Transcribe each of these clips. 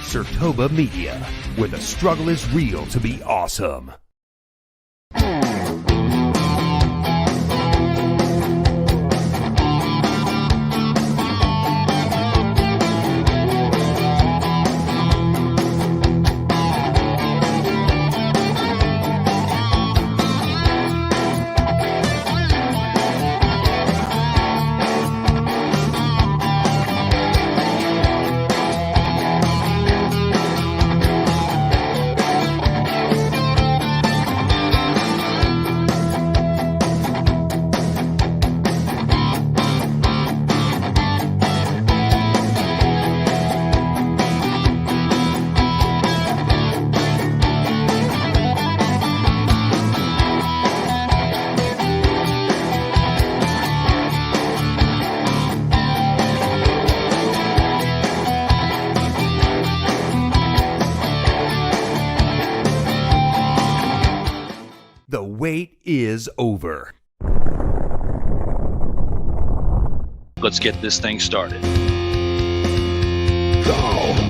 Sertoba Media, where the struggle is real to be awesome. The wait is over. Let's get this thing started. Go!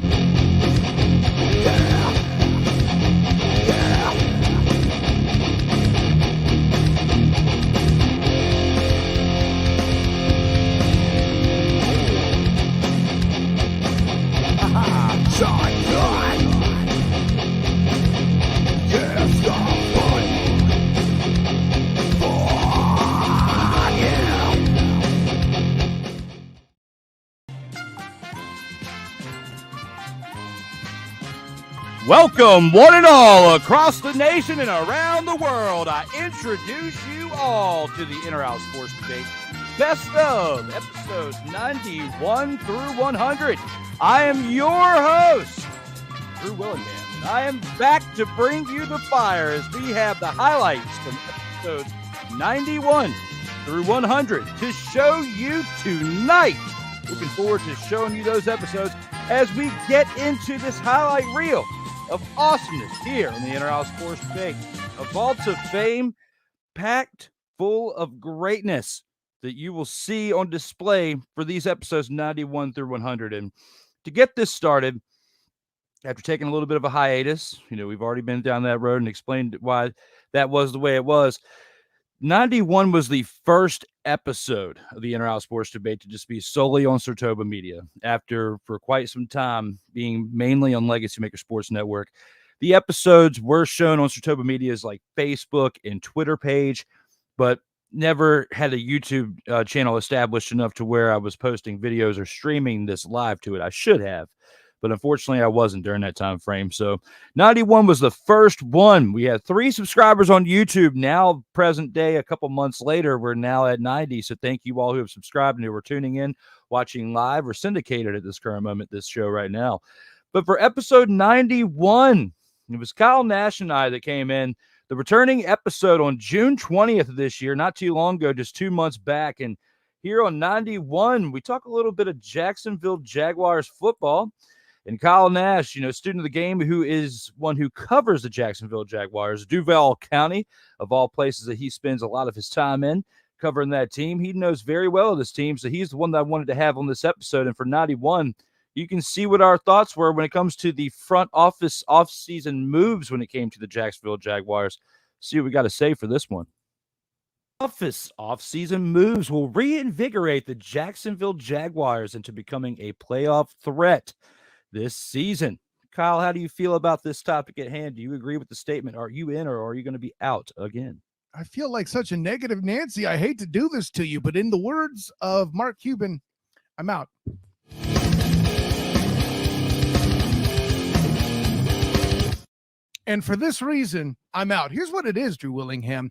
Welcome, one and all, across the nation and around the world. I introduce you all to the Inner House Sports Debate Best of episodes 91 through 100. I am your host, Drew Willingham, and I am back to bring you the fire as we have the highlights from episodes 91 through 100 to show you tonight. Looking forward to showing you those episodes as we get into this highlight reel of awesomeness here on the Inner House Sports Debate. A vault of fame packed full of greatness that you will see on display for these episodes 91 through 100. And to get this started, after taking a little bit of a hiatus, we've already been down that road and explained why that was the way it was. 91 was the first episode of the Inner House Sports Debate to just be solely on Sertoba Media after, for quite some time, being mainly on Legacy Maker Sports Network. The episodes were shown on Sertoba Media's Facebook and Twitter page, but never had a YouTube channel established enough to where I was posting videos or streaming this live to it. I should have, but unfortunately I wasn't during that time frame. So 91 was the first one. We had 3 subscribers on YouTube. Now, present day, a couple months later, we're now at 90. So thank you all who have subscribed and who are tuning in, watching live or syndicated at this current moment, this show right now. But for episode 91, it was Kyle Nash and I that came in, the returning episode on June 20th of this year, not too long ago, just 2 months back. And here on 91, we talk a little bit of Jacksonville Jaguars football. And Kyle Nash, student of the game, who is one who covers the Jacksonville Jaguars, Duval County, of all places that he spends a lot of his time in, covering that team. He knows very well this team, so he's the one that I wanted to have on this episode. And for 91, you can see what our thoughts were when it comes to the front office offseason moves when it came to the Jacksonville Jaguars. See what we got to say for this one. Office offseason moves will reinvigorate the Jacksonville Jaguars into becoming a playoff threat this season. Kyle, how do you feel about this topic at hand? Do you agree with the statement? Are you in, or are you going to be out again? I feel like such a negative Nancy. I hate to do this to you, but in the words of Mark Cuban, I'm out. And for this reason, I'm out. Here's what it is, Drew Willingham.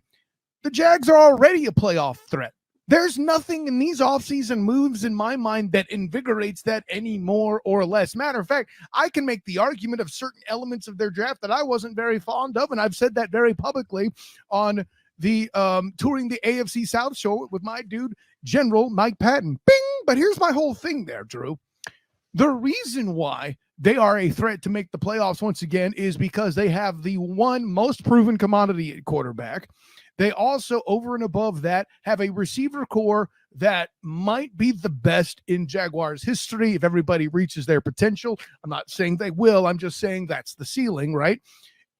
The Jags are already a playoff threat. There's nothing in these offseason moves in my mind that invigorates that any more or less. Matter of fact, I can make the argument of certain elements of their draft that I wasn't very fond of, and I've said that very publicly on the touring the AFC South show with my dude, General Mike Patton. Bing! But here's my whole thing there, Drew. The reason why they are a threat to make the playoffs once again is because they have the one most proven commodity at quarterback. They also, over and above that, have a receiver core that might be the best in Jaguars history if everybody reaches their potential. I'm not saying they will. I'm just saying that's the ceiling, right?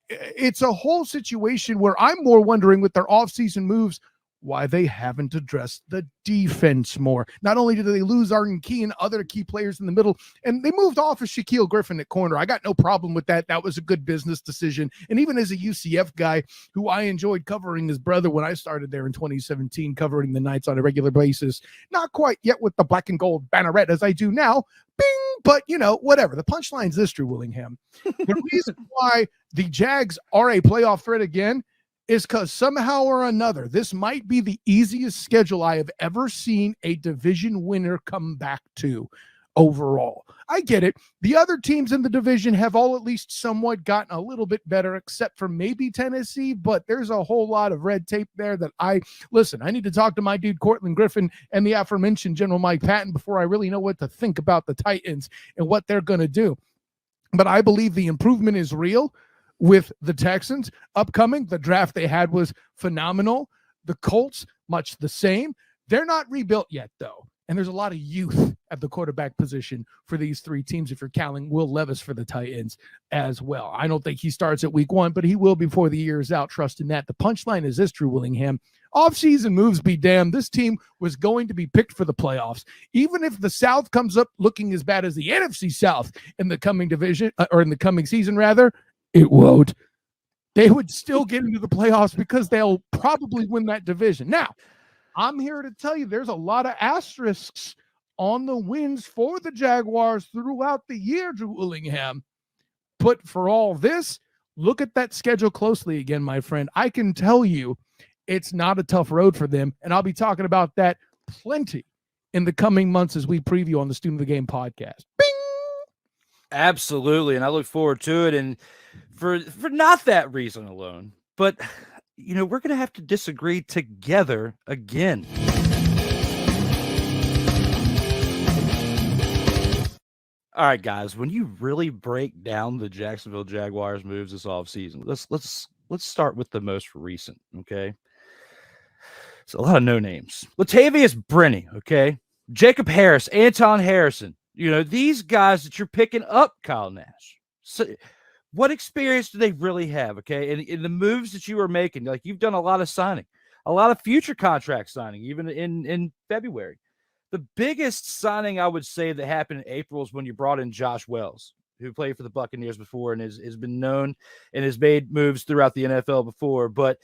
It's a whole situation where I'm more wondering with their offseason moves why they haven't addressed the defense more. Not only did they lose Arden Key and other key players in the middle, and they moved off of Shaquille Griffin at corner. I got no problem with that. That was a good business decision. And even as a UCF guy who I enjoyed covering his brother when I started there in 2017, covering the Knights on a regular basis, not quite yet with the black and gold banneret as I do now, bing, but whatever. The punchline's this, Drew Willingham. The reason why the Jags are a playoff threat again is because somehow or another, this might be the easiest schedule I have ever seen a division winner come back to overall. I get it. The other teams in the division have all at least somewhat gotten a little bit better, except for maybe Tennessee, but there's a whole lot of red tape there that I need to talk to my dude Cortland Griffin and the aforementioned General Mike Patton before I really know what to think about the Titans and what they're going to do. But I believe the improvement is real with the Texans upcoming. The draft they had was phenomenal. The Colts, much the same. They're not rebuilt yet, though. And there's a lot of youth at the quarterback position for these three teams if you're counting Will Levis for the Titans as well. I don't think he starts at week 1, but he will before the year is out. Trust in that. The punchline is this, Drew Willingham. Offseason moves be damned. This team was going to be picked for the playoffs. Even if the South comes up looking as bad as the NFC South in the coming division, or in the coming season, rather, it won't. They would still get into the playoffs because they'll probably win that division. Now, I'm here to tell you there's a lot of asterisks on the wins for the Jaguars throughout the year, Drew Willingham. But for all this, look at that schedule closely again, my friend. I can tell you it's not a tough road for them, and I'll be talking about that plenty in the coming months as we preview on the Student of the Game podcast. Bing! Absolutely, and I look forward to it. And for not that reason alone, but we're going to have to disagree together again. All right, guys, when you really break down the Jacksonville Jaguars moves this offseason, let's start with the most recent, okay? It's a lot of no names. Latavius Brenny, okay? Jacob Harris, Anton Harrison. These guys that you're picking up, Kyle Nash. So, what experience do they really have, okay? And in the moves that you are making, like you've done a lot of signing, a lot of future contract signing, even in February. The biggest signing I would say that happened in April is when you brought in Josh Wells, who played for the Buccaneers before and has been known and has made moves throughout the NFL before. But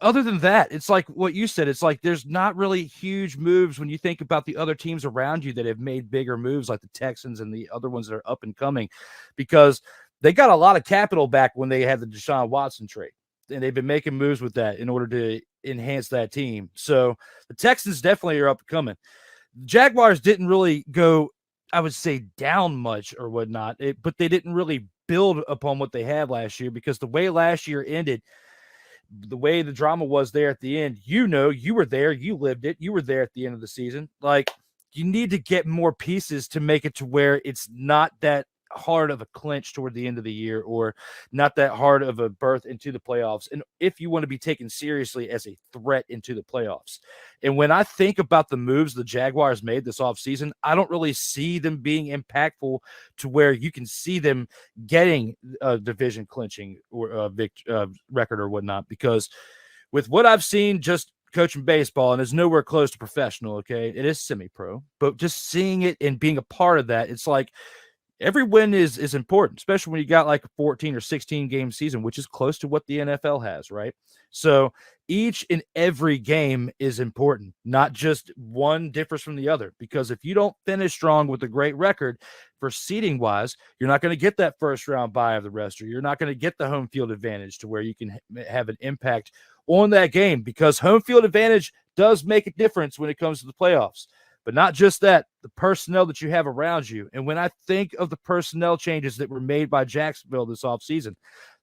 other than that, it's like what you said. It's like there's not really huge moves when you think about the other teams around you that have made bigger moves, like the Texans and the other ones that are up and coming, because they got a lot of capital back when they had the Deshaun Watson trade, and they've been making moves with that in order to enhance that team. So the Texans definitely are up and coming. The Jaguars didn't really go, I would say, down much or whatnot, but they didn't really build upon what they had last year, because the way last year ended, the way the drama was there at the end, you were there, you lived it, you were there at the end of the season. Like, you need to get more pieces to make it to where it's not that hard of a clinch toward the end of the year, or not that hard of a berth into the playoffs. And if you want to be taken seriously as a threat into the playoffs. And when I think about the moves the Jaguars made this offseason, I don't really see them being impactful to where you can see them getting a division clinching or a record or whatnot, because with what I've seen just coaching baseball, and it's nowhere close to professional, okay? It is semi-pro, but just seeing it and being a part of that, it's like every win is important, especially when you got like a 14 or 16 game season, which is close to what the NFL has, right? So each and every game is important, not just one differs from the other, because if you don't finish strong with a great record for seeding wise, you're not going to get that first round bye of the rest, or you're not going to get the home field advantage to where you can have an impact on that game, because home field advantage does make a difference when it comes to the playoffs. But not just that, the personnel that you have around you. And when I think of the personnel changes that were made by Jacksonville this offseason,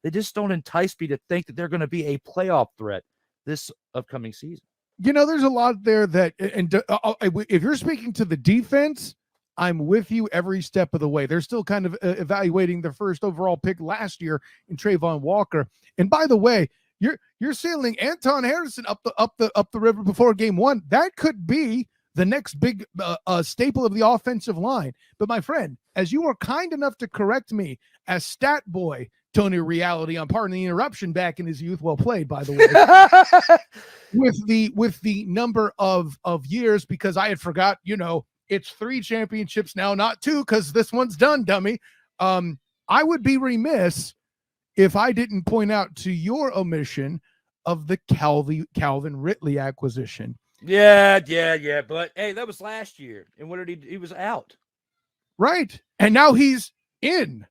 they just don't entice me to think that they're going to be a playoff threat this upcoming season. There's a lot there that, and if you're speaking to the defense, I'm with you every step of the way. They're still kind of evaluating their first overall pick last year in Trayvon Walker. And by the way, You're sailing Anton Harrison up the river before game one. That could be the next big staple of the offensive line. But my friend, as you were kind enough to correct me as stat boy Tony Reality on Pardon the Interruption back in his youth, well played by the way, with the number of years, because I had forgot, it's 3 championships now, not 2, because this one's done, dummy. I would be remiss if I didn't point out to your omission of the Calvin Ridley acquisition. Yeah. But hey, that was last year. And what did he was out. Right. And now he's in.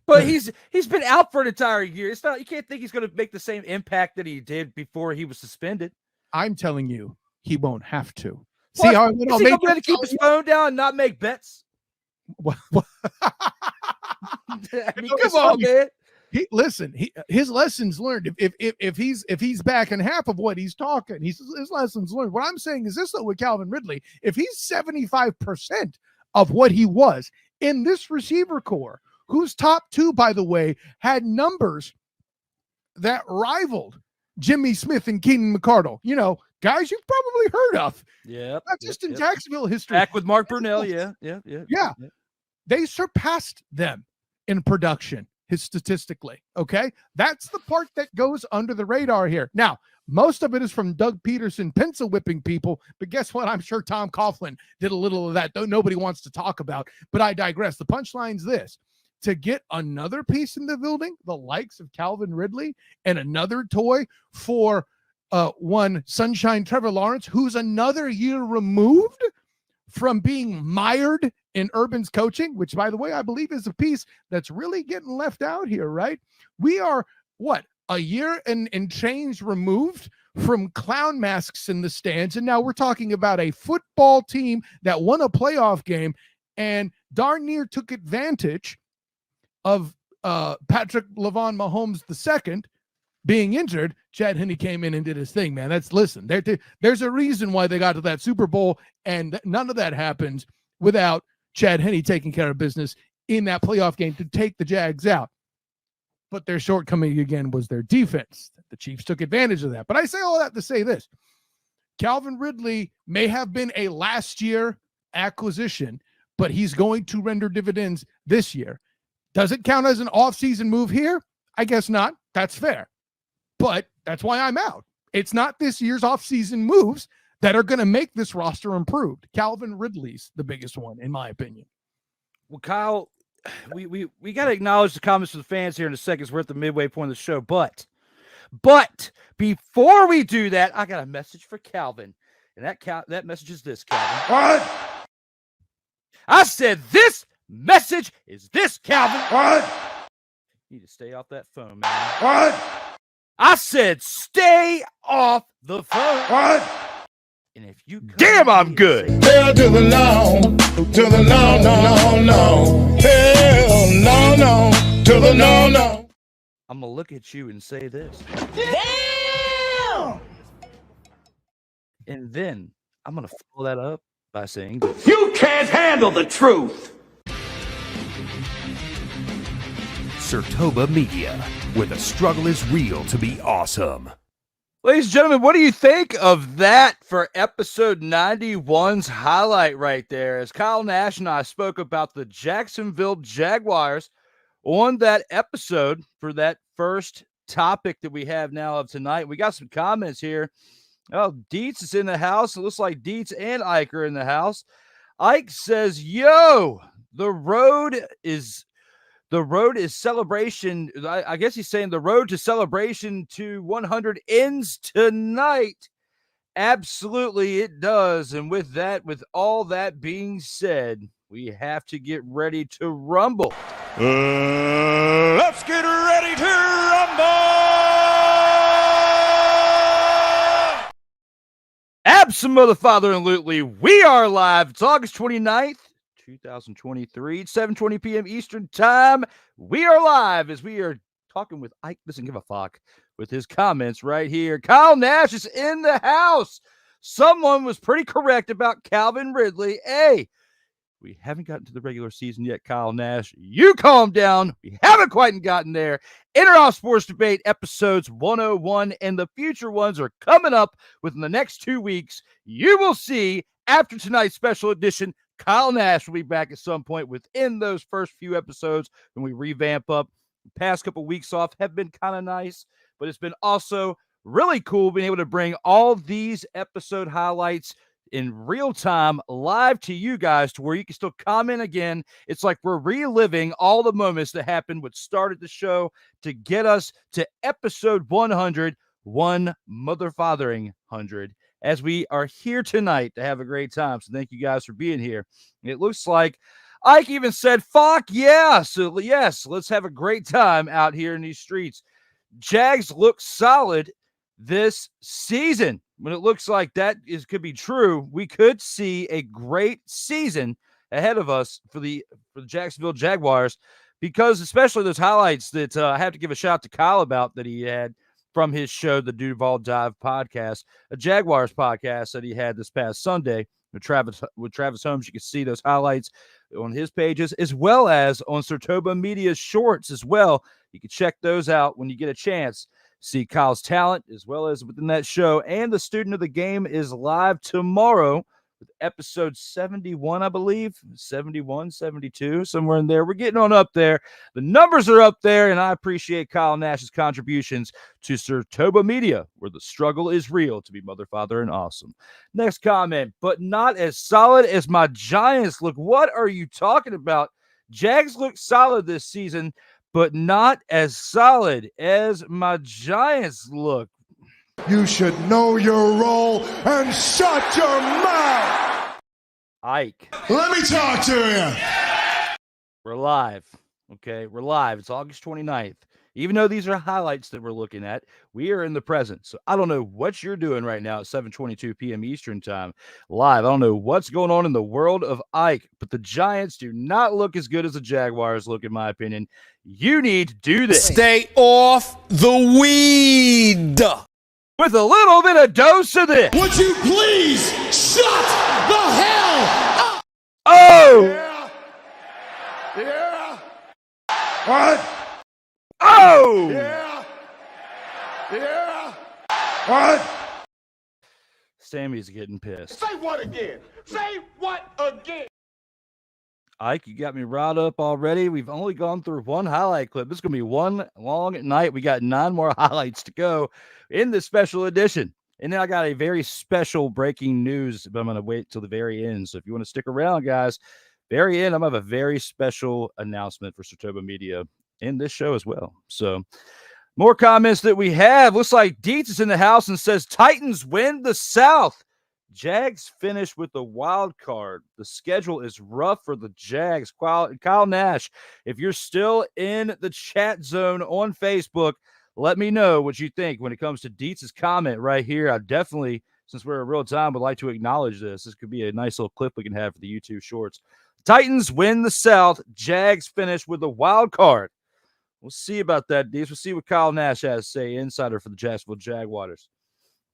But he's been out for an entire year. It's not, you can't think he's going to make the same impact that he did before he was suspended. I'm telling you, he won't have to. What? See how is he going to keep his phone down and not make bets? What? I mean, come on, man. His lessons learned. If he's back in half of what he's talking, his lessons learned. What I'm saying is this, though, with Calvin Ridley, if he's 75% of what he was in this receiver core, whose top 2, by the way, had numbers that rivaled Jimmy Smith and Keenan McCardle, guys you've probably heard of. Yeah, not just in Jacksonville history. Back with Mark Brunell, yeah. They surpassed them in production. Statistically, okay, that's the part that goes under the radar here. Now, most of it is from Doug Peterson pencil whipping people, but guess what? I'm sure Tom Coughlin did a little of that, though nobody wants to talk about. But I digress. The punchline's this: to get another piece in the building, the likes of Calvin Ridley, and another toy for one Sunshine Trevor Lawrence, who's another year removed from being mired in Urban's coaching, which, by the way, I believe is a piece that's really getting left out here, right? We are, a year and change removed from clown masks in the stands, and now we're talking about a football team that won a playoff game and darn near took advantage of Patrick LaVon Mahomes II being injured. Chad Henne came in and did his thing, man. There's a reason why they got to that Super Bowl, and none of that happens without Chad Henne taking care of business in that playoff game to take the Jags out. But their shortcoming again was their defense. The Chiefs took advantage of that. But I say all that to say this: Calvin Ridley may have been a last year acquisition, but he's going to render dividends this year. Does it count as an offseason move here? I guess not. That's fair. But that's why I'm out. It's not this year's offseason moves that are going to make this roster improved. Calvin Ridley's the biggest one, in my opinion. Well, Kyle, we got to acknowledge the comments of the fans here in a second. We're at the midway point of the show. But before we do that, I got a message for Calvin. And that message is this, Calvin. What? I said this message is this, Calvin. What? You need to stay off that phone, man. What? I said stay off the phone. What? And if you Damn, I'm good. Hell to the no, to the no, no, no, no. Hell no, to the no. I'm going to look at you and say this. Damn! And then I'm going to follow that up by saying, You can't handle the truth. Sertoba Media, where the struggle is real to be awesome. ladies and gentlemen, what do you think of that for episode 91's highlight right there? As Kyle Nash and I spoke about the Jacksonville Jaguars on that episode for that first topic that we have now of tonight. We got some comments here. Oh, Dietz is in the house. It looks like Dietz and Ike are in the house. Ike says, yo, the road is celebration. I guess he's saying the road to celebration to 100 ends tonight. Absolutely, it does. And with all that being said, we have to get ready to rumble. Let's get ready to rumble! Absolutely, we are live. It's August 29th. 2023, 7:20 p.m. Eastern Time. We are live as we are talking with Ike doesn't give a fuck with his comments right here. Kyle Nash is in the house. Someone was pretty correct about Calvin Ridley. Hey, We haven't gotten to the regular season yet, Kyle Nash. You calm down. We haven't quite gotten there. Inter-Off Sports Debate episodes 101 and the future ones are coming up within the next 2 weeks. You will see after tonight's special edition, Kyle Nash will be back at some point within those first few episodes when we revamp up. The past couple weeks off have been kind of nice, but it's been also really cool being able to bring all these episode highlights in real time live to you guys to where you can still comment again. It's like we're reliving all the moments that happened, what started the show to get us to episode 100, one motherfathering 100, as we are here tonight to have a great time. So thank you guys for being here. It looks like Ike even said, fuck yeah. So yes, let's have a great time out here in these streets. Jags look solid this season. When it looks like that could be true, we could see a great season ahead of us for the Jacksonville Jaguars, because especially those highlights that I have to give a shout out to Kyle about that he had from his show, the Duval Dive podcast, a Jaguars podcast that he had this past Sunday with Travis Holmes. You can see those highlights on his pages as well as on Sertoba Media's shorts as well. You can check those out when you get a chance. See Kyle's talent as well as within that show. And the Student of the Game is live tomorrow with episode 71, I believe. 71, 72, somewhere in there. We're getting on up there. The numbers are up there, and I appreciate Kyle Nash's contributions to Sertoba Media, where the struggle is real to be mother, father, and awesome. Next comment, but not as solid as my Giants look. What are you talking about? Jags look solid this season, but not as solid as my Giants look. You should know your role and shut your mouth. Ike. Let me talk to you. We're live. Okay, we're live. It's August 29th. Even though these are highlights that we're looking at, we are in the present. So I don't know what you're doing right now at 7:22 p.m. Eastern time live. I don't know what's going on in the world of Ike, but the Giants do not look as good as the Jaguars look, in my opinion. You need to do this. Stay off the weed. With a little bit of dose of this. Would you please shut the hell up? Oh! Yeah. What? Oh! Yeah. What? Sammy's getting pissed. Say what again? Say what again? Ike, you got me riled up already. We've only gone through one highlight clip. This is going to be one long night. We got 9 more highlights to go in this special edition. And then I got a very special breaking news, but I'm going to wait till the very end. So if you want to stick around, guys, very end, I'm going to have a very special announcement for Sertoba Media in this show as well. So more comments that we have. Looks like Dietz is in the house and says Titans win the South. Jags finish with the wild card. The schedule is rough for the Jags. Kyle Nash, if you're still in the chat zone on Facebook, let me know what you think when it comes to Dietz's comment right here. I definitely, since we're in real time, would like to acknowledge this. This could be a nice little clip we can have for the YouTube shorts. Titans win the South. Jags finish with the wild card. We'll see about that, Dietz. We'll see what Kyle Nash has to say, insider for the Jacksonville Jaguars.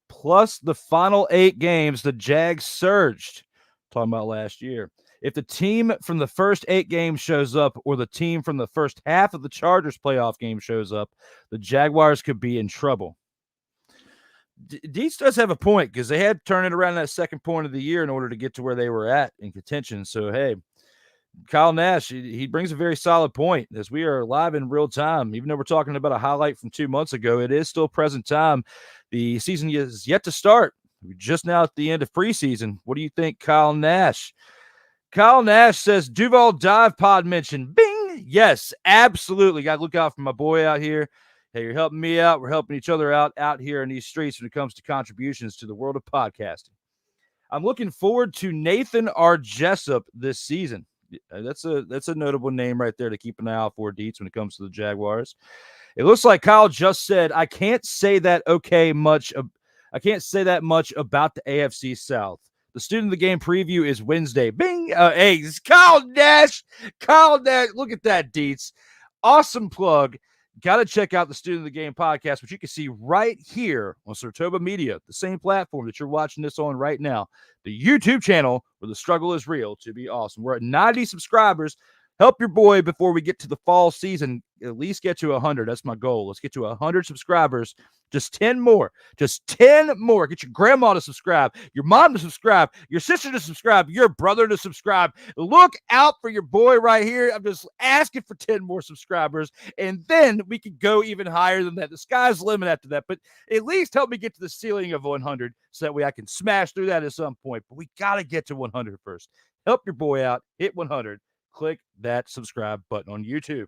Plus the final 8 games, the Jags surged. Talking about last year. If the team from the first 8 games shows up, or the team from the first half of the Chargers playoff game shows up, the Jaguars could be in trouble. Dietz does have a point, because they had to turn it around that second point of the year in order to get to where they were at in contention. So, hey, Kyle Nash, he brings a very solid point as we are live in real time. Even though we're talking about a highlight from 2 months ago, it is still present time. The season is yet to start. We're just now at the end of preseason. What do you think, Kyle Nash? Kyle Nash says, Duval Dive Pod mentioned. Bing! Yes, absolutely. Got to look out for my boy out here. Hey, you're helping me out. We're helping each other out here in these streets when it comes to contributions to the world of podcasting. I'm looking forward to Nathan R. Jessup this season. That's a notable name right there to keep an eye out for, Dietz, when it comes to the Jaguars. It looks like Kyle just said, I can't say that much about the AFC South. The Student of the Game preview is Wednesday. Bing! Hey, it's Kyle Nash. Kyle Nash. Look at that, Dietz. Awesome plug. got to check out the Student of the Game podcast, which you can see right here on Sartoba Media, the same platform that you're watching this on right now, the YouTube channel where the struggle is real to be awesome. We're at 90 subscribers. Help your boy before we get to the fall season. At least get to 100. That's my goal. Let's get to 100 subscribers. Just 10 more. Just 10 more. Get your grandma to subscribe, your mom to subscribe, your sister to subscribe, your brother to subscribe. Look out for your boy right here. I'm just asking for 10 more subscribers, and then we can go even higher than that. The sky's the limit after that, but at least help me get to the ceiling of 100 so that way I can smash through that at some point. But we got to get to 100 first. Help your boy out. Hit 100. Click that subscribe button on YouTube.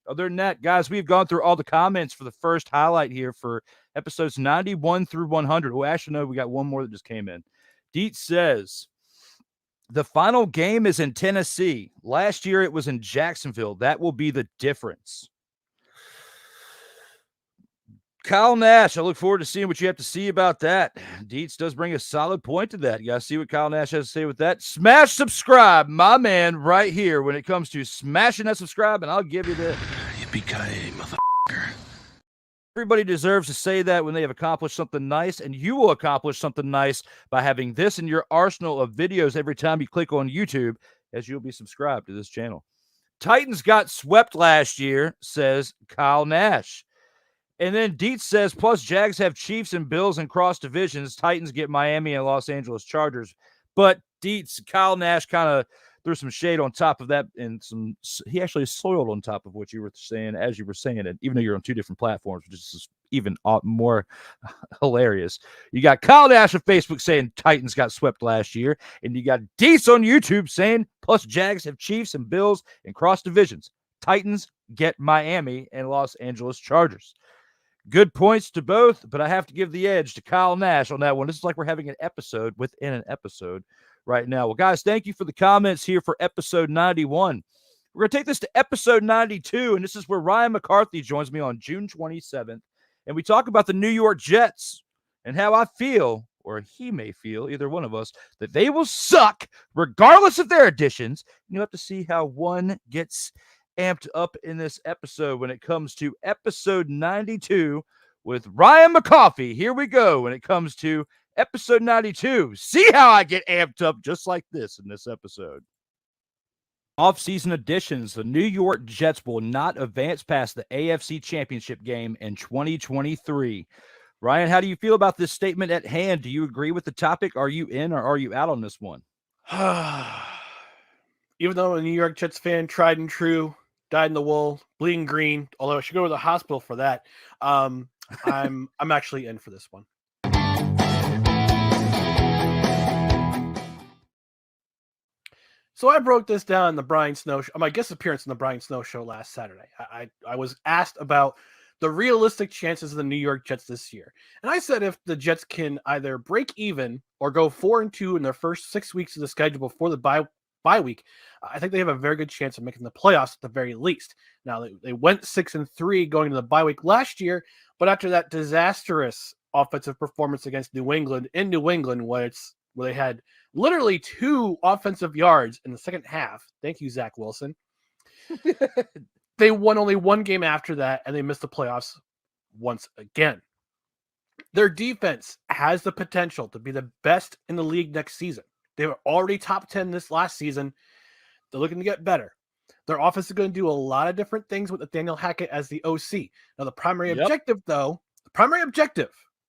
Other than that, guys, we've gone through all the comments for the first highlight here for episodes 91 through 100. Oh, actually, no, we got one more that just came in. Deet says, the final game is in Tennessee. Last year, it was in Jacksonville. That will be the difference. Kyle Nash, I look forward to seeing what you have to see about that. Dietz does bring a solid point to that. You got to see what Kyle Nash has to say with that. Smash subscribe, my man, right here when it comes to smashing that subscribe, and I'll give you the Yippee-ki-yay, motherfucker. Everybody deserves to say that when they have accomplished something nice, and you will accomplish something nice by having this in your arsenal of videos every time you click on YouTube, as you'll be subscribed to this channel. Titans got swept last year, says Kyle Nash. And then Dietz says, plus Jags have Chiefs and Bills in cross divisions. Titans get Miami and Los Angeles Chargers. But Dietz, Kyle Nash kind of threw some shade on top of that, and he actually soiled on top of what you were saying as you were saying it, even though you're on two different platforms, which is even more hilarious. You got Kyle Nash on Facebook saying Titans got swept last year, and you got Dietz on YouTube saying, plus Jags have Chiefs and Bills in cross divisions. Titans get Miami and Los Angeles Chargers. Good points to both, but I have to give the edge to Kyle Nash on that one. This is like we're having an episode within an episode right now. Well, guys, thank you for the comments here for episode 91. We're going to take this to episode 92, and this is where Ryan McCarthy joins me on June 27th, and we talk about the New York Jets and how I feel, or he may feel, either one of us, that they will suck regardless of their additions. And you'll have to see how one gets amped up in this episode when it comes to episode 92 with Ryan McCoffey. Here we go when it comes to episode 92. See how I get amped up just like this in this episode. Offseason additions. The New York Jets will not advance past the AFC Championship game in 2023. Ryan, how do you feel about this statement at hand? Do you agree with the topic? Are you in or are you out on this one? Even though I'm a New York Jets fan, tried and true, dyed in the wool, bleeding green, although I should go to the hospital for that. I'm actually in for this one. So I broke this down in the Brian Snow show, my guest appearance in the Brian Snow show last Saturday. I was asked about the realistic chances of the New York Jets this year. And I said if the Jets can either break even or go 4-2 in their first 6 weeks of the schedule before the bye week, I think they have a very good chance of making the playoffs at the very least. Now, they went 6-3 going into the bye week last year, but after that disastrous offensive performance against New England in New England, where they had literally 2 offensive yards in the second half. Thank you, Zach Wilson. They won only 1 game after that, and they missed the playoffs once again. Their defense has the potential to be the best in the league next season. They were already top 10 this last season. They're looking to get better. Their offense is going to do a lot of different things with Nathaniel Hackett as the OC. Now, the primary objective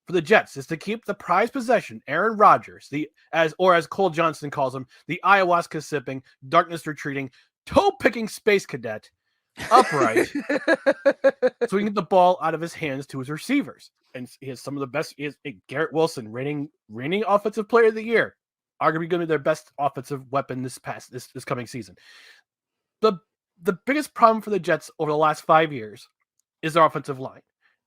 for the Jets is to keep the prized possession, Aaron Rodgers, as Cole Johnson calls him, the ayahuasca sipping, darkness retreating, toe picking space cadet, upright, so he can get the ball out of his hands to his receivers. And he has some of the best. He has Garrett Wilson, reigning offensive player of the year, arguably going to be their best offensive weapon this coming season. The biggest problem for the Jets over the last 5 years is their offensive line.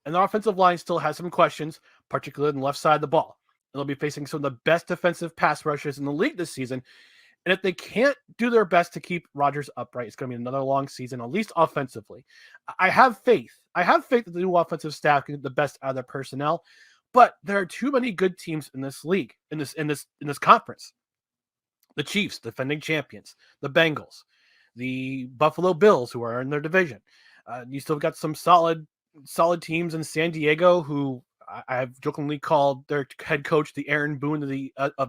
And their offensive line still has some questions, particularly on the left side of the ball. And they'll be facing some of the best defensive pass rushers in the league this season. And if they can't do their best to keep Rodgers upright, it's going to be another long season, at least offensively. I have faith. that the new offensive staff can get the best out of their personnel. But there are too many good teams in this league, in this conference. The Chiefs, defending champions, the Bengals, the Buffalo Bills, who are in their division. You still got some solid solid teams in San Diego, who I've jokingly called their head coach the Aaron Boone of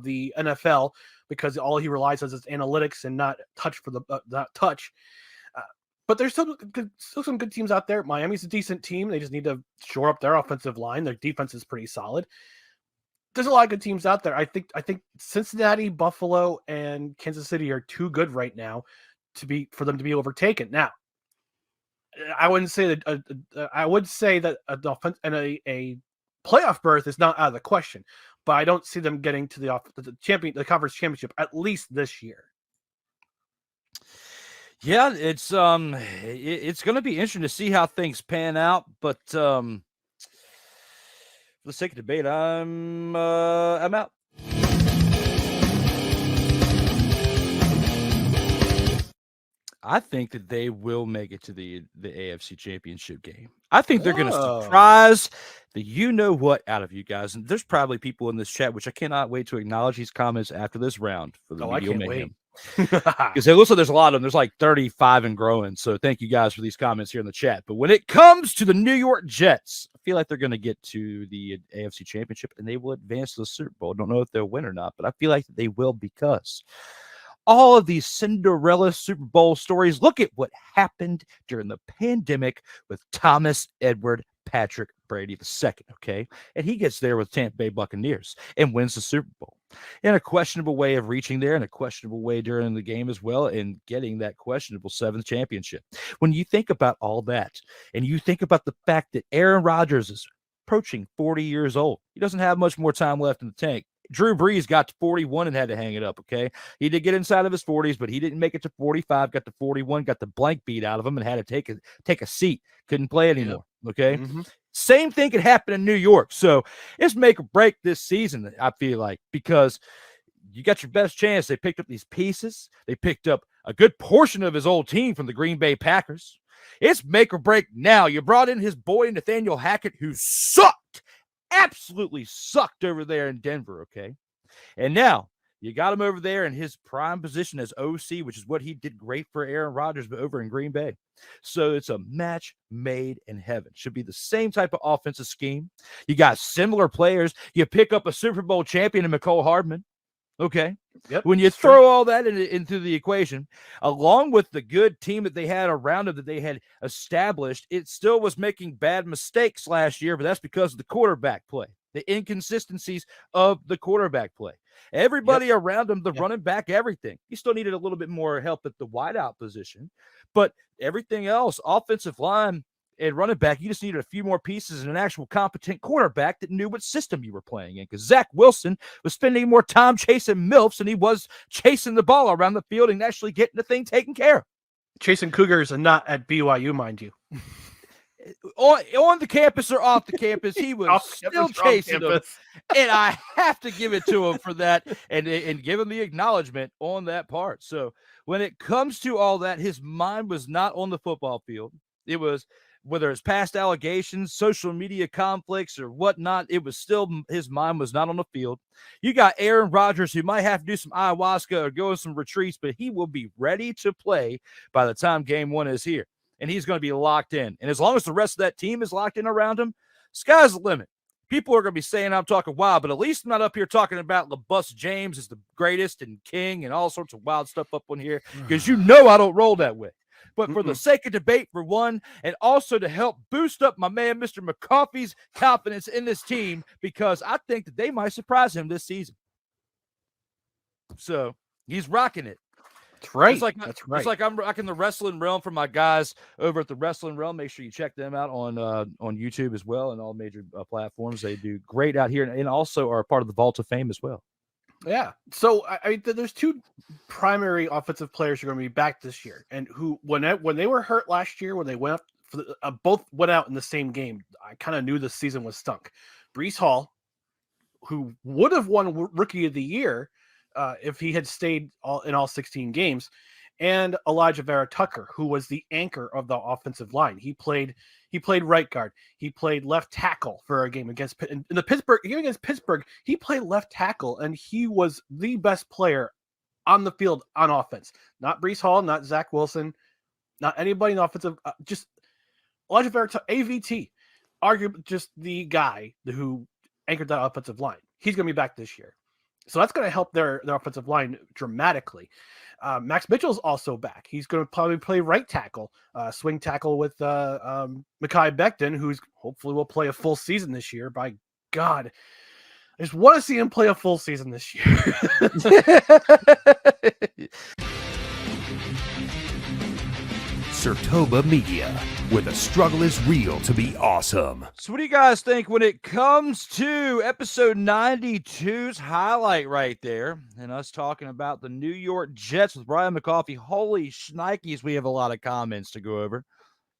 the NFL, because all he relies on is analytics and not touch for the not touch. But there's still some good teams out there. Miami's a decent team. They just need to shore up their offensive line. Their defense is pretty solid. There's a lot of good teams out there. I think Cincinnati, Buffalo, and Kansas City are too good right now for them to be overtaken. Now, I wouldn't say that. I would say that an offense and a playoff berth is not out of the question, but I don't see them getting to the conference championship at least this year. Yeah, it's going to be interesting to see how things pan out, but for the sake of debate, I'm out. I think that they will make it to the AFC Championship game. I think they're going to surprise the you-know-what out of you guys. And there's probably people in this chat, which I cannot wait to acknowledge these comments after this round for the Media Mayhem. Because it looks like there's a lot of them. There's like 35 and growing. So thank you guys for these comments here in the chat. But when it comes to the New York Jets, I feel like they're going to get to the AFC Championship and they will advance to the Super Bowl. I don't know if they'll win or not, but I feel like they will, because all of these Cinderella Super Bowl stories. Look at what happened during the pandemic with Thomas Edward Patrick Brady II, okay? And he gets there with Tampa Bay Buccaneers and wins the Super Bowl in a questionable way of reaching there, in a questionable way during the game as well, and getting that questionable 7th championship. When you think about all that, and you think about the fact that Aaron Rodgers is approaching 40 years old, he doesn't have much more time left in the tank. Drew Brees got to 41 and had to hang it up, okay? He did get inside of his 40s, but he didn't make it to 45, got to 41, got the blank beat out of him, and had to take a seat. Couldn't play anymore, okay? Mm-hmm. Same thing could happen in New York. So it's make or break this season, I feel like, because you got your best chance. They picked up these pieces. They picked up a good portion of his old team from the Green Bay Packers. It's make or break now. You brought in his boy Nathaniel Hackett, who sucked. Absolutely sucked over there in Denver, okay? And now you got him over there in his prime position as OC, which is what he did great for Aaron Rodgers, but over in Green Bay. So it's a match made in heaven. Should be the same type of offensive scheme. You got similar players. You pick up a Super Bowl champion in McCole Hardman, okay? Yep, when you throw all that into the equation, along with the good team that they had around them that they had established, it still was making bad mistakes last year, but that's because of the quarterback play, the inconsistencies of the quarterback play. Everybody around him, the running back, everything. He still needed a little bit more help at the wideout position, but everything else, offensive line and running back, you just needed a few more pieces and an actual competent quarterback that knew what system you were playing in, because Zach Wilson was spending more time chasing MILFs than he was chasing the ball around the field and actually getting the thing taken care of. Chasing Cougars and not at BYU, mind you. On the campus or off the campus, he was still chasing them. And I have to give it to him for that and give him the acknowledgement on that part. So when it comes to all that, his mind was not on the football field. It was, whether it's past allegations, social media conflicts, or whatnot, it was still, his mind was not on the field. You got Aaron Rodgers, who might have to do some ayahuasca or go in some retreats, but he will be ready to play by the time game 1 is here. And he's going to be locked in. And as long as the rest of that team is locked in around him, sky's the limit. People are going to be saying I'm talking wild, but at least I'm not up here talking about LaBus James is the greatest and king and all sorts of wild stuff up on here, because you know I don't roll that way. But for the sake of debate, for one, and also to help boost up my man, Mr. McCoffey's confidence in this team, because I think that they might surprise him this season. So he's rocking it. That's right. That's right. It's like I'm rocking the Wrestling Realm for my guys over at the Wrestling Realm. Make sure you check them out on YouTube as well and all major platforms. They do great out here and also are part of the Vault of Fame as well. Yeah. So I there's 2 primary offensive players who are going to be back this year, and who when they were hurt last year, when they went up both went out in the same game, I kind of knew the season was stunk. Breece Hall, who would have won Rookie of the Year if he had stayed in all 16 games, and Elijah Vera Tucker, who was the anchor of the offensive line. He played right guard. He played left tackle for a game against in the Pittsburgh game against Pittsburgh. He played left tackle, and he was the best player on the field on offense. Not Breece Hall, not Zach Wilson, not anybody in the offensive. Just Elijah Vera Tucker, AVT. arguably just the guy who anchored that offensive line. He's going to be back this year. So that's going to help their offensive line dramatically. Max Mitchell's also back. He's going to probably play right tackle, swing tackle with Mekhi Becton, who's hopefully will play a full season this year. By God, I just want to see him play a full season this year. Sertoba Media, where the struggle is real to be awesome. So what do you guys think when it comes to episode 92's highlight right there, and us talking about the New York Jets with Brian McCoffey? Holy shnikes, we have a lot of comments to go over.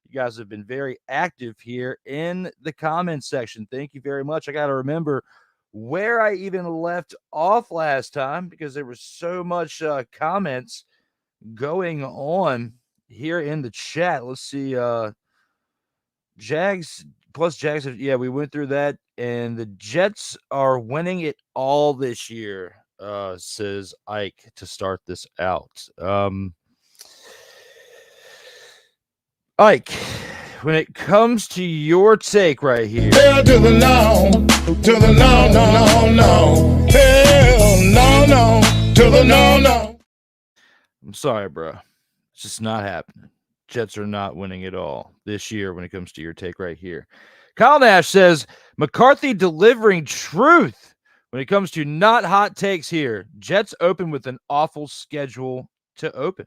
You guys have been very active here in the comments section. Thank you very much. I got to remember where I even left off last time because there was so much comments going on here in the chat. Let's see. Jags plus Jags. Yeah, we went through that, and the Jets are winning it all this year, says Ike to start this out. Ike, when it comes to your take right here. Hell to the no, to the no, no, no, no. Hell no, no, to the no, no. I'm sorry, bro. It's just not happening. Jets are not winning it all this year when it comes to your take right here. Kyle Nash says, McCarthy delivering truth when it comes to not hot takes here. Jets open with an awful schedule to open.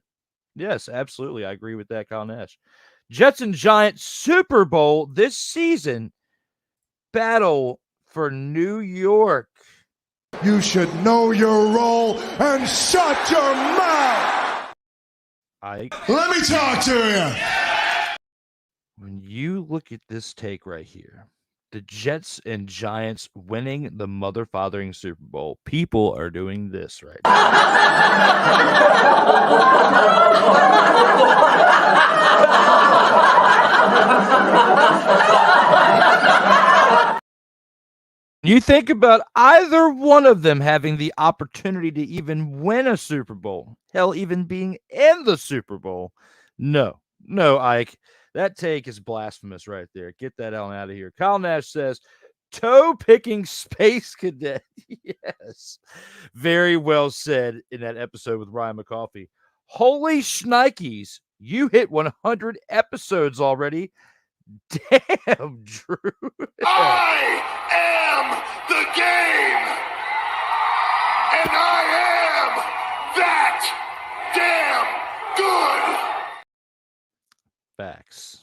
Yes, absolutely. I agree with that, Kyle Nash. Jets and Giants Super Bowl this season. Battle for New York. You should know your role and shut your mouth. Let me talk to you. When you look at this take right here, the Jets and Giants winning the mother-fathering Super Bowl, people are doing this right now. You think about either one of them having the opportunity to even win a Super Bowl, hell, even being in the Super Bowl. No, Ike, that take is blasphemous right there. Get that Elon out of here. Kyle Nash says, toe-picking space cadet. Yes, very well said in that episode with Ryan McCoffey. Holy shnikes, you hit 100 episodes already. Damn, Drew. I am the game, and I am that damn good. Facts.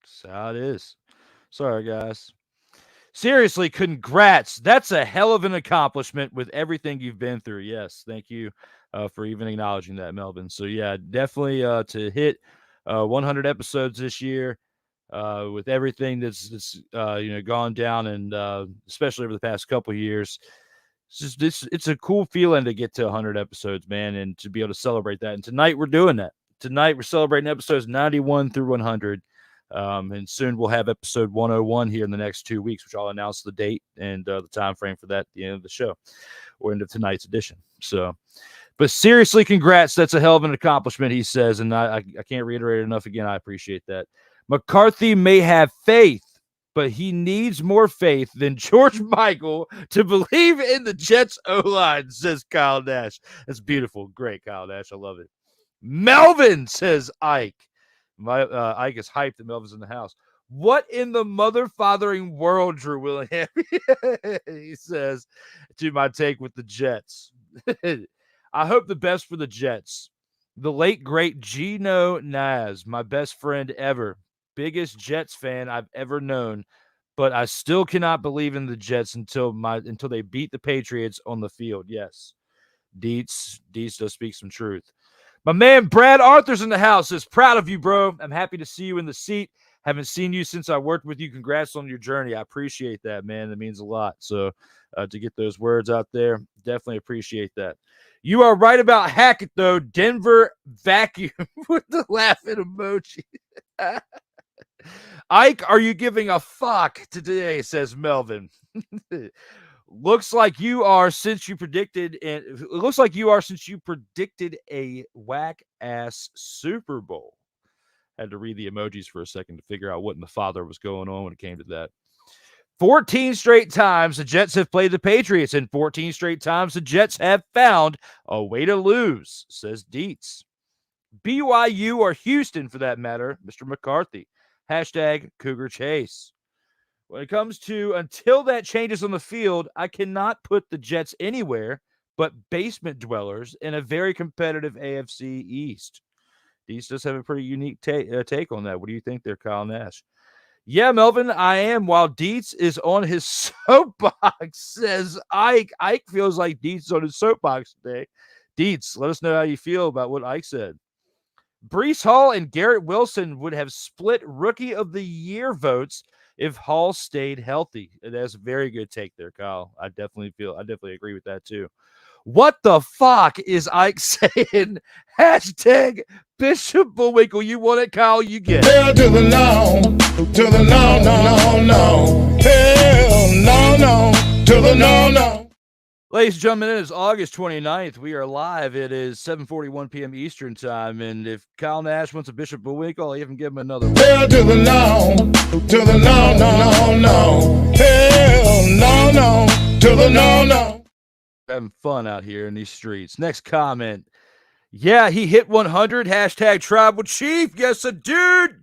That's how it is. Sorry, guys. Seriously, congrats. That's a hell of an accomplishment with everything you've been through. Yes, thank you for even acknowledging that, Melvin. So, yeah, definitely to hit 100 episodes this year. With everything that's gone down, and especially over the past couple of years, it's a cool feeling to get to 100 episodes, man, and to be able to celebrate that. And tonight we're doing that. Tonight we're celebrating episodes 91 through 100, and soon we'll have episode 101 here in the next 2 weeks, which I'll announce the date and the time frame for that at the end of the show or end of tonight's edition. So, but seriously, congrats. That's a hell of an accomplishment, he says, and I can't reiterate it enough again. I appreciate that. McCarthy may have faith, but he needs more faith than George Michael to believe in the Jets O-line, says Kyle Nash. That's beautiful. Great, Kyle Nash. I love it. Melvin, says Ike. Ike is hyped that Melvin's in the house. What in the mother-fathering world, Drew Willingham? He says, to my take with the Jets. I hope the best for the Jets. The late, great Geno Naz, my best friend ever. Biggest Jets fan I've ever known, but I still cannot believe in the Jets until they beat the Patriots on the field. Yes, Deets does speak some truth. My man Brad Arthur's in the house. Is proud of you, bro. I'm happy to see you in the seat. Haven't seen you since I worked with you. Congrats on your journey. I appreciate that, man. That means a lot. So to get those words out there, definitely appreciate that. You are right about Hackett, though. Denver vacuum with the laughing emoji. Ike, are you giving a fuck today? Says Melvin. Looks like you are since you predicted a whack ass Super Bowl. Had to read the emojis for a second to figure out what in the father was going on when it came to that. 14 straight times the Jets have played the Patriots, and 14 straight times the Jets have found a way to lose, says Dietz. BYU or Houston, for that matter, Mr. McCarthy. Hashtag Cougar Chase. When it comes to until that changes on the field, I cannot put the Jets anywhere but basement dwellers in a very competitive AFC East. Dietz does have a pretty unique take on that. What do you think there, Kyle Nash? Yeah, Melvin, I am. While Dietz is on his soapbox, says Ike. Ike feels like Dietz is on his soapbox today. Dietz, let us know how you feel about what Ike said. Breece Hall and Garrett Wilson would have split Rookie of the Year votes if Hall stayed healthy. That's a very good take there, Kyle. I definitely agree with that too. What the fuck is Ike saying? Hashtag Bishop Bullwinkle. You want it, Kyle? You get it. Hell to the no, to the no, no, no, no. Hell no, to the no. Ladies and gentlemen, it is August 29th. We are live. It is 7:41 p.m. Eastern time. And if Kyle Nash wants a Bishop Bullwinkle, I'll even give him another one. Hell to the no, no. Hell no, to the no. Having fun out here in these streets. Next comment. Yeah, he hit 100. Hashtag Tribal Chief. Yes, a dude.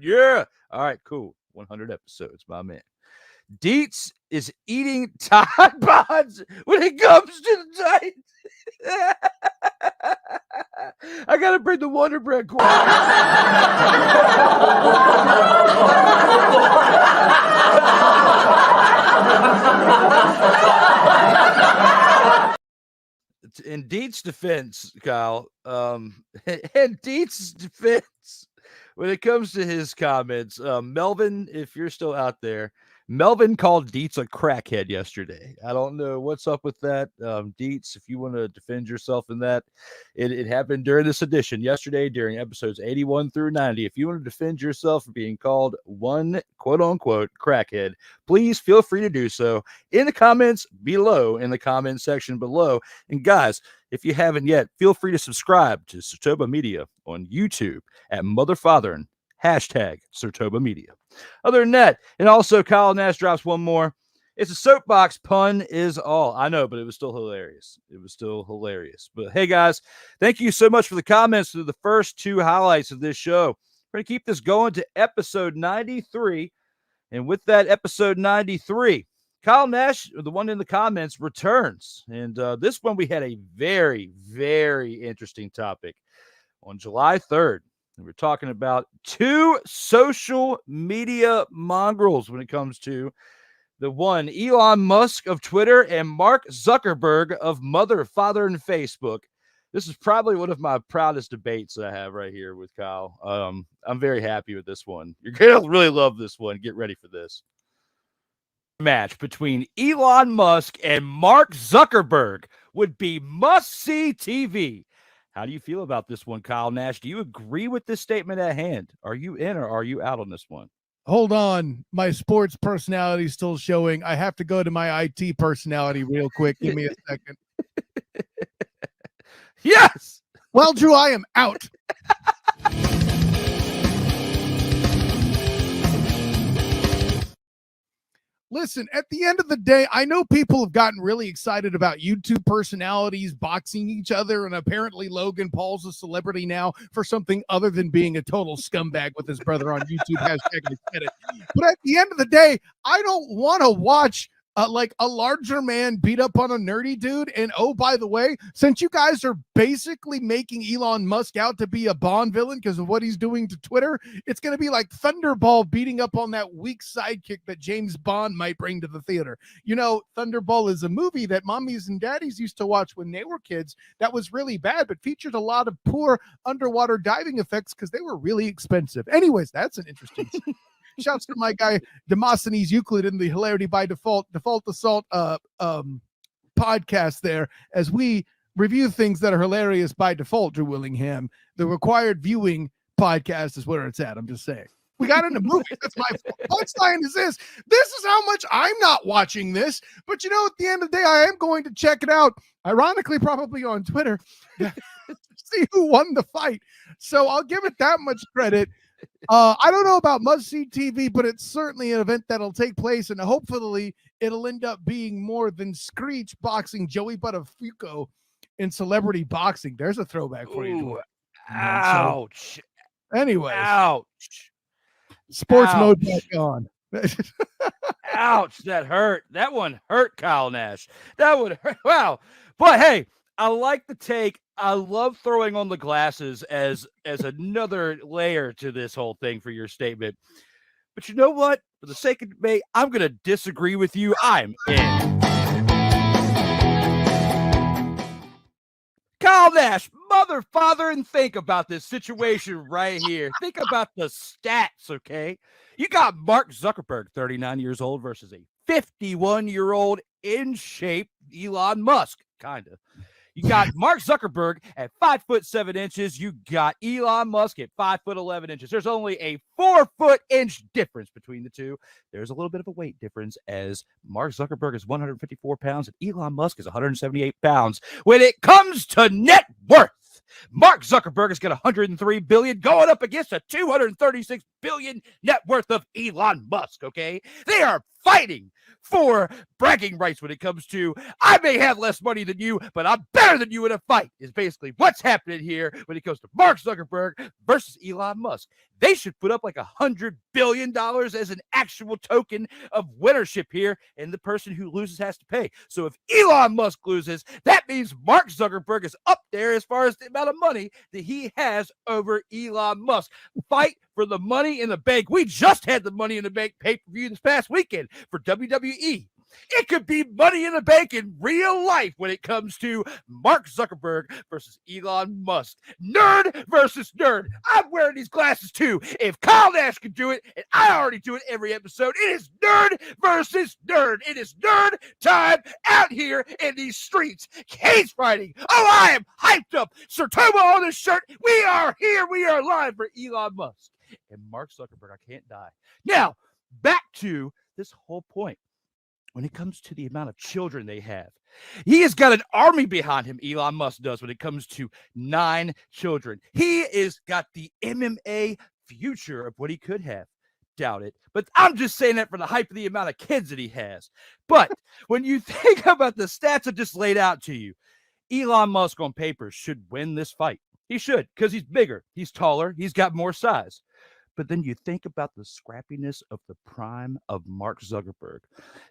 Yeah. All right, cool. 100 episodes, my man. Dietz is eating Tide Pods when it comes to the Titans. I got to bring the Wonder Bread quote. In Dietz's defense, Kyle, in Dietz's defense, when it comes to his comments, Melvin, if you're still out there, Melvin called Dietz a crackhead yesterday. I don't know what's up with that. Dietz, if you want to defend yourself in that, it happened during this edition yesterday during episodes 81 through 90. If you want to defend yourself for being called one quote unquote crackhead, please feel free to do so in the comments below, in the comment section below. And guys, if you haven't yet, feel free to subscribe to Sertoba Media on YouTube at Motherfathering. Hashtag Sertoba Media. Other than that, and also Kyle Nash drops one more. It's a soapbox, pun is all. I know, but it was still hilarious. But hey, guys, thank you so much for the comments to the first two highlights of this show. We're going to keep this going to episode 93. And with that episode 93, Kyle Nash, the one in the comments, returns. And this one, we had a very, very interesting topic on July 3rd. We're talking about two social media mongrels when it comes to the one, Elon Musk of Twitter and Mark Zuckerberg of Mother, Father, and Facebook. This is probably one of my proudest debates that I have right here with Kyle. I'm very happy with this one. You're going to really love this one. Get ready for this. Match between Elon Musk and Mark Zuckerberg would be must-see TV. How do you feel about this one, Kyle Nash? Do you agree with this statement at hand? Are you in or are you out on this one? Hold on. My sports personality is still showing. I have to go to my IT personality real quick. Give me a second. Yes. Well, Drew, I am out. Listen, at the end of the day, I know people have gotten really excited about YouTube personalities boxing each other, and apparently Logan Paul's a celebrity now for something other than being a total scumbag with his brother on YouTube. Hashtag I get it. But at the end of the day, I don't want to watch like a larger man beat up on a nerdy dude. And oh, by the way, since you guys are basically making Elon Musk out to be a Bond villain because of what he's doing to Twitter, it's going to be like Thunderball beating up on that weak sidekick that James Bond might bring to the theater. You know, Thunderball is a movie that mommies and daddies used to watch when they were kids that was really bad, but featured a lot of poor underwater diving effects because they were really expensive. Anyways, that's an interesting Shouts to my guy Demosthenes Euclid in the Hilarity by Default Assault podcast there, as we review things that are hilarious by default. Drew Willingham, the required viewing podcast is where it's at. I'm just saying. We got into movies. That's my punchline is this. This is how much I'm not watching this. But you know, at the end of the day, I am going to check it out. Ironically, probably on Twitter. See see who won the fight. So I'll give it that much credit. I don't know about must-see TV, but it's certainly an event that'll take place, and hopefully it'll end up being more than Screech boxing Joey Buttafuoco in celebrity boxing. There's a throwback for you. Ooh, ouch. So, anyway, Ouch. sports Ouch. mode back on. Ouch, that hurt. That one hurt, Kyle Nash. That would hurt. Wow. But hey, I like the take. I love throwing on the glasses as another layer to this whole thing for your statement. But you know what? For the sake of debate, I'm going to disagree with you. I'm in. Kyle Nash, mother, father, and think about this situation right here. Think about the stats, okay? You got Mark Zuckerberg, 39 years old, versus a 51-year-old in shape Elon Musk, kind of. You got Mark Zuckerberg at 5'7". You got Elon Musk at 5'11". There's only a 4-foot-inch difference between the two. There's a little bit of a weight difference, as Mark Zuckerberg is 154 pounds and Elon Musk is 178 pounds. When it comes to net worth, Mark Zuckerberg has got 103 billion going up against a 236 billion net worth of Elon Musk. Okay, they are fighting for bragging rights when it comes to, I may have less money than you, but I'm better than you in a fight, is basically what's happening here when it comes to Mark Zuckerberg versus Elon Musk. They should put up like $100 billion as an actual token of winnership here, and the person who loses has to pay. So if Elon Musk loses, that means Mark Zuckerberg is up there as far as the amount of money that he has over Elon Musk. Fight for the money in the bank. We just had the Money in the Bank pay-per-view this past weekend for WWE. It could be Money in the Bank in real life when it comes to Mark Zuckerberg versus Elon Musk. Nerd versus nerd. I'm wearing these glasses too. If Kyle Nash can do it, and I already do it every episode, it is nerd versus nerd. It is nerd time out here in these streets. Cage fighting. Oh, I am hyped up. Sertoma on this shirt. We are here. We are live for Elon Musk and Mark Zuckerberg. I can't die. Now, back to this whole point. When it comes to the amount of children they have, he has got an army behind him, Elon Musk does, when it comes to 9 children. He is got the MMA future of what he could have. Doubt it. But I'm just saying that for the hype of the amount of kids that he has. But when you think about the stats I just laid out to you, Elon Musk on paper should win this fight. He should, because he's bigger, he's taller, he's got more size. But then you think about the scrappiness of the prime of Mark Zuckerberg,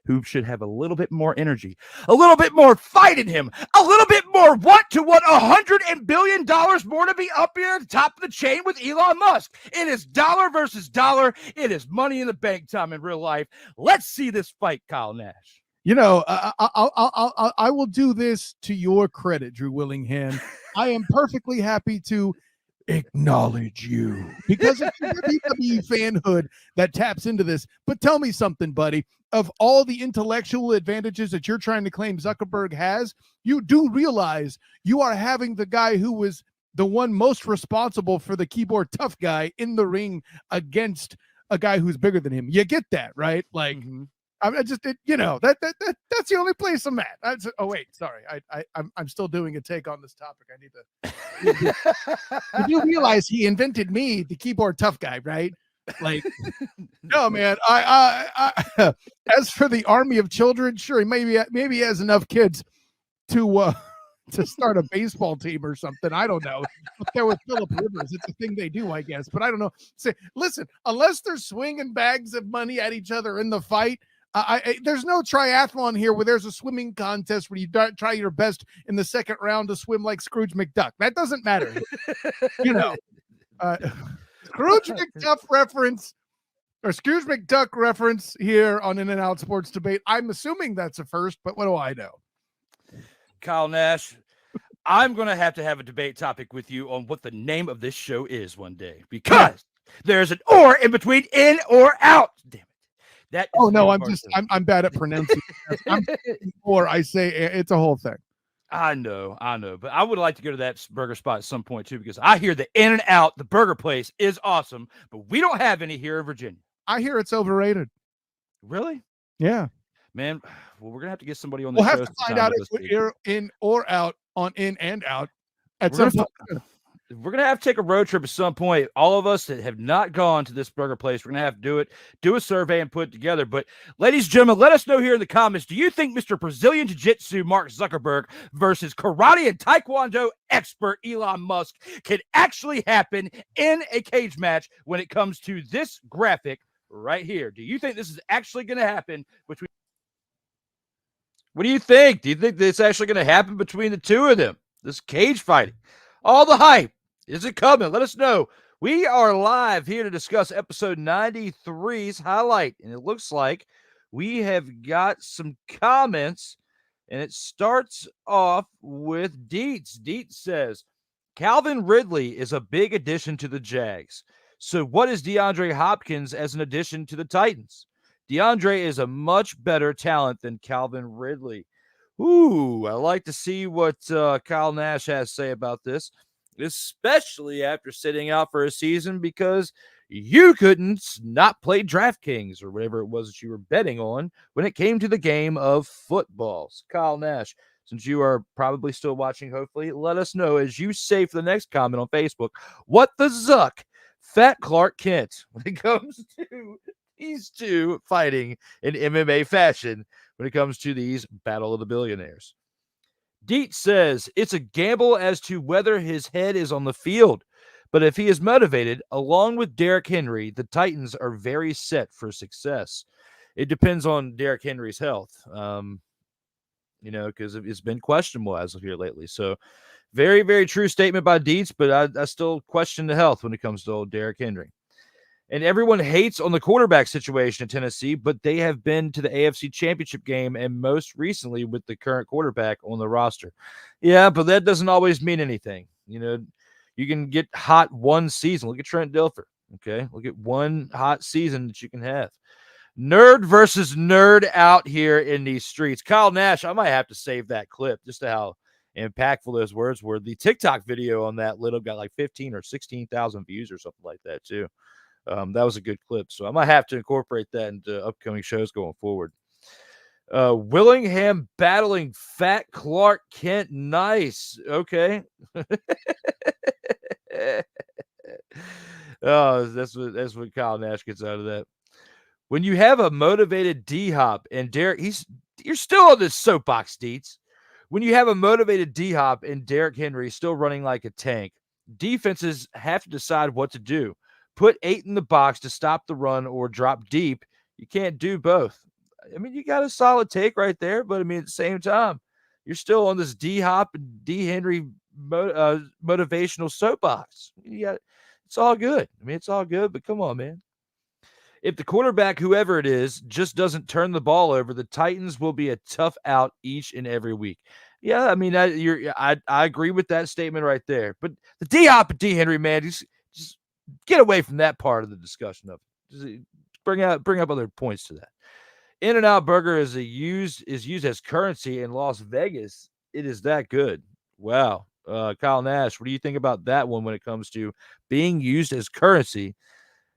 who should have a little bit more energy, a little bit more fight in him, a little bit more want $100 billion more to be up here at the top of the chain with Elon Musk. It is dollar versus dollar. It is Money in the Bank time in real life. Let's see this fight, Kyle Nash. You know, I will do this to your credit, Drew Willingham. I am perfectly happy to acknowledge you because it's your WWE fanhood that taps into this. But tell me something, buddy. Of all the intellectual advantages that you're trying to claim Zuckerberg has, you do realize you are having the guy who was the one most responsible for the keyboard tough guy in the ring against a guy who's bigger than him. You get that, right? Like, that's the only place I'm at. Oh wait, sorry. I'm still doing a take on this topic. I need to. You realize he invented me, the keyboard tough guy, right? Like, no, man. I as for the army of children, sure, maybe he has enough kids to start a baseball team or something. I don't know. Up there with Phillip Rivers, it's a thing they do, I guess. But I don't know. Say, listen, unless they're swinging bags of money at each other in the fight. There's no triathlon here where there's a swimming contest where you try your best in the second round to swim like Scrooge McDuck. That doesn't matter. Scrooge McDuck reference or Scrooge McDuck reference here on In and Out Sports Debate. I'm assuming that's a first, but what do I know? Kyle Nash, I'm going to have a debate topic with you on what the name of this show is one day, because there's an or in between in or out. Damn it. Oh no, I'm bad at pronouncing. Or I say it's a whole thing. I know, but I would like to go to that burger spot at some point too, because I hear the In and Out, the burger place, is awesome, but we don't have any here in Virginia. I hear it's overrated. Really? Yeah, man. Well, we're gonna have to get somebody on the show. show. We'll have to find out if we're in or out on In and Out at some point. We're going to have to take a road trip at some point. All of us that have not gone to this burger place, we're going to have to do it, do a survey and put it together. But ladies and gentlemen, let us know here in the comments, do you think Mr. Brazilian Jiu-Jitsu Mark Zuckerberg versus karate and taekwondo expert Elon Musk can actually happen in a cage match when it comes to this graphic right here? Do you think this is actually going to happen between? What do you think? Do you think this is actually going to happen between the two of them? This cage fighting. All the hype. Is it coming? Let us know. We are live here to discuss episode 93's highlight. And it looks like we have got some comments. And it starts off with Dietz. Dietz says, Calvin Ridley is a big addition to the Jags. So what is DeAndre Hopkins as an addition to the Titans? DeAndre is a much better talent than Calvin Ridley. Ooh, I like to see what Kyle Nash has to say about this, especially after sitting out for a season because you couldn't not play DraftKings or whatever it was that you were betting on when it came to the game of football. So Kyle Nash, since you are probably still watching, hopefully, let us know as you say for the next comment on Facebook, what the Zuck Fat Clark Kent when it comes to these two fighting in MMA fashion when it comes to these Battle of the Billionaires. Dietz says it's a gamble as to whether his head is on the field, but if he is motivated, along with Derrick Henry, the Titans are very set for success. It depends on Derrick Henry's health, because it's been questionable as of here lately. So very, very true statement by Dietz, but I still question the health when it comes to old Derrick Henry. And everyone hates on the quarterback situation in Tennessee, but they have been to the AFC Championship game and most recently with the current quarterback on the roster. Yeah, but that doesn't always mean anything. You can get hot one season. Look at Trent Dilfer, okay? Look at one hot season that you can have. Nerd versus nerd out here in these streets. Kyle Nash, I might have to save that clip just to how impactful those words were. The TikTok video on that little got like 15 or 16,000 views or something like that too. That was a good clip. So I might have to incorporate that into upcoming shows going forward. Willingham battling Fat Clark Kent. Nice. Okay. Oh, that's what Kyle Nash gets out of that. When you have a motivated D-Hop and Derek, you're still on this soapbox, Dietz. When you have a motivated D-Hop and Derrick Henry still running like a tank, defenses have to decide what to do. Put 8 in the box to stop the run or drop deep. You can't do both. I mean, you got a solid take right there, but I mean, at the same time, you're still on this D-Hop and D-Henry motivational soapbox. It's all good. I mean, it's all good, but come on, man. If the quarterback, whoever it is, just doesn't turn the ball over, the Titans will be a tough out each and every week. Yeah, I mean, I agree with that statement right there. But the D-Hop and D-Henry, man, just get away from that part of the discussion of it. Just bring up other points to that. In-N-Out Burger is used as currency in Las Vegas. It is that good. Wow. Kyle Nash, what do you think about that one when it comes to being used as currency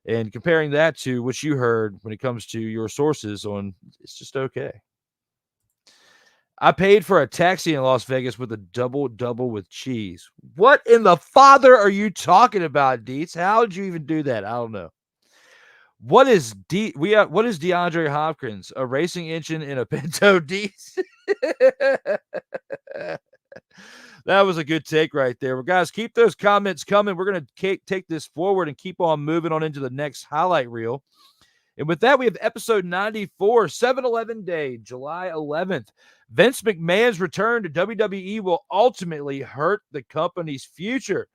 and comparing that to what you heard when it comes to your sources on it's just okay? I paid for a taxi in Las Vegas with a double with cheese. What in the father are you talking about, Dietz? How did you even do that? I don't know. What is DeAndre Hopkins? A racing engine in a Pinto, Dietz? That was a good take right there. Well, guys, keep those comments coming. We're going to take this forward and keep on moving on into the next highlight reel. And with that, we have episode 94, 7-11 day, July 11th. Vince McMahon's return to WWE will ultimately hurt the company's future.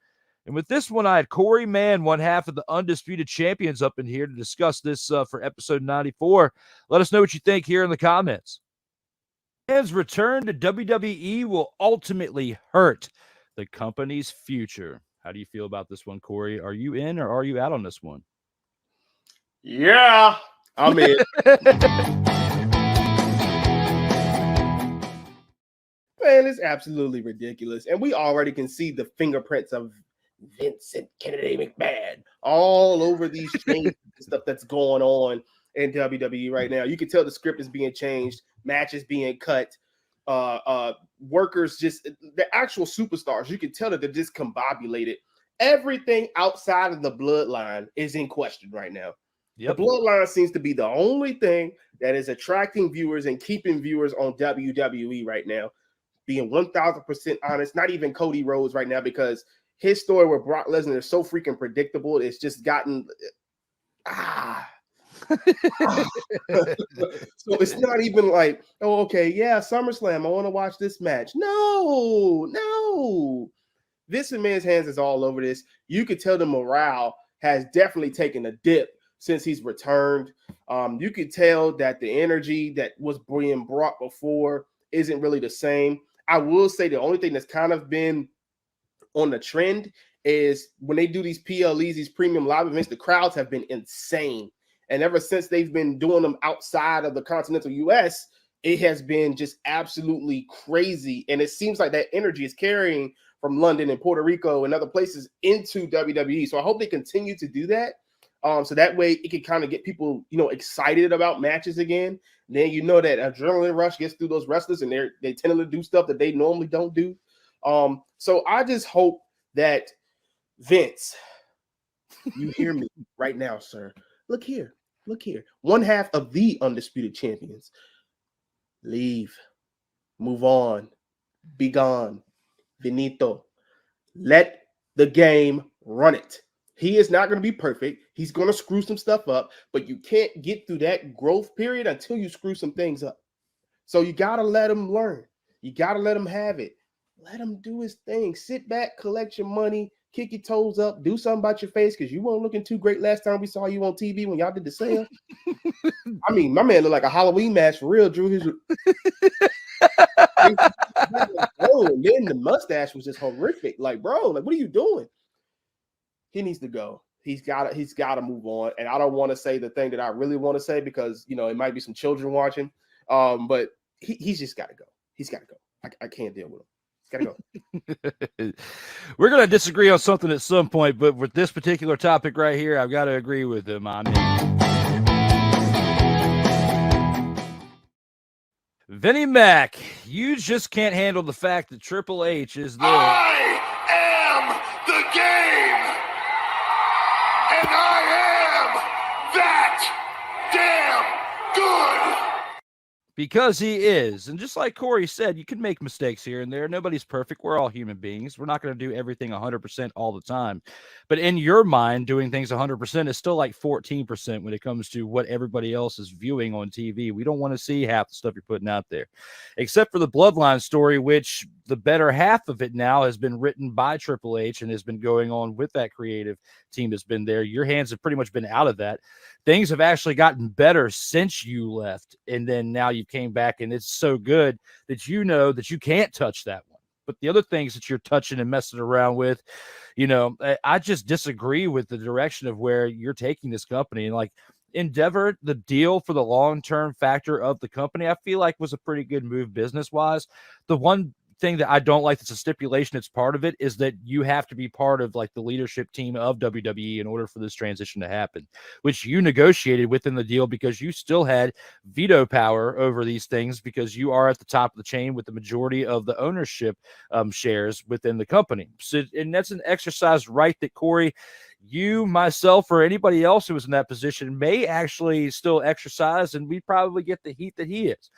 And with this one, I had Corey Mann, one half of the Undisputed Champions, up in here to discuss this for episode 94. Let us know what you think here in the comments. McMahon's return to WWE will ultimately hurt the company's future. How do you feel about this one, Corey? Are you in or are you out on this one? Yeah, I'm in. Man, it's absolutely ridiculous. And we already can see the fingerprints of Vincent Kennedy McMahon all over these changes and stuff that's going on in WWE right now. You can tell the script is being changed, matches being cut, workers, just the actual superstars. You can tell that they're discombobulated Everything outside of the bloodline is in question right now. Yep. The bloodline seems to be the only thing that is attracting viewers and keeping viewers on WWE right now. Being 1,000% honest, not even Cody Rhodes right now, because his story with Brock Lesnar is so freaking predictable. It's just gotten So it's not even like, oh, okay, yeah, SummerSlam, I want to watch this match. No. Vince McMahon's hands is all over this. You could tell the morale has definitely taken a dip since he's returned. You could tell that the energy that was being brought before isn't really the same. I will say the only thing that's kind of been on the trend is when they do these PLEs, these premium live events, the crowds have been insane. And ever since they've been doing them outside of the continental US, it has been just absolutely crazy. And it seems like that energy is carrying from London and Puerto Rico and other places into WWE. So I hope they continue to do that. So that way it can kind of get people, excited about matches again. Then that adrenaline rush gets through those wrestlers and they tend to do stuff that they normally don't do. So I just hope that Vince, you hear me right now, sir. Look here. One half of the undisputed champions. Leave. Move on. Be gone. Finito. Let the game run it. He is not going to be perfect. He's going to screw some stuff up, but you can't get through that growth period until you screw some things up. So you got to let him learn. You got to let him have it. Let him do his thing. Sit back, collect your money, kick your toes up, do something about your face because you weren't looking too great last time we saw you on TV when y'all did the sale. I mean, my man looked like a Halloween mask for real, Drew. And then the mustache was just horrific. Like, bro, what are you doing? He needs to go. He's got to move on. And I don't want to say the thing that I really want to say because, it might be some children watching. But he's just got to go. He's got to go. I can't deal with him. Gotta go. We're going to disagree on something at some point, but with this particular topic right here, I've got to agree with him. Vinnie Mac, you just can't handle the fact that Triple H is there. I am the game, and I am that damn good. Because he is. And just like Corey said, you can make mistakes here and there. Nobody's perfect. We're all human beings. We're not going to do everything 100% all the time. But in your mind, doing things 100% is still like 14% when it comes to what everybody else is viewing on TV. We don't want to see half the stuff you're putting out there. Except for the Bloodline story, which the better half of it now has been written by Triple H and has been going on with that creative team that's been there. Your hands have pretty much been out of that. Things have actually gotten better since you left. And then now you came back and it's so good that you know that you can't touch that one. But the other things that you're touching and messing around with, I just disagree with the direction of where you're taking this company. And like Endeavor, the deal for the long-term factor of the company, I feel like was a pretty good move business-wise. The one thing that I don't like that's a stipulation it's part of it is that you have to be part of like the leadership team of WWE in order for this transition to happen, which you negotiated within the deal because you still had veto power over these things because you are at the top of the chain with the majority of the ownership shares within the company. So, and that's an exercise right that Corey, you, myself, or anybody else who was in that position may actually still exercise, and we probably get the heat that he is.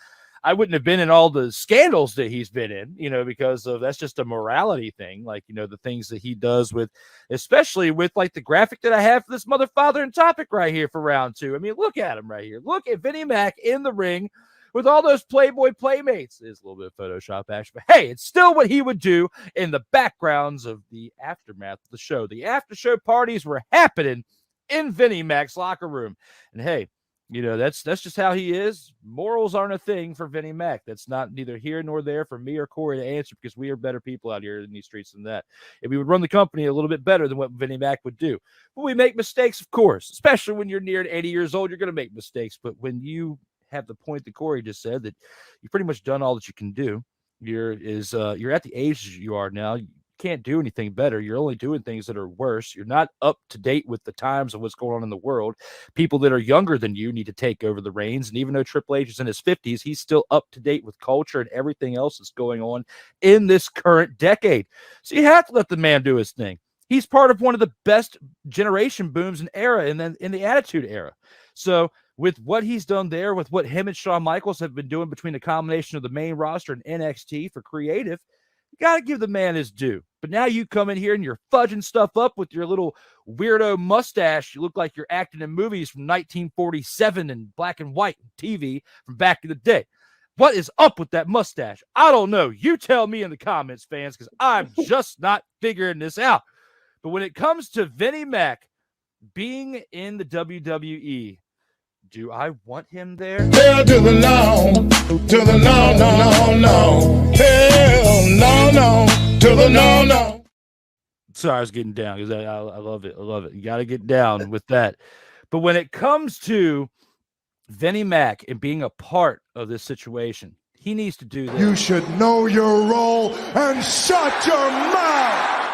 I wouldn't have been in all the scandals that he's been in, because of that's just a morality thing. Like, the things that he does with, especially with like the graphic that I have for this mother, father, and topic right here for round 2. I mean, look at him right here. Look at Vinnie Mac in the ring with all those Playboy playmates. It's a little bit of Photoshop action, but hey, it's still what he would do in the backgrounds of the aftermath of the show. The after show parties were happening in Vinnie Mac's locker room. And hey, that's just how he is. Morals aren't a thing for Vinnie Mac. That's not neither here nor there for me or Corey to answer because we are better people out here in these streets than that. And we would run the company a little bit better than what Vinnie Mac would do. But we make mistakes, of course, especially when you're near 80 years old, you're going to make mistakes. But when you have the point that Corey just said that you've pretty much done all that you can do, you're at the age you are now. Can't do anything better. You're only doing things that are worse. You're not up to date with the times of what's going on in the world. People that are younger than you need to take over the reins. And even though Triple H is in his 50s, he's still up to date with culture and everything else that's going on in this current decade. So you have to let the man do his thing. He's part of one of the best generation booms in era, and then in the Attitude Era. So with what he's done there, with what him and Shawn Michaels have been doing between the combination of the main roster and NXT for creative, you got to give the man his due. But now you come in here and you're fudging stuff up with your little weirdo mustache. You look like you're acting in movies from 1947 in black and white TV from back in the day. What is up with that mustache? I don't know. You tell me in the comments, fans, because I'm just not figuring this out. But when it comes to Vinnie Mac being in the WWE, do I want him there? Hell to the no, to the no, no, no, no. Hell no, to the no. Sorry, I was getting down because I love it. I love it. You got to get down with that. But when it comes to Vinnie Mac and being a part of this situation, he needs to do this. You should know your role and shut your mouth.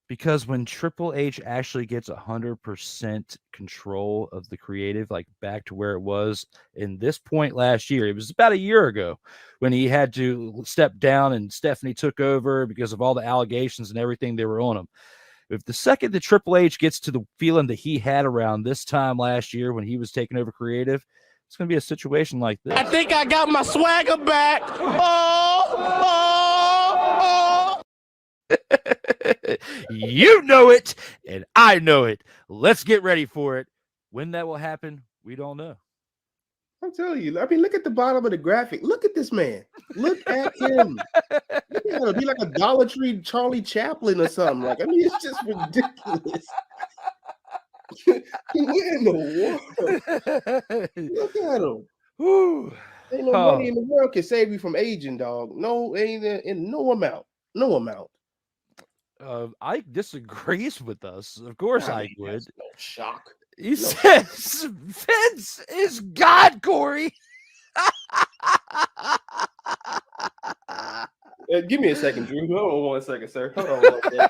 Because when Triple H actually gets 100% control of the creative, like back to where it was in this point last year, it was about a year ago when he had to step down and Stephanie took over because of all the allegations and everything they were on him. If the second that Triple H gets to the feeling that he had around this time last year when he was taking over creative, it's going to be a situation like this. I think I got my swagger back. Oh. You know it, and I know it. Let's get ready for it. When that will happen, we don't know. I'm telling you. I mean, look at the bottom of the graphic. Look at this man. Look at him. Look at him. Be like a Dollar Tree Charlie Chaplin or something. Like, I mean, it's just ridiculous. What in the world? Look at him. Whew. Ain't no money in the world can save you from aging, dog. No, ain't in no amount. No amount. Ike disagrees with us. Of course, Ike would. No shock. He says Vince is God, Corey. Give me a second, Drew. Hold on 1 second, sir. Hold on 1 second.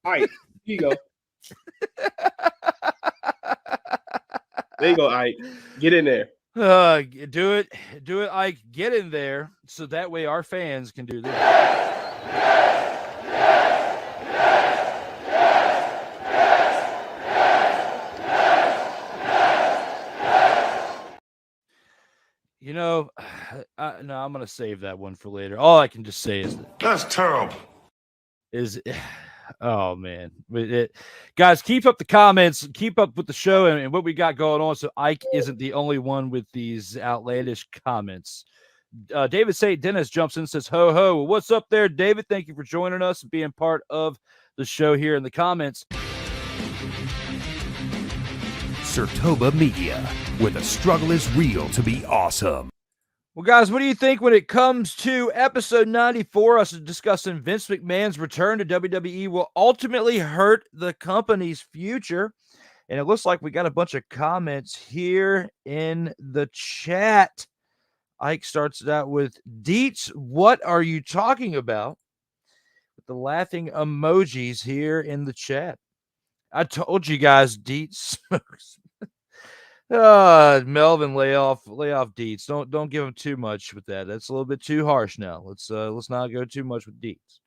All right, here you go. There you go, Ike. Get in there. Do it, Ike. Get in there so that way our fans can do this. You know, no, I'm going to save that one for later. All I can just say is That's terrible. Oh, man. Guys, keep up the comments. Keep up with the show and what we got going on so Ike isn't the only one with these outlandish comments. David St. Dennis jumps in and says, ho, ho. What's up there, David? Thank you for joining us and being part of the show here in the comments. Sertoba Media, where the struggle is real to be awesome. Well, guys, what do you think when it comes to episode 94, us discussing Vince McMahon's return to WWE will ultimately hurt the company's future? And it looks like we got a bunch of comments here in the chat. Ike starts it out with, Deets, what are you talking about? With the laughing emojis here in the chat. I told you guys, Deets smokes. Melvin, lay off Deets. Don't give him too much with that. That's a little bit too harsh now. Let's not go too much with Deets.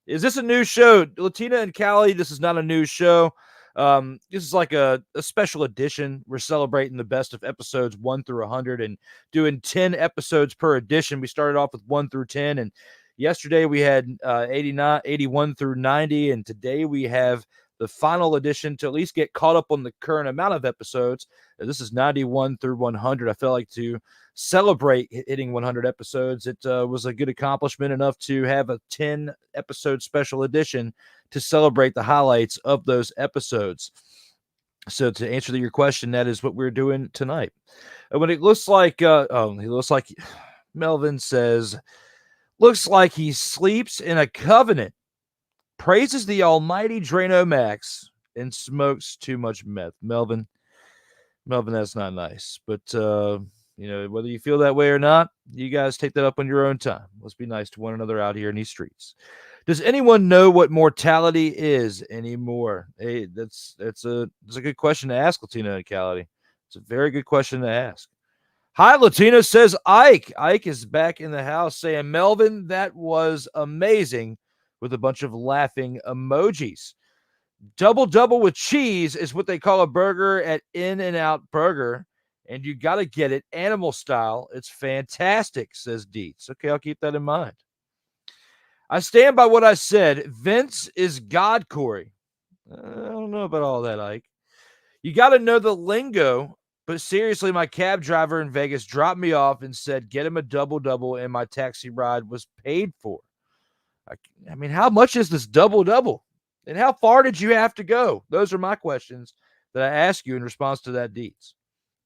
Is this a new show? Latina and Callie, this is not a new show. This is like a special edition. We're celebrating the best of episodes 1 through 100 and doing 10 episodes per edition. We started off with 1 through 10, and yesterday we had 81 through 90, and today we have the final edition to at least get caught up on the current amount of episodes. This is 91 through 100. I felt like to celebrate hitting 100 episodes, it was a good accomplishment enough to have a 10-episode special edition to celebrate the highlights of those episodes. So to answer your question, that is what we're doing tonight. When it looks like, Melvin says, looks like he sleeps in a covenant, praises the almighty Drano Max, and smokes too much meth. Melvin, that's not nice. But Whether you feel that way or not, you guys take that up on your own time. Let's be nice to one another out here in these streets. Does anyone know what mortality is anymore? Hey, that's a good question to ask, Latina and Cality. It's a very good question to ask. Hi, Latina, says Ike. Ike is back in the house saying, Melvin, that was amazing, with a bunch of laughing emojis. Double with cheese is what they call a burger at In-N-Out Burger, and you got to get it animal style. It's fantastic, says Dietz. Okay, I'll keep that in mind. I stand by what I said. Vince is God, Corey. I don't know about all that, Ike. You got to know the lingo, but seriously, my cab driver in Vegas dropped me off and said, get him a double, and my taxi ride was paid for. I mean, how much is this double? And how far did you have to go? Those are my questions that I ask you in response to that, Dietz.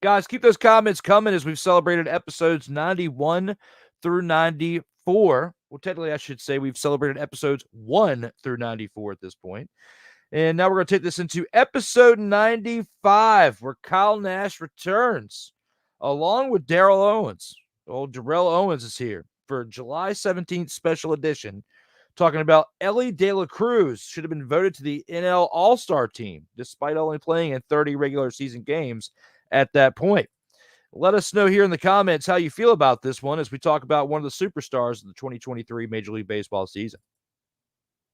Guys, keep those comments coming as we've celebrated episodes 91 through 94. Well, technically, I should say we've celebrated episodes 1 through 94 at this point. And now we're going to take this into episode 95, where Kyle Nash returns, along with Darrell Owens. Old Darrell Owens is here for July 17th special edition, talking about Elly De La Cruz should have been voted to the NL All-Star team, despite only playing in 30 regular season games at that point. Let us know here in the comments how you feel about this one as we talk about one of the superstars of the 2023 Major League Baseball season.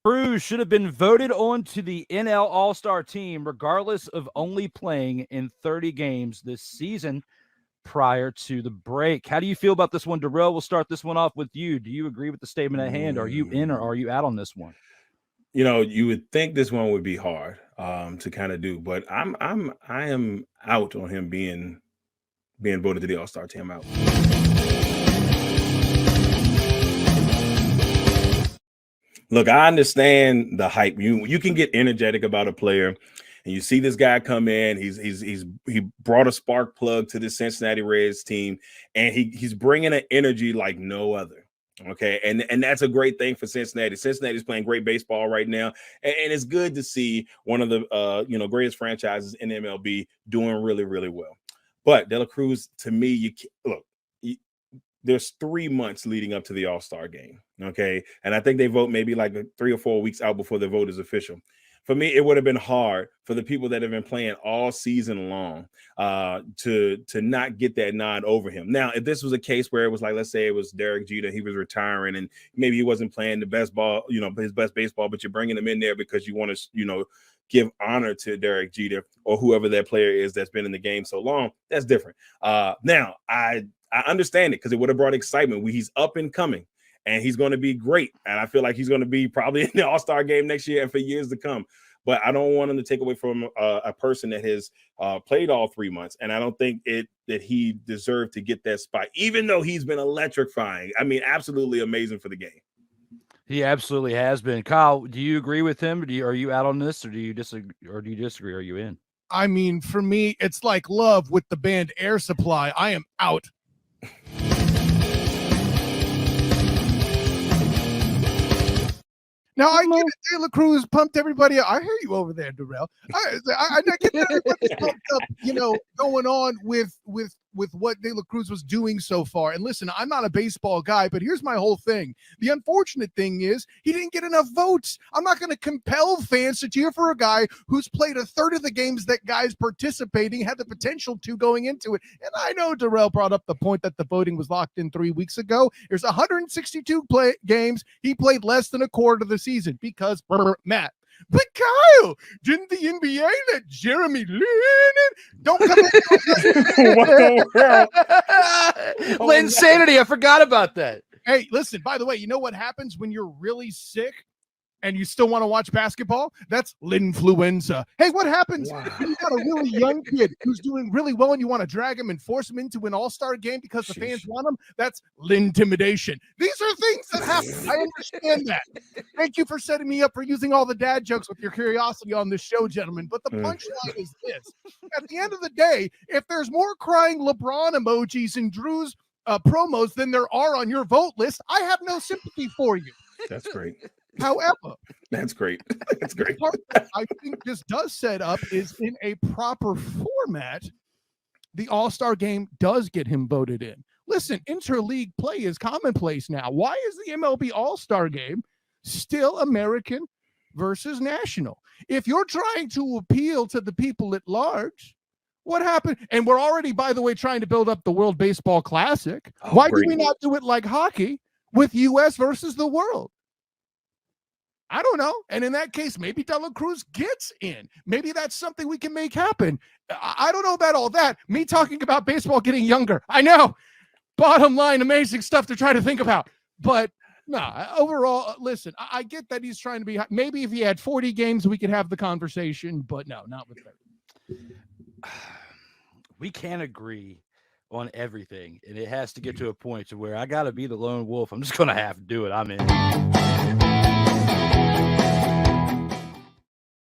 Cruz should have been voted on to the NL All-Star team regardless of only playing in 30 games this season prior to the break. How do you feel about this one, Darrell? We'll start this one off with you. Do you agree with the statement at hand? Are you in or are you out on this one? You would think this one would be hard to kind of do, but I am out on him being voted to the All-Star team. I'm out. Look, I understand the hype. You can get energetic about a player, and you see this guy come in. He brought a spark plug to the Cincinnati Reds team, and he's bringing an energy like no other. Okay, and that's a great thing for Cincinnati. Cincinnati's playing great baseball right now, and it's good to see one of the greatest franchises in MLB doing really, really well. But De La Cruz, to me, there's 3 months leading up to the All-Star game, okay? And I think they vote maybe like 3 or 4 weeks out before the vote is official. For me, it would have been hard for the people that have been playing all season long to not get that nod over him. Now, if this was a case where it was like, let's say it was Derek Jeter, he was retiring and maybe he wasn't playing the best ball, his best baseball, but you're bringing him in there because you want to, give honor to Derek Jeter or whoever that player is that's been in the game so long, that's different. Now, I understand it because it would have brought excitement. He's up and coming, and he's going to be great. And I feel like he's going to be probably in the All-Star game next year and for years to come. But I don't want him to take away from a person that has played all 3 months. And I don't think that he deserved to get that spot, even though he's been electrifying. I mean, absolutely amazing for the game. He absolutely has been. Kyle, do you agree with him? Are you out on this, or do you disagree? Are you in? I mean, for me, it's like Love with the band Air Supply. I am out. Now, I get it. De La Cruz pumped everybody up. I hear you over there, Darrell. I get everybody's pumped up, going on with what De La Cruz was doing so far. And listen, I'm not a baseball guy, but here's my whole thing. The unfortunate thing is he didn't get enough votes. I'm not going to compel fans to cheer for a guy who's played a third of the games that guys participating had the potential to going into it. And I know Darrell brought up the point that the voting was locked in 3 weeks ago. There's 162 games. He played less than a quarter of the season because Matt. But Kyle, didn't the NBA let Jeremy Lin in? Don't come in. Linsanity, I forgot about that. Hey, listen, by the way, you know what happens when you're really sick and you still want to watch basketball? That's linfluenza. Hey, what happens when you got a really young kid who's doing really well and you want to drag him and force him into an all-star game because the fans want him? That's lintimidation. These are things that happen. I understand that. Thank you for setting me up for using all the dad jokes with your curiosity on this show, gentlemen. But the punchline is this. At the end of the day, if there's more crying LeBron emojis in Drew's promos than there are on your vote list, I have no sympathy for you. That's great. However, that's great. That's great. I think this does set up is in a proper format. the All-Star game does get him voted in. Listen, interleague play is commonplace now. Why is the MLB All-Star game still American versus national? If you're trying to appeal to the people at large, what happened? And we're already, by the way, trying to build up the World Baseball Classic. Why do we not do it like hockey with U.S. versus the world? I don't know. And in that case, maybe De La Cruz gets in. Maybe that's something we can make happen. I don't know about all that. Me talking about baseball getting younger. I know. Bottom line, amazing stuff to try to think about. But no, overall, listen, I get that he's trying to be. Maybe if he had 40 games, we could have the conversation. But no, not with that. We can't agree on everything. And it has to get to a point to where I got to be the lone wolf. I'm just going to have to do it. I'm in.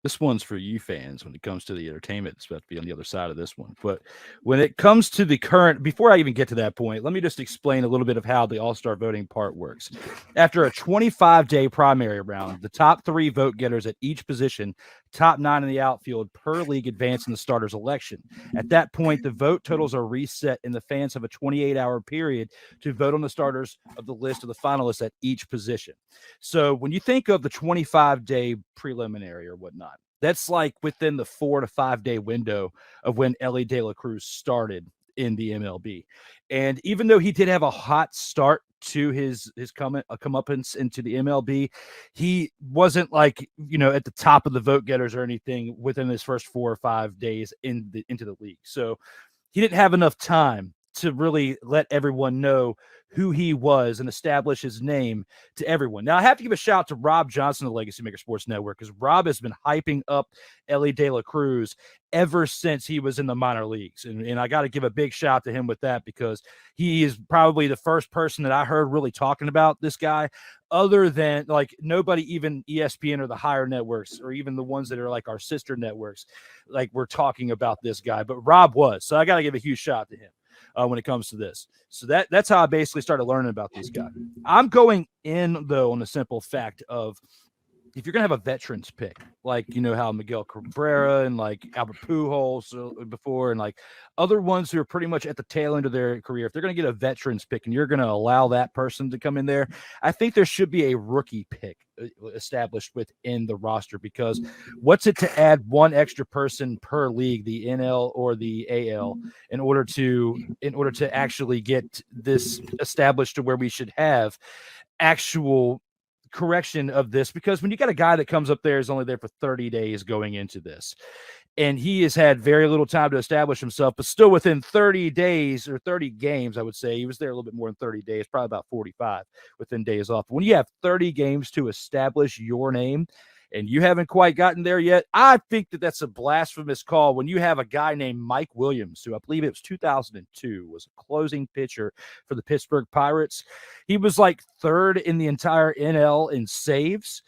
This one's for you fans when it comes to the entertainment. It's about to be on the other side of this one. But when it comes to the current, before I even get to that point, let me just explain a little bit of how the All-Star voting part works. After a 25-day primary round, the top 3 vote getters at each position, top 9 in the outfield per league, advance in the starters election. At that point, the vote totals are reset and the fans have a 28-hour period to vote on the starters of the list of the finalists at each position. So when you think of the 25-day preliminary or whatnot, that's like within the 4 to 5 day window of when Elly De La Cruz started in the MLB. And even though he did have a hot start to his comeuppance into the MLB, he wasn't like, at the top of the vote getters or anything within his first 4 or 5 days into the league. So he didn't have enough time to really let everyone know who he was and establish his name to everyone. Now, I have to give a shout out to Rob Johnson of the Legacy Maker Sports Network, because Rob has been hyping up Elly De La Cruz ever since he was in the minor leagues. And I got to give a big shout out to him with that, because he is probably the first person that I heard really talking about this guy, other than like nobody, even ESPN or the higher networks, or even the ones that are like our sister networks, like we're talking about this guy. But Rob was. So I got to give a huge shout out to him. When it comes to this. So that's how I basically started learning about these guys. I'm going in, though, on the simple fact of, if you're going to have a veterans pick, like, how Miguel Cabrera and like Albert Pujols before, and like other ones who are pretty much at the tail end of their career, if they're going to get a veterans pick and you're going to allow that person to come in there, I think there should be a rookie pick established within the roster, because what's it to add one extra person per league, the NL or the AL, in order to actually get this established to where we should have actual correction of this? Because when you got a guy that comes up there, is only there for 30 days going into this, and he has had very little time to establish himself, but still within 30 days or 30 games, I would say he was there a little bit more than 30 days, probably about 45 within days off. When you have 30 games to establish your name and you haven't quite gotten there yet, I think that that's a blasphemous call when you have a guy named Mike Williams, who I believe it was 2002, was a closing pitcher for the Pittsburgh Pirates. He was like 3rd in the entire NL in saves,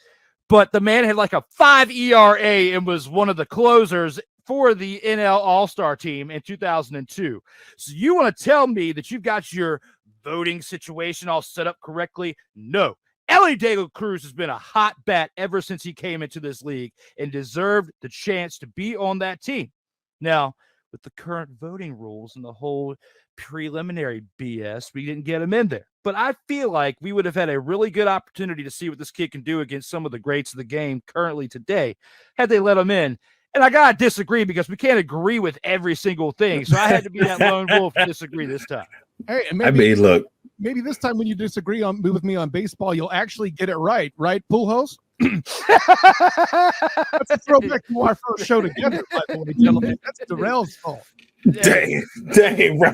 but the man had like a 5 ERA and was one of the closers for the NL All-Star team in 2002. So you want to tell me that you've got your voting situation all set up correctly? No. Elly De La Cruz has been a hot bat ever since he came into this league and deserved the chance to be on that team. Now, with the current voting rules and the whole preliminary BS, we didn't get him in there. But I feel like we would have had a really good opportunity to see what this kid can do against some of the greats of the game currently today, had they let him in. And I got to disagree, because we can't agree with every single thing. So I had to be that lone wolf to disagree this time. Hey, and maybe this time when you disagree with me on baseball, you'll actually get it right, Pujols? That's a throwback to our first show together, by the way, gentlemen. That's Darrell's fault. Dang, bro.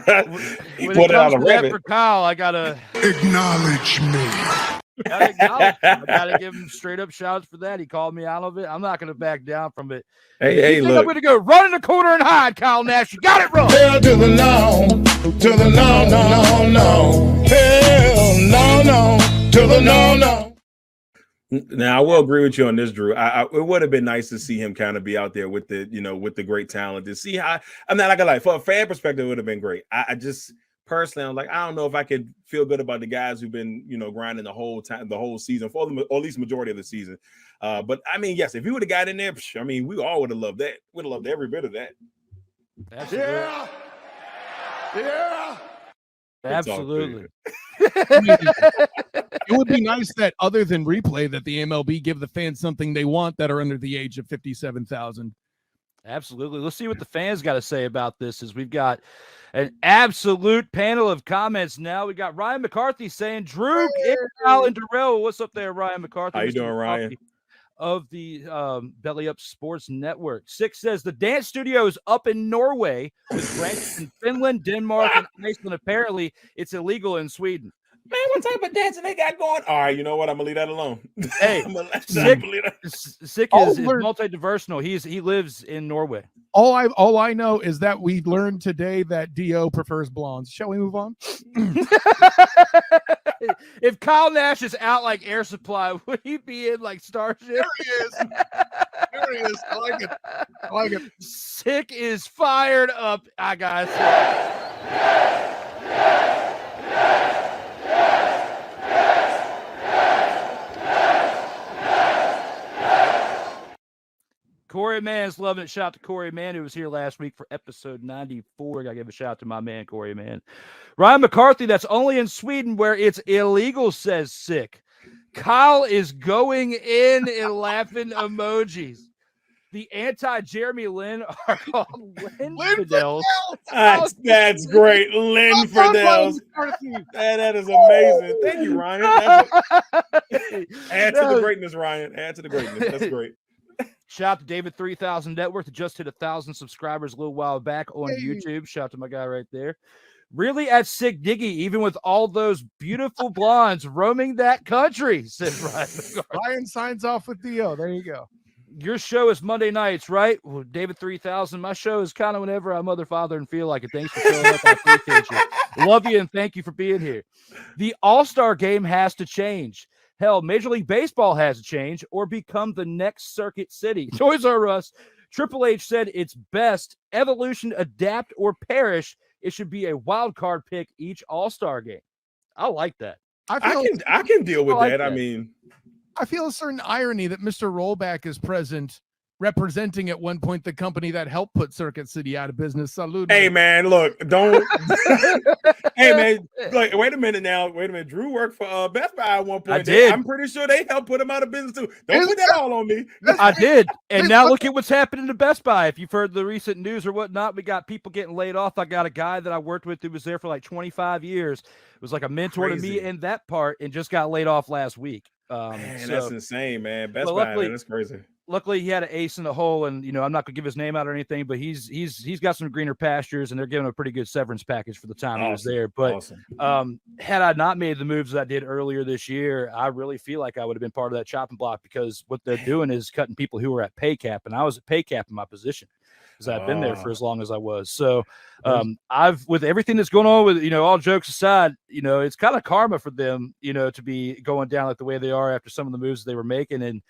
He When put it out comes a to that rabbit. for Kyle, I gotta Acknowledge me. acknowledge him. I gotta give him straight up shouts for that. He called me out of it. I'm not gonna back down from it. Hey, I'm look. going to go run in the corner and hide, Kyle Nash. You got it wrong. Hell to the no, to the no, no, no, no. Hell no, to the no. Now, I will agree with you on this, Drew. It would have been nice to see him kind of be out there with the, with the great talent, to see how. I'm not gonna lie, for a fan perspective, it would have been great. I just personally, I'm like, I don't know if I could feel good about the guys who've been, grinding the whole time, the whole season, or at least majority of the season. But I mean, yes, if he would have got in there, I mean, we all would have loved that. Would have loved every bit of that. That's Yeah. Yeah. Absolutely. It would be nice that other than replay that the MLB give the fans something they want that are under the age of 57,000. Absolutely. Let's see what the fans got to say about this. As we've got an absolute panel of comments now. We got Ryan McCarthy saying, Drew, Al, and Darrell. What's up there, Ryan McCarthy? How you doing, Ryan? Of the Belly Up Sports Network. Six says the dance studio is up in Norway with branches in Finland, Denmark, and Iceland. Apparently, it's illegal in Sweden. Man, what type of dancing they got going? All right, you know what? I'm gonna leave that alone. Hey, Sick is multi-diversical. He lives in Norway. All I know is that we learned today that Dio prefers blondes. Shall we move on? If Kyle Nash is out like Air Supply, would he be in like Starship? There he is. There he is. I like it. I like it. Sick is fired up. I gotta say. Corey Mann's loving it. Shout out to Corey Mann, who was here last week for episode 94. Gotta give a shout out to my man, Corey Mann. Ryan McCarthy, that's only in Sweden where it's illegal, says Sick. Kyle is going in and laughing emojis. The anti-Jeremy Lin are called Lin Fidels. That's great. Lin Fidels. That is amazing. Thank you, Ryan. Add to the greatness, Ryan. Add to the greatness. That's great. Shout out to David 3000 Network that just hit 1,000 subscribers a little while back on YouTube. Shout out to my guy right there. Really at Sick Diggy, even with all those beautiful blondes roaming that country, said Ryan. Ryan signs off with Dio. There you go. Your show is Monday nights, right? Well, David 3000. My show is kind of whenever I mother, father, and feel like it. Thanks for showing up. I appreciate you. Love you and thank you for being here. The All-Star game has to change. Hell, Major League Baseball has to change or become the next circuit city. Toys R Us. Triple H said it's best. Evolution, adapt, or perish. It should be a wild card pick each All-Star game. I like that. I can deal with that. I mean, I feel a certain irony that Mr. Rollback is present, representing at one point the company that helped put Circuit City out of business. Salute. Hey, man, look, don't. Hey, man, like, wait a minute now. Wait a minute. Drew worked for Best Buy at one point. I did. I'm pretty sure they helped put him out of business, too. Don't put that all on me. I did. And now look at what's happening to Best Buy. If you've heard the recent news or whatnot, we got people getting laid off. I got a guy that I worked with who was there for like 25 years. It was like a mentor to me in that part and just got laid off last week. Man, that's insane, man. Best Buy, man, that's crazy. Luckily, he had an ace in the hole, and I'm not gonna give his name out or anything, but he's got some greener pastures, and they're giving him a pretty good severance package for the time he was there. But had I not made the moves that I did earlier this year, I really feel like I would have been part of that chopping block because what they're doing is cutting people who are at pay cap, and I was at pay cap in my position because I've been there for as long as I was. So I've, with everything that's going on with, all jokes aside, it's kind of karma for them, to be going down like the way they are after some of the moves they were making. And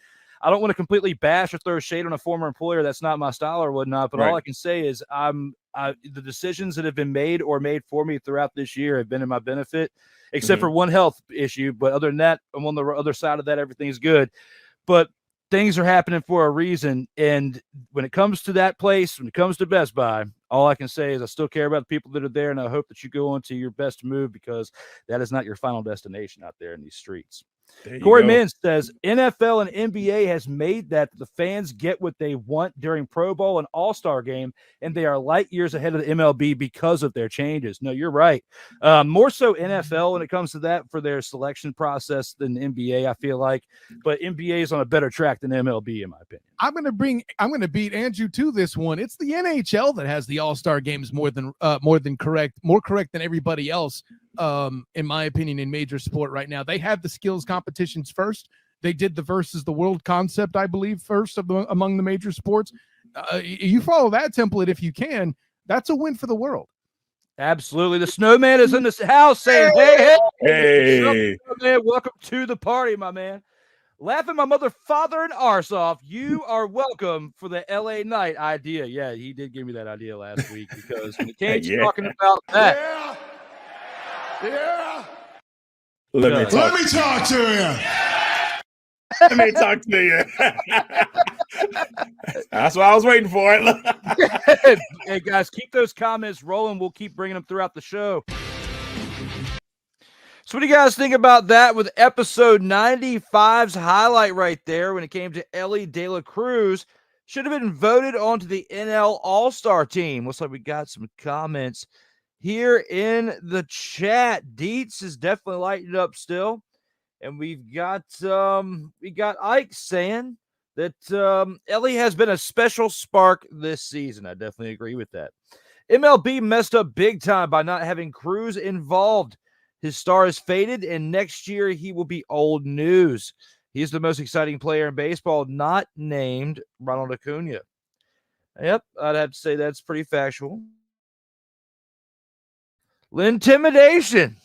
I don't want to completely bash or throw shade on a former employer. That's not my style or whatnot. But all I can say is the decisions that have been made or made for me throughout this year have been in my benefit, except for one health issue. But other than that, I'm on the other side of that. Everything's good. But things are happening for a reason. And when it comes to that place, when it comes to Best Buy, all I can say is I still care about the people that are there. And I hope that you go on to your best move because that is not your final destination out there in these streets. Corey Mann says NFL and NBA has made that the fans get what they want during Pro Bowl and All-Star game, and they are light years ahead of the MLB because of their changes. No, you're right. More so NFL when it comes to that for their selection process than NBA, I feel like. But NBA is on a better track than MLB, in my opinion. I'm going to beat Andrew to this one. It's the NHL that has the All-Star games more correct than everybody else. In my opinion, in major sport right now, they have the skills competitions first. They did the versus the world concept, I believe, first among the major sports. You follow that template if you can. That's a win for the world. Absolutely. The snowman is in the house saying, hey, welcome to the party, my man. Laughing my mother, father, and arse off. You are welcome for the LA night idea. Yeah, he did give me that idea last week because when Kane's talking about that. Yeah. Let me talk to you. Let me talk to you. That's what I was waiting for. Hey, guys, keep those comments rolling. We'll keep bringing them throughout the show. So what do you guys think about that with episode 95's highlight right there when it came to Elly De La Cruz? Should have been voted onto the NL All-Star team. Looks like we got some comments here in the chat. Dietz is definitely lighting up still. And we've got Ike saying that Elly has been a special spark this season. I definitely agree with that. MLB messed up big time by not having Cruz involved. His star is faded, and next year he will be old news. He's the most exciting player in baseball, not named Ronald Acuna. Yep, I'd have to say that's pretty factual. Intimidation.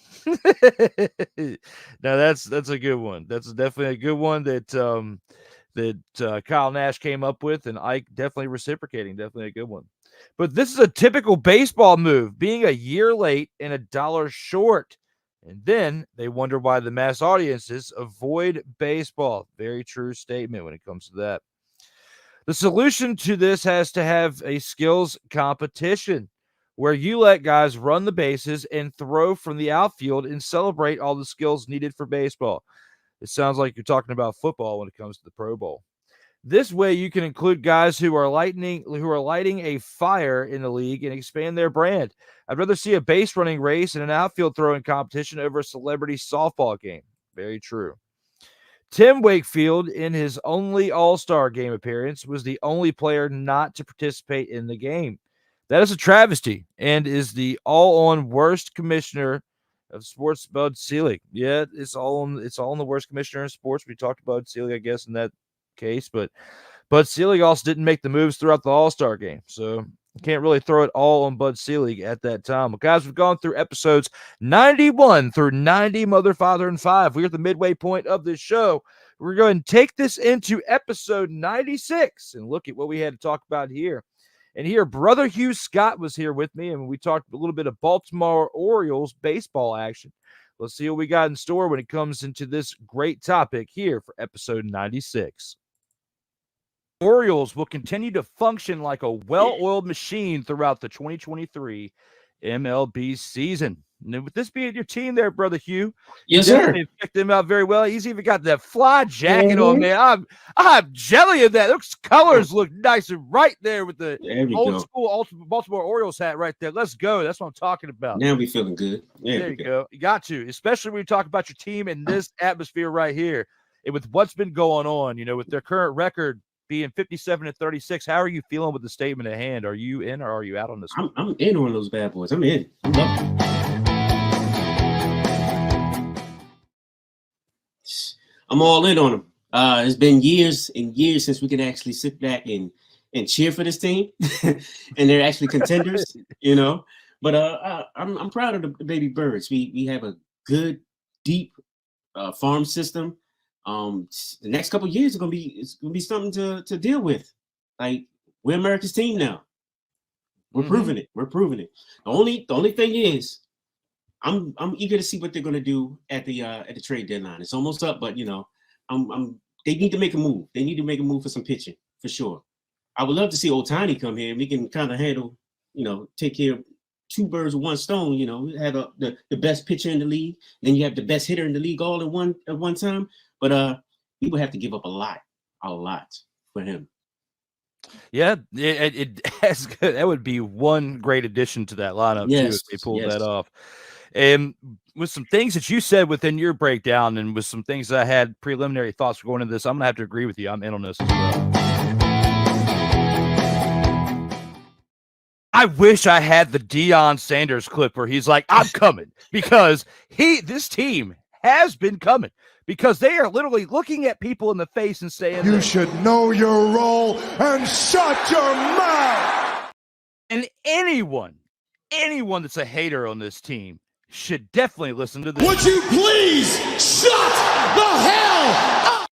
Now that's a good one. That's definitely a good one that Kyle Nash came up with, and Ike definitely reciprocating. Definitely a good one. But this is a typical baseball move, being a year late and $1 short. And then they wonder why the mass audiences avoid baseball. Very true statement when it comes to that. The solution to this has to have a skills competition where you let guys run the bases and throw from the outfield and celebrate all the skills needed for baseball. It sounds like you're talking about football when it comes to the Pro Bowl. This way you can include guys who are lighting a fire in the league and expand their brand. I'd rather see a base running race and an outfield throwing competition over a celebrity softball game. Very true. Tim Wakefield, in his only All-Star game appearance, was the only player not to participate in the game. That is a travesty and is the all-on worst commissioner of sports, Bud Selig. Yeah, it's all on the worst commissioner in sports. We talked about Selig, I guess, in that case, but Selig also didn't make the moves throughout the All-Star game, so you can't really throw it all on Bud Selig at that time. Well, guys, we've gone through episodes 91 through 90, Mother, Father, and 5. We're at the midway point of this show. We're going to take this into episode 96 and look at what we had to talk about here. And here, Brother Hugh Scott was here with me, and we talked a little bit of Baltimore Orioles baseball action. Let's see what we got in store when it comes into this great topic here for episode 96. Orioles will continue to function like a well-oiled machine throughout the 2023 MLB season. And with this being your team there, Brother Hugh, yes, sir, picked them out very well. He's even got that fly jacket on, man. I'm jelly of that. Those colors look nice and right there with the old school Baltimore Orioles hat right there. Let's go. That's what I'm talking about. Now we feeling good. There you go. You got to, especially when you talk about your team in this atmosphere right here. And with what's been going on, with their current record being 57-36, how are you feeling with the statement at hand? Are you in or are you out on this one? I'm in on those bad boys. I'm in. I'm all in on them. It's been years and years since we can actually sit back and cheer for this team, and they're actually contenders, But I'm proud of the baby birds. We have a good, deep farm system. The next couple of years it's gonna be something to deal with. Like, we're America's team now. We're proving it. We're proving it. The only thing is, I'm eager to see what they're gonna do at the trade deadline. It's almost up, but they need to make a move. They need to make a move for some pitching for sure. I would love to see Ohtani come here and we can kind of handle, take care of two birds with one stone. Have the best pitcher in the league, then you have the best hitter in the league all at one time. But we would have to give up a lot for him. Yeah, that's good. That would be one great addition to that lineup too if they pulled that off. And with some things that you said within your breakdown, and with some things that I had preliminary thoughts going into this, I'm gonna have to agree with you. I'm in on this as well. I wish I had the Deion Sanders clip where he's like, "I'm coming," because this team has been coming. Because they are literally looking at people in the face and saying, "You should know your role and shut your mouth." And anyone that's a hater on this team should definitely listen to this. Would you please shut the hell up?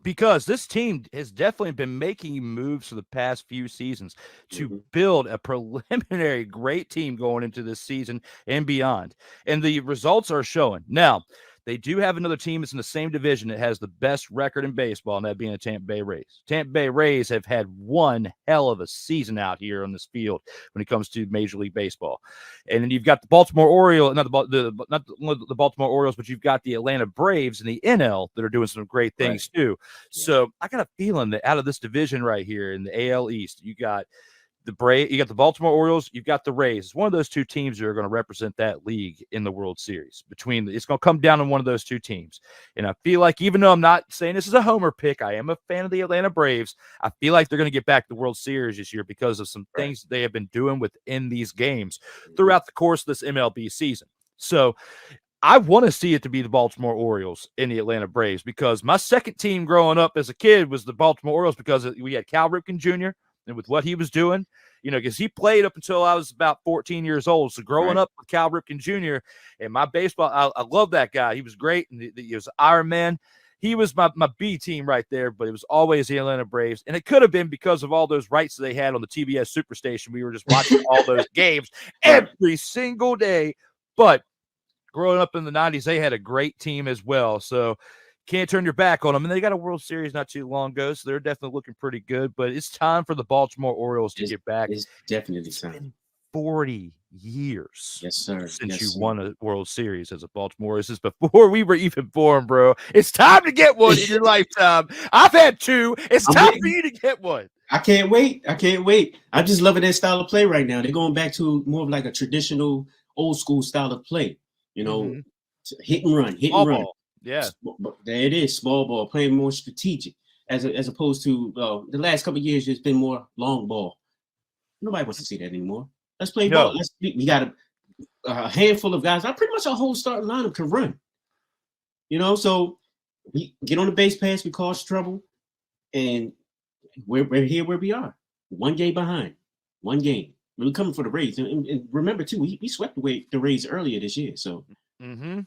Because this team has definitely been making moves for the past few seasons to build a preliminary great team going into this season and beyond. And the results are showing. Now, they do have another team that's in the same division that has the best record in baseball, and that being the Tampa Bay Rays. Tampa Bay Rays have had one hell of a season out here on this field when it comes to Major League Baseball. And then you've got the Baltimore Orioles, not the Baltimore Orioles, but you've got the Atlanta Braves and the NL that are doing some great things too. Yeah. So I got a feeling that out of this division right here in the AL East, you got you got the Baltimore Orioles, you've got the Rays. It's one of those two teams that are going to represent that league in the World Series. It's going to come down to one of those two teams. And I feel like, even though I'm not saying this is a homer pick, I am a fan of the Atlanta Braves. I feel like they're going to get back to the World Series this year because of some things they have been doing within these games throughout the course of this MLB season. So I want to see it to be the Baltimore Orioles and the Atlanta Braves, because my second team growing up as a kid was the Baltimore Orioles, because we had Cal Ripken Jr., and with what he was doing, because he played up until I was about 14 years old. So growing up with Cal Ripken Jr. and my baseball, I love that guy. He was great. And he was Iron Man. He was my B team right there, but it was always the Atlanta Braves. And it could have been because of all those rights that they had on the TBS Superstation. We were just watching all those games every single day. But growing up in the 90s, they had a great team as well. So can't turn your back on them. And they got a World Series not too long ago, so they're definitely looking pretty good. But it's time for the Baltimore Orioles to get back. It's definitely time. 40 years. Yes, sir. Since you won a World Series as a Baltimore. This is before we were even born, bro. It's time to get one in your lifetime. I've had two. It's time for you to get one. I can't wait. I'm just loving that style of play right now. They're going back to more of like a traditional, old school style of play. Hit and run, Ball. Yeah, there it is. Small ball, playing more strategic, as opposed to the last couple of years. It's been more long ball. Nobody wants to see that anymore. Let's play ball. We got a handful of guys. Pretty much our whole starting lineup can run. So we get on the base pass, we cause trouble, and we're here where we are. One game behind. One game. We're coming for the Rays, and remember too, we swept away the Rays earlier this year. So. Mm-hmm.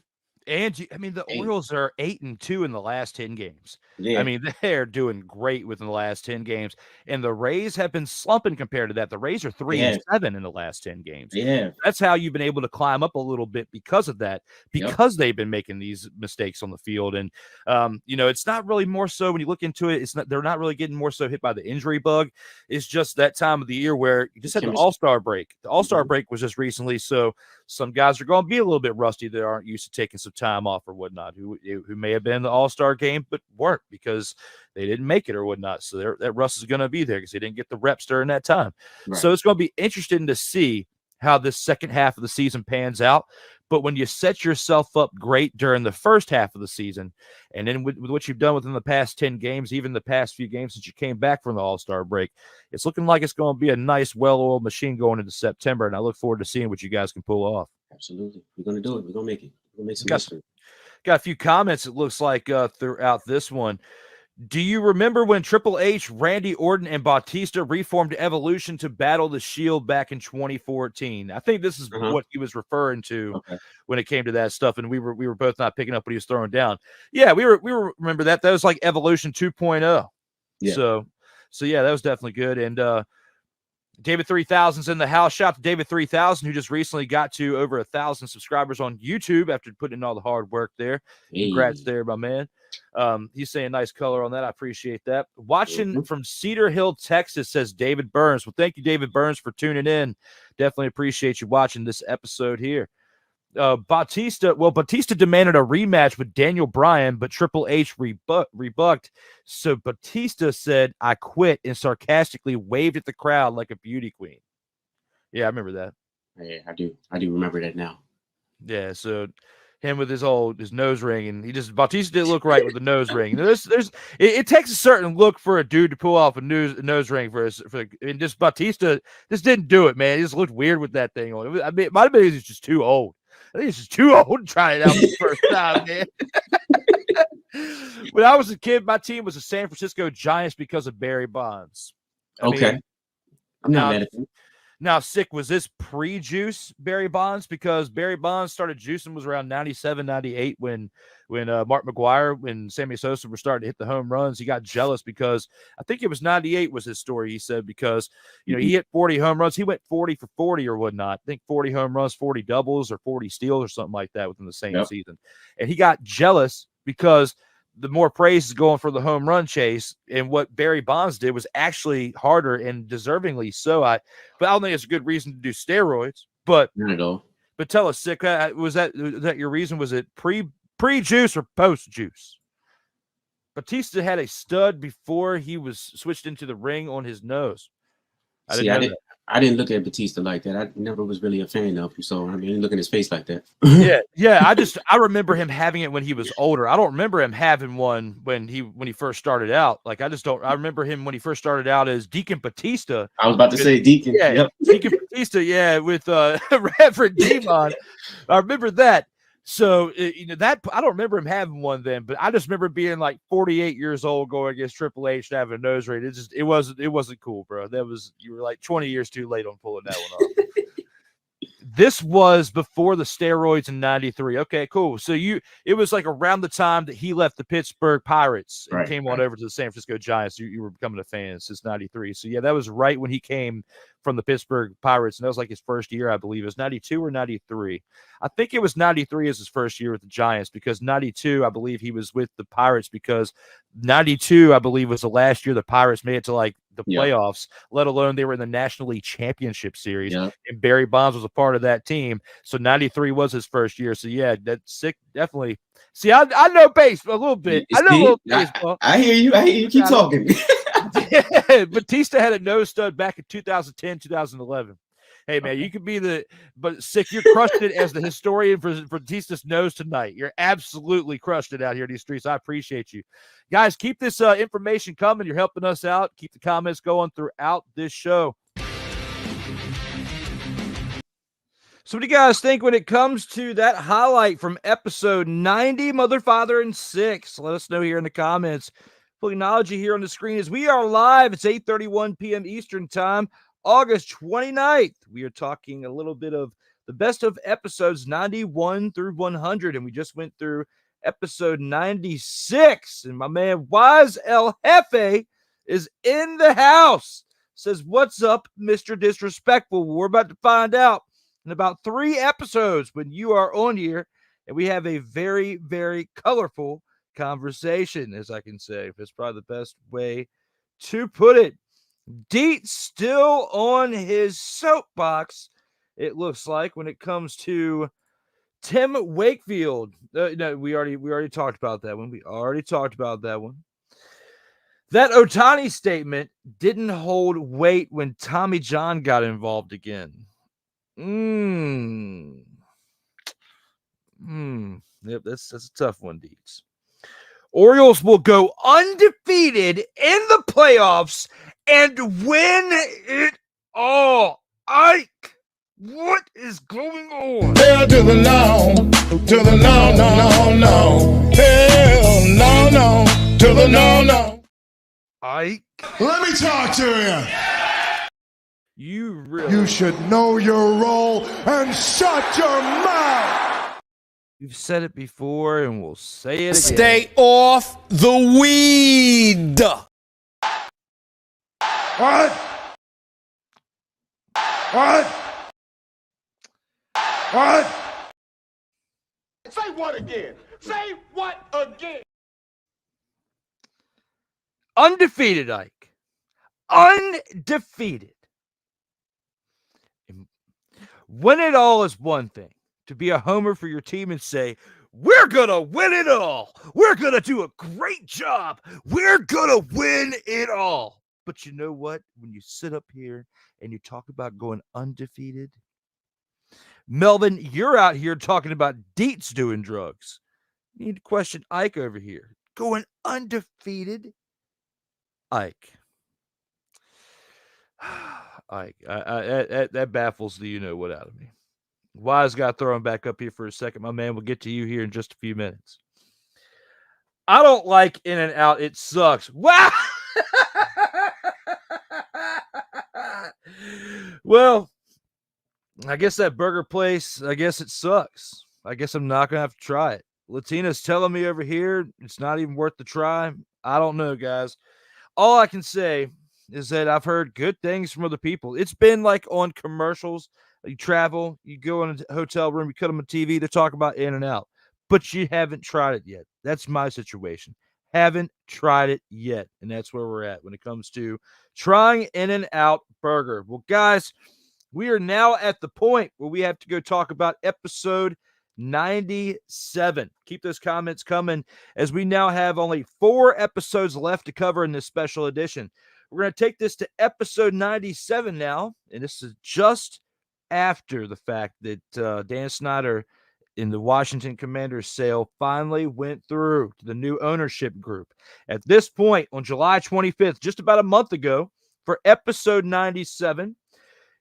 And the Orioles are 8-2 in the last 10 games. Yeah. They're doing great within the last 10 games. And the Rays have been slumping compared to that. The Rays are 3-7 in the last 10 games. Yeah. That's how you've been able to climb up a little bit because of that, because they've been making these mistakes on the field. And, it's not really more so when you look into it, they're not really getting more so hit by the injury bug. It's just that time of the year where you just had an All-Star break. The All-Star break was just recently. So some guys are going to be a little bit rusty that aren't used to taking some time off or whatnot, who may have been in the All-Star game but weren't because they didn't make it or whatnot. So that rust is going to be there because they didn't get the reps during that time. Right. So it's going to be interesting to see how this second half of the season pans out. But when you set yourself up great during the first half of the season, and then with what you've done within the past 10 games, even the past few games since you came back from the All-Star break, it's looking like it's going to be a nice, well-oiled machine going into September. And I look forward to seeing what you guys can pull off. Absolutely. We're going to do it. We're going to make it. We're going to make some Got a few comments, it looks like, throughout this one. Do you remember when Triple H, Randy Orton, and Batista reformed Evolution to battle the Shield back in 2014? I think this is what he was referring to when it came to that stuff, and we were both not picking up what he was throwing down. Yeah, we remember that. That was like Evolution 2.0. Yeah. So yeah, that was definitely good. And David 3000's in the house. Shout out to David 3000, who just recently got to over 1,000 subscribers on YouTube after putting in all the hard work there. Congrats there, my man. He's saying nice color on that. I appreciate that. Watching from Cedar Hill, Texas, says David Burns. Well, thank you, David Burns, for tuning in. Definitely appreciate you watching this episode here. Batista demanded a rematch with Daniel Bryan, but Triple H rebucked. So Batista said, "I quit," and sarcastically waved at the crowd like a beauty queen. Yeah, I remember that. Yeah, I do remember that now. Yeah, so him with his nose ring, and Batista didn't look right with the nose ring. It takes a certain look for a dude to pull off a nose ring and just Batista just didn't do it, man. He just looked weird with that thing on. It might have been he's just too old. I think he's just too old to try it out for the first time, man. When I was a kid, my team was the San Francisco Giants because of Barry Bonds. I'm not mad at him. Now, Sick, was this pre-juice Barry Bonds? Because Barry Bonds started juicing was around 97, 98 when Mark McGwire and Sammy Sosa were starting to hit the home runs. He got jealous because I think it was 98 was his story, he said, because, he hit 40 home runs. He went 40 for 40 or whatnot. I think 40 home runs, 40 doubles or 40 steals or something like that within the same season. And he got jealous because the more praise is going for the home run chase, and what Barry Bonds did was actually harder and deservingly so. But I don't think it's a good reason to do steroids. But not at all. But tell us, Sick, was that your reason? Was it pre-juice or post-juice? Batista had a stud before he was switched into the ring on his nose. I didn't look at Batista like that. I never was really a fan of him, so I didn't look at his face like that. Yeah. I remember him having it when he was older. I don't remember him having one when he first started out. Like I remember him when he first started out as Deacon Batista. I was about to say Deacon. Yeah, yep. Deacon Batista. With Reverend Demon. I remember that. So that I don't remember him having one then, but I just remember being like 48 years old going against Triple H and having a nose ring. It wasn't cool, bro. You were like 20 years too late on pulling that one off. This was before the steroids in 93. Okay, cool. So it was like around the time that he left the Pittsburgh Pirates and came on over to the San Francisco Giants. You were becoming a fan since 93. So yeah, that was right when he came from the Pittsburgh Pirates. And that was like his first year, I believe. It was 92 or 93. I think it was 93 as his first year with the Giants, because 92, I believe he was with the Pirates, because 92, I believe, was the last year the Pirates made it to like the playoffs, let alone they were in the National League Championship Series. And Barry Bonds was a part of that team. So 93 was his first year. So yeah, that's Sick. Definitely. See, I know baseball a little bit. I know a little baseball. I hear you. Keep talking. Yeah, Batista had a nose stud back in 2010, 2011. Hey, man, you could be but Sick, you're crushed it as the historian for Batista's nose tonight. You're absolutely crushed it out here in these streets. I appreciate you. Guys, keep this information coming. You're helping us out. Keep the comments going throughout this show. So what do you guys think when it comes to that highlight from episode 90, Mother, Father, and 6? Let us know here in the comments. Full acknowledge you here on the screen as we are live. It's 8:31 p.m. Eastern time, August 29th. We are talking a little bit of the best of episodes 91 through 100, and we just went through episode 96. And my man Wise El Jefe is in the house. Says, "What's up, Mr. Disrespectful?" We're about to find out in about 3 episodes when you are on here, and we have a very, very colorful conversation, as I can say. That's probably the best way to put it. Deet still on his soapbox, it looks like, when it comes to Tim Wakefield. No, we already talked about that one. That Ohtani statement didn't hold weight when Tommy John got involved again. Yep, that's a tough one, Deets. Orioles will go undefeated in the playoffs and win it all. Ike, what is going on? Hell to the no, to the no, no, no, no. Hell no, to the no. Ike, let me talk to you. You should know your role and shut your mouth. You've said it before, and we'll say it again. Stay off the weed. What? Say what again? Say what again? Undefeated, Ike. Undefeated. And win it all is one thing. To be a homer for your team and say, we're going to win it all. We're going to do a great job. We're going to win it all. But you know what? When you sit up here and you talk about going undefeated, Melvin, you're out here talking about Deets doing drugs. You need to question Ike over here. Going undefeated? Ike. Ike, that baffles the you-know-what out of me. Wise got thrown back up here for a second. My man, we'll get to you here in just a few minutes. I don't like In and Out. It sucks. Wow. Well, I guess that burger place, I guess it sucks. I guess I'm not going to have to try it. Latina's telling me over here it's not even worth the try. I don't know, guys. All I can say is that I've heard good things from other people. It's been like on commercials. You travel, you go in a hotel room, you cut them a TV to talk about In-N-Out, but you haven't tried it yet. That's my situation. Haven't tried it yet, and that's where we're at when it comes to trying In-N-Out burger. Well, guys, we are now at the point where we have to go talk about episode 97. Keep those comments coming as we now have only 4 episodes left to cover in this special edition. We're going to take this to episode 97 now, and this is just after the fact that Dan Snyder in the Washington Commanders sale finally went through to the new ownership group. At this point, on July 25th, just about a month ago, for episode 97,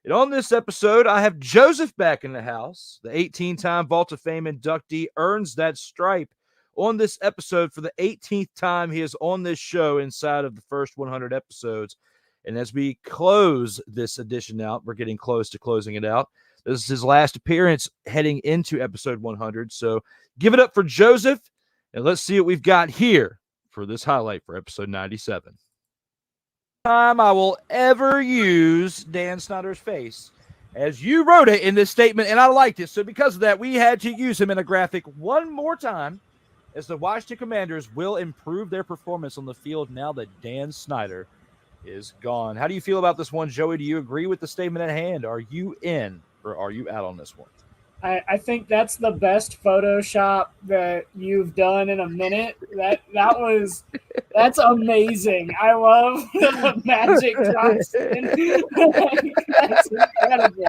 and on this episode, I have Joseph back in the house. The 18-time Vault of Fame inductee earns that stripe on this episode for the 18th time he is on this show inside of the first 100 episodes. And as we close this edition out, we're getting close to closing it out. This is his last appearance heading into episode 100. So give it up for Joseph, and let's see what we've got here for this highlight for episode 97. Time I will ever use Dan Snyder's face as you wrote it in this statement, and I liked it. So because of that, we had to use him in a graphic one more time as the Washington Commanders will improve their performance on the field now that Dan Snyder is gone. How do you feel about this one, Joey? Do you agree with the statement at hand? Are you in or are you out on this one? I think that's the best Photoshop that you've done in a minute. That's amazing. I love the Magic Johnson. That's incredible.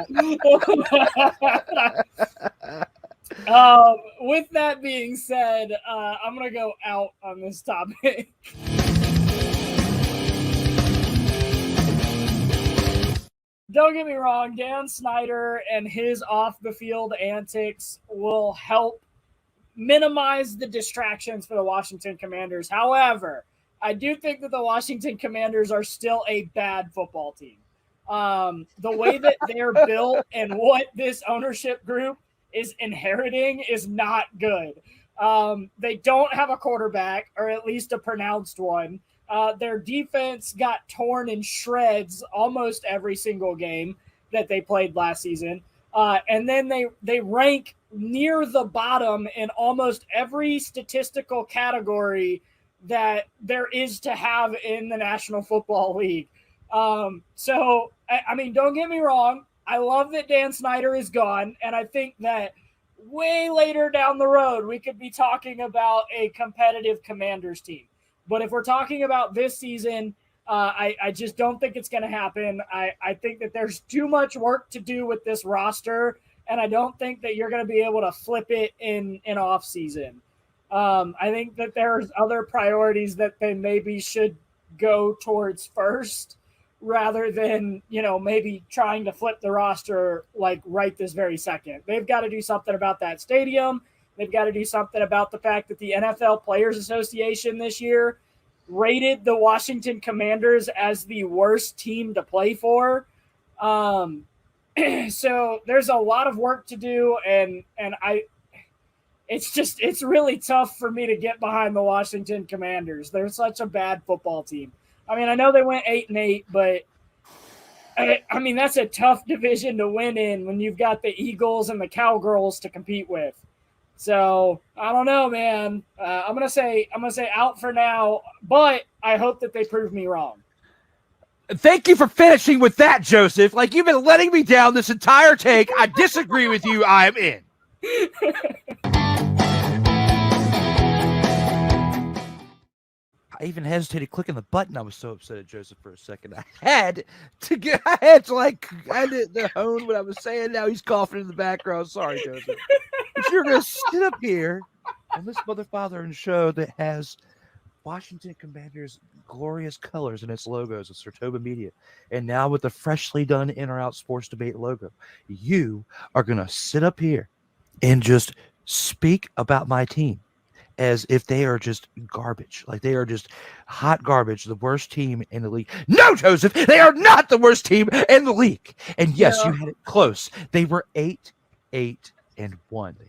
With that being said, I'm gonna go out on this topic. Don't get me wrong, Dan Snyder and his off-the-field antics will help minimize the distractions for the Washington Commanders. However, I do think that the Washington Commanders are still a bad football team. The way that they're built and what this ownership group is inheriting is not good. They don't have a quarterback, or at least a pronounced one. Their defense got torn in shreds almost every single game that they played last season. And then they rank near the bottom in almost every statistical category that there is to have in the National Football League. So, I mean, don't get me wrong. I love that Dan Snyder is gone. And I think that way later down the road, we could be talking about a competitive Commanders team. But if we're talking about this season, I just don't think it's going to happen. I think that there's too much work to do with this roster, and I don't think that you're going to be able to flip it in off season. I think that there's other priorities that they maybe should go towards first, rather than, maybe trying to flip the roster like right this very second. They've got to do something about that stadium. They've got to do something about the fact that the NFL Players Association this year rated the Washington Commanders as the worst team to play for. So there's a lot of work to do, and it's really tough for me to get behind the Washington Commanders. They're such a bad football team. I mean, I know they went 8-8, but I mean, that's a tough division to win in when you've got the Eagles and the Cowgirls to compete with. So I don't know, man. I'm gonna say out for now, but I hope that they prove me wrong. Thank you for finishing with that, Joseph. Like, you've been letting me down this entire take. I disagree with you. I'm in. I even hesitated clicking the button. I was so upset at Joseph for a second. I had to hone what I was saying. Now he's coughing in the background. Sorry, Joseph. But you're going to sit up here on this Mother, Father, and show that has Washington Commanders' glorious colors and its logos of Sertoba Media. And now with the freshly done In or Out Sports Debate logo, you are going to sit up here and just speak about my team as if they are just garbage. Like they are just hot garbage, the worst team in the league. No, Joseph, they are not the worst team in the league. And yes, you had it close. They were 8-1. They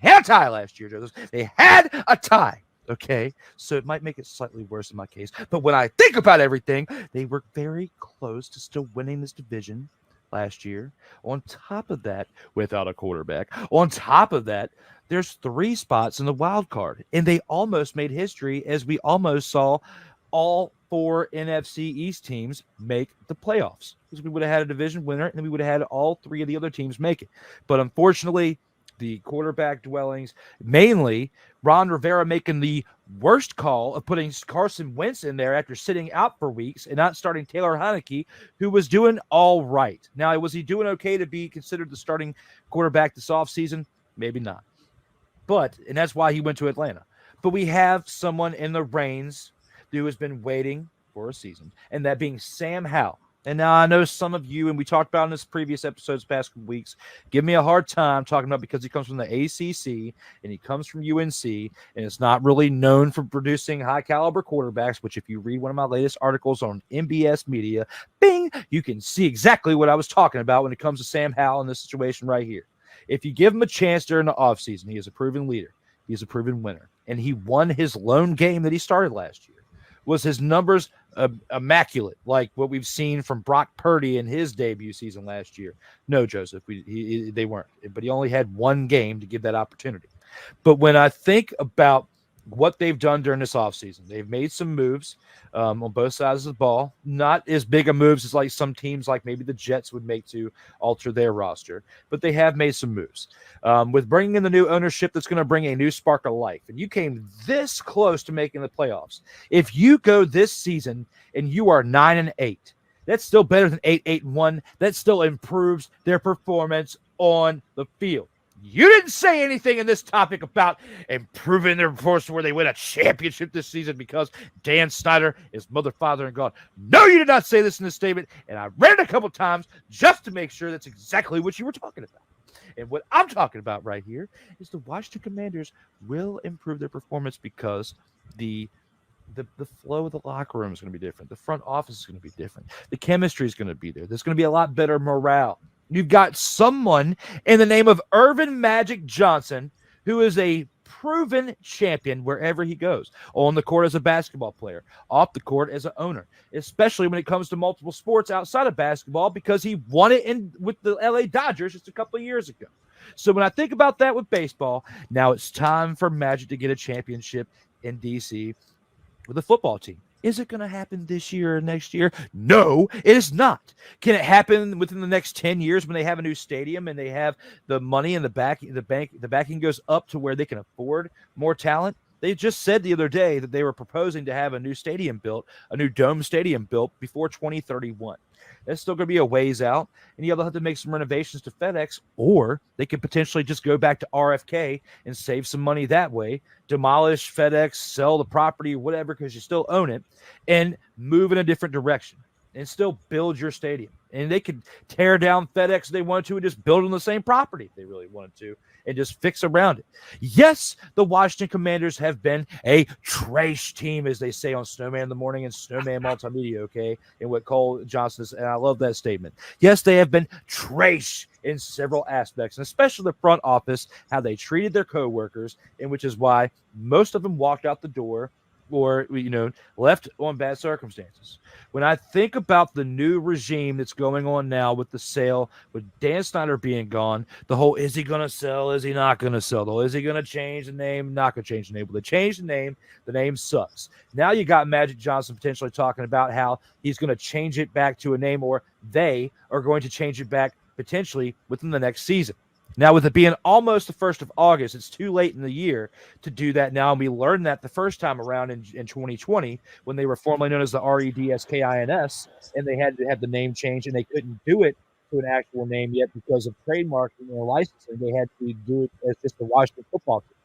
had a tie last year, Joseph. They had a tie. Okay, so it might make it slightly worse in my case. But when I think about everything, they were very close to still winning this division last year. On top of that, without a quarterback, on top of that, there's 3 spots in the wild card, and they almost made history as we almost saw all 4 NFC East teams make the playoffs, because we would have had a division winner and then we would have had all 3 of the other teams make it. But unfortunately, the quarterback dwellings, mainly Ron Rivera making the worst call of putting Carson Wentz in there after sitting out for weeks and not starting Taylor Heineke, who was doing all right. Now, was he doing okay to be considered the starting quarterback this offseason? Maybe not. And that's why he went to Atlanta. But we have someone in the reins who has been waiting for a season, and that being Sam Howell. And now I know some of you, and we talked about in this previous episodes past weeks, give me a hard time talking about because he comes from the ACC and he comes from UNC, and it's not really known for producing high-caliber quarterbacks, which if you read one of my latest articles on MBS Media, bing, you can see exactly what I was talking about when it comes to Sam Howell in this situation right here. If you give him a chance during the offseason, he is a proven leader. He is a proven winner. And he won his lone game that he started last year. Was his numbers immaculate, like what we've seen from Brock Purdy in his debut season last year? No, Joseph, they weren't. But he only had one game to give that opportunity. But when I think about what they've done during this offseason, they've made some moves on both sides of the ball. Not as big of moves as like some teams like maybe the Jets would make to alter their roster, but they have made some moves. With bringing in the new ownership that's going to bring a new spark of life, and you came this close to making the playoffs. If you go this season and you are 9-8, that's still better than 8-1. That still improves their performance on the field. You didn't say anything in this topic about improving their performance where they win a championship this season because Dan Snyder is mother, father, and God. No, you did not say this in this statement, and I read it a couple times just to make sure that's exactly what you were talking about. And what I'm talking about right here is the Washington Commanders will improve their performance because the flow of the locker room is going to be different. The front office is going to be different. The chemistry is going to be there. There's going to be a lot better morale. You've got someone in the name of Irvin Magic Johnson, who is a proven champion wherever he goes. On the court as a basketball player, off the court as an owner, especially when it comes to multiple sports outside of basketball, because he won it with the LA Dodgers just a couple of years ago. So when I think about that with baseball, now it's time for Magic to get a championship in DC with the football team. Is it going to happen this year or next year? No, it is not. Can it happen within the next 10 years when they have a new stadium and they have the money and the backing goes up to where they can afford more talent? They just said the other day that they were proposing to have a new stadium built, a new dome stadium built before 2031. That's still going to be a ways out, and you'll have to make some renovations to FedEx, or they could potentially just go back to RFK and save some money that way, demolish FedEx, sell the property, whatever, because you still own it, and move in a different direction and still build your stadium. And they could tear down FedEx if they wanted to and just build on the same property if they really wanted to and just fix around it. Yes, the Washington Commanders have been a trash team, as they say on Snowman in the Morning and Snowman Multimedia, okay, and what Cole Johnson is, and I love that statement. Yes, they have been trash in several aspects, and especially the front office, how they treated their coworkers, and which is why most of them walked out the door or, left on bad circumstances. When I think about the new regime that's going on now with the sale, with Dan Snyder being gone, the whole, is he going to sell? Is he not going to sell? Though, is he going to change the name? Not going to change the name. But they changed the name sucks. Now you got Magic Johnson potentially talking about how he's going to change it back to a name, or they are going to change it back potentially within the next season. Now, with it being almost the 1st of August, it's too late in the year to do that now. And we learned that the first time around in 2020 when they were formerly known as the REDSKINS, and they had to have the name change, and they couldn't do it to an actual name yet because of trademarking or licensing. They had to do it as just the Washington football team.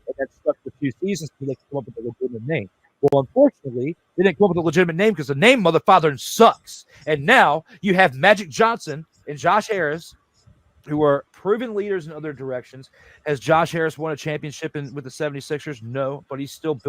And that stuck for 2 seasons until they could come up with a legitimate name. Well, unfortunately, they didn't come up with a legitimate name because the name mother father sucks. And now you have Magic Johnson and Josh Harris who are proven leaders in other directions. Has Josh Harris won a championship with the 76ers? No, but he still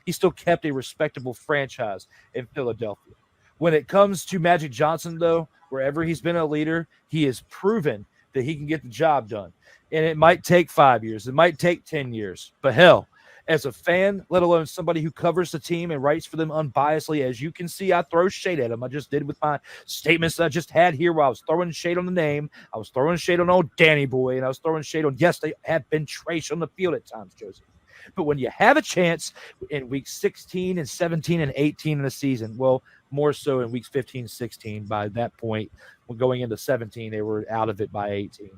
he still kept a respectable franchise in Philadelphia. When it comes to Magic Johnson, though, wherever he's been a leader, he has proven that he can get the job done. And it might take 5 years. It might take 10 years. But hell, as a fan, let alone somebody who covers the team and writes for them unbiasedly, as you can see, I throw shade at them. I just did with my statements that I just had here where I was throwing shade on the name. I was throwing shade on old Danny Boy, and I was throwing shade on, yes, they have been trashed on the field at times, Joseph. But when you have a chance in weeks 16 and 17 and 18 in the season, well, more so in weeks 15, 16, by that point, when going into 17, they were out of it by 18.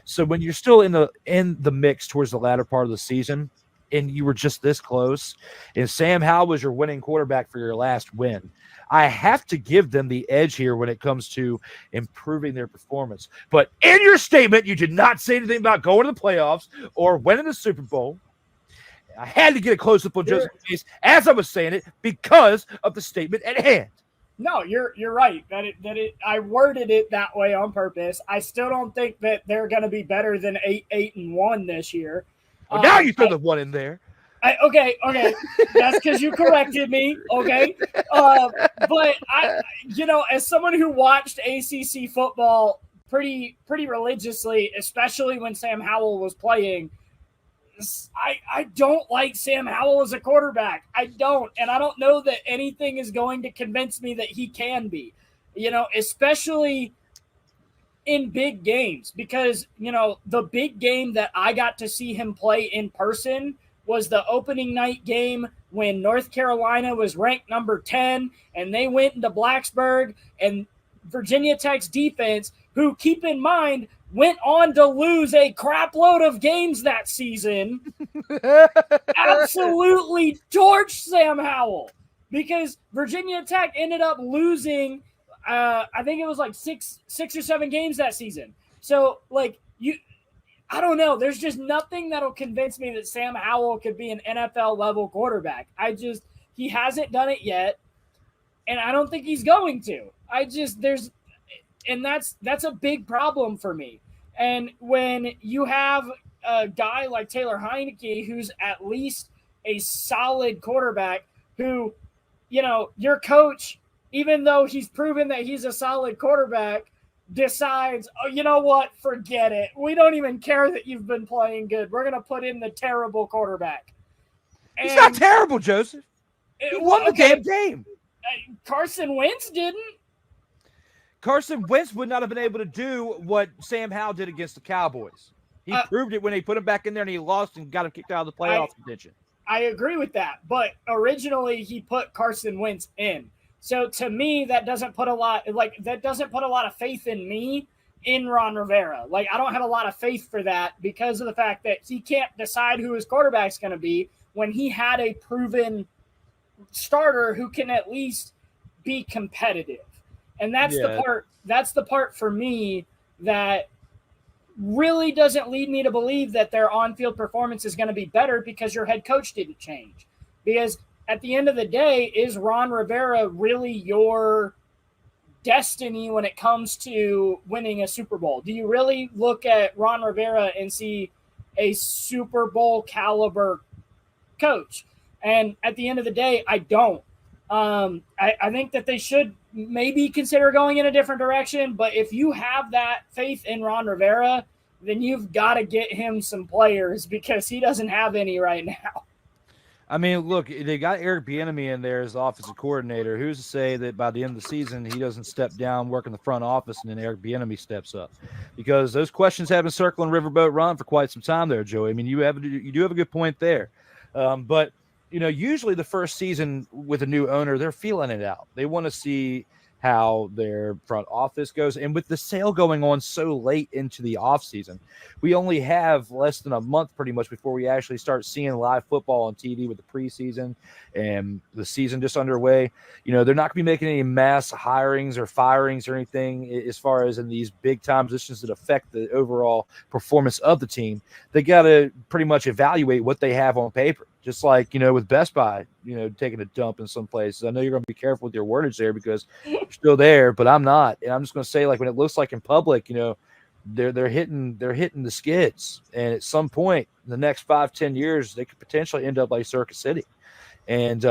So when you're still in the mix towards the latter part of the season, and you were just this close, and Sam Howell was your winning quarterback for your last win, I have to give them the edge here when it comes to improving their performance. But in your statement, you did not say anything about going to the playoffs or winning the Super Bowl. I had to get a close-up on Joseph's face as I was saying it because of the statement at hand. No, you're right. I worded it that way on purpose. I still don't think that they're going to be better than 8-1 this year. Well, now you throw the one in there. Okay. That's because you corrected me. Okay. But as someone who watched ACC football pretty religiously, especially when Sam Howell was playing, I don't like Sam Howell as a quarterback. I don't. And I don't know that anything is going to convince me that he can be, especially in big games, because, the big game that I got to see him play in person was the opening night game when North Carolina was ranked number 10 and they went into Blacksburg, and Virginia Tech's defense, who, keep in mind, went on to lose a crap load of games that season, absolutely torched Sam Howell, because Virginia Tech ended up losing I think it was like six or seven games that season. So, I don't know. There's just nothing that'll convince me that Sam Howell could be an NFL level quarterback. He hasn't done it yet, and I don't think he's going to. That's a big problem for me. And when you have a guy like Taylor Heineke, who's at least a solid quarterback, who, your coach, even though he's proven that he's a solid quarterback, decides, oh, you know what? Forget it. We don't even care that you've been playing good. We're going to put in the terrible quarterback. He's not terrible, Joseph. He won the damn game. Carson Wentz didn't. Carson Wentz would not have been able to do what Sam Howell did against the Cowboys. He proved it when they put him back in there and he lost and got him kicked out of the playoff contention. I agree with that. But originally he put Carson Wentz in. So to me, that doesn't put a lot of faith in me in Ron Rivera. I don't have a lot of faith for that because of the fact that he can't decide who his quarterback's going to be when he had a proven starter who can at least be competitive. And that's the part for me that really doesn't lead me to believe that their on-field performance is going to be better because your head coach didn't change. Because at the end of the day, is Ron Rivera really your destiny when it comes to winning a Super Bowl? Do you really look at Ron Rivera and see a Super Bowl caliber coach? And at the end of the day, I don't. I think that they should maybe consider going in a different direction. But if you have that faith in Ron Rivera, then you've got to get him some players because he doesn't have any right now. I mean, look, they got Eric Bieniemy in there as the offensive coordinator. Who's to say that by the end of the season he doesn't step down, work in the front office, and then Eric Bieniemy steps up? Because those questions have been circling Riverboat Run for quite some time there, Joey. I mean, you do have a good point there. But usually the first season with a new owner, they're feeling it out. They want to see how their front office goes. And with the sale going on so late into the offseason, we only have less than a month pretty much before we actually start seeing live football on TV with the preseason and the season just underway. They're not going to be making any mass hirings or firings or anything as far as in these big time positions that affect the overall performance of the team. They got to pretty much evaluate what they have on paper. Just like, with Best Buy, taking a dump in some places. I know you're going to be careful with your wordage there because you're still there, but I'm not. And I'm just going to say, when it looks like in public, they're hitting the skids, and at some point in the next 5-10 years, they could potentially end up like Circuit City. And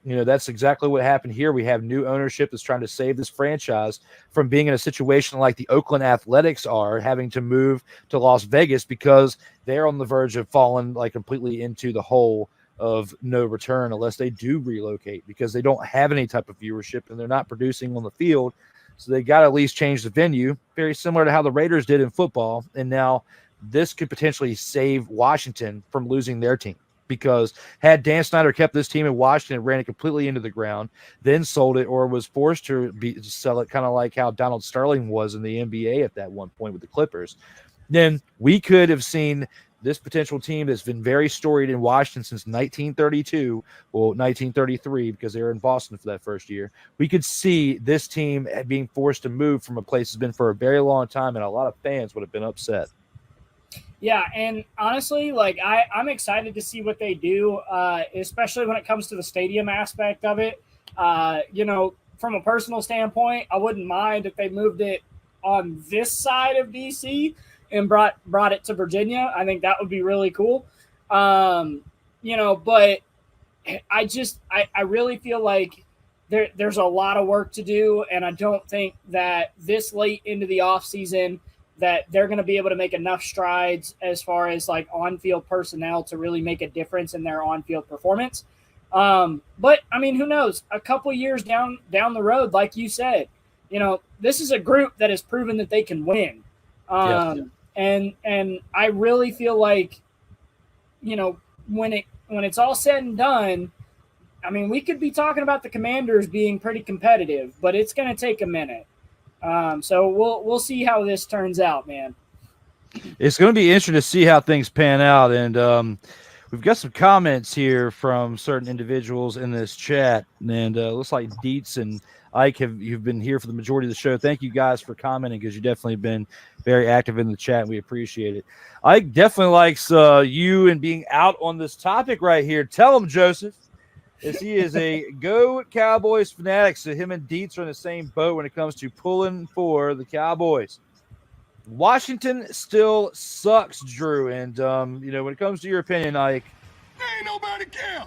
that's exactly what happened here. We have new ownership that's trying to save this franchise from being in a situation like the Oakland Athletics are, having to move to Las Vegas because they're on the verge of falling like completely into the hole of no return unless they do relocate, because they don't have any type of viewership and they're not producing on the field. So they got to at least change the venue, very similar to how the Raiders did in football. And now this could potentially save Washington from losing their team, because had Dan Snyder kept this team in Washington and ran it completely into the ground, then sold it or was forced to sell it, kind of like how Donald Sterling was in the NBA at that one point with the Clippers, then we could have seen this potential team that's been very storied in Washington since 1932, well, 1933, because they were in Boston for that first year. We could see this team being forced to move from a place that's been for a very long time, and a lot of fans would have been upset. Yeah, and honestly, like I'm excited to see what they do, especially when it comes to the stadium aspect of it. From a personal standpoint, I wouldn't mind if they moved it on this side of DC and brought it to Virginia. I think that would be really cool. But I really feel like there's a lot of work to do, and I don't think that this late into the offseason that they're going to be able to make enough strides as far as like on-field personnel to really make a difference in their on-field performance. But I mean, who knows? A couple years down the road, like you said, this is a group that has proven that they can win. And I really feel like, when it's all said and done, I mean, we could be talking about the Commanders being pretty competitive, but it's going to take a minute. So we'll see how this turns out, man. It's going to be interesting to see how things pan out. And we've got some comments here from certain individuals in this chat. And looks like Dietz and Ike, you've been here for the majority of the show. Thank you guys for commenting, because you've definitely been very active in the chat, and we appreciate it. Ike definitely likes you and being out on this topic right here. Tell him, Joseph, as he is a Go Cowboys fanatic, so him and Dietz are in the same boat when it comes to pulling for the Cowboys. Washington still sucks, Drew, and when it comes to your opinion, Ike, Ain't nobody care.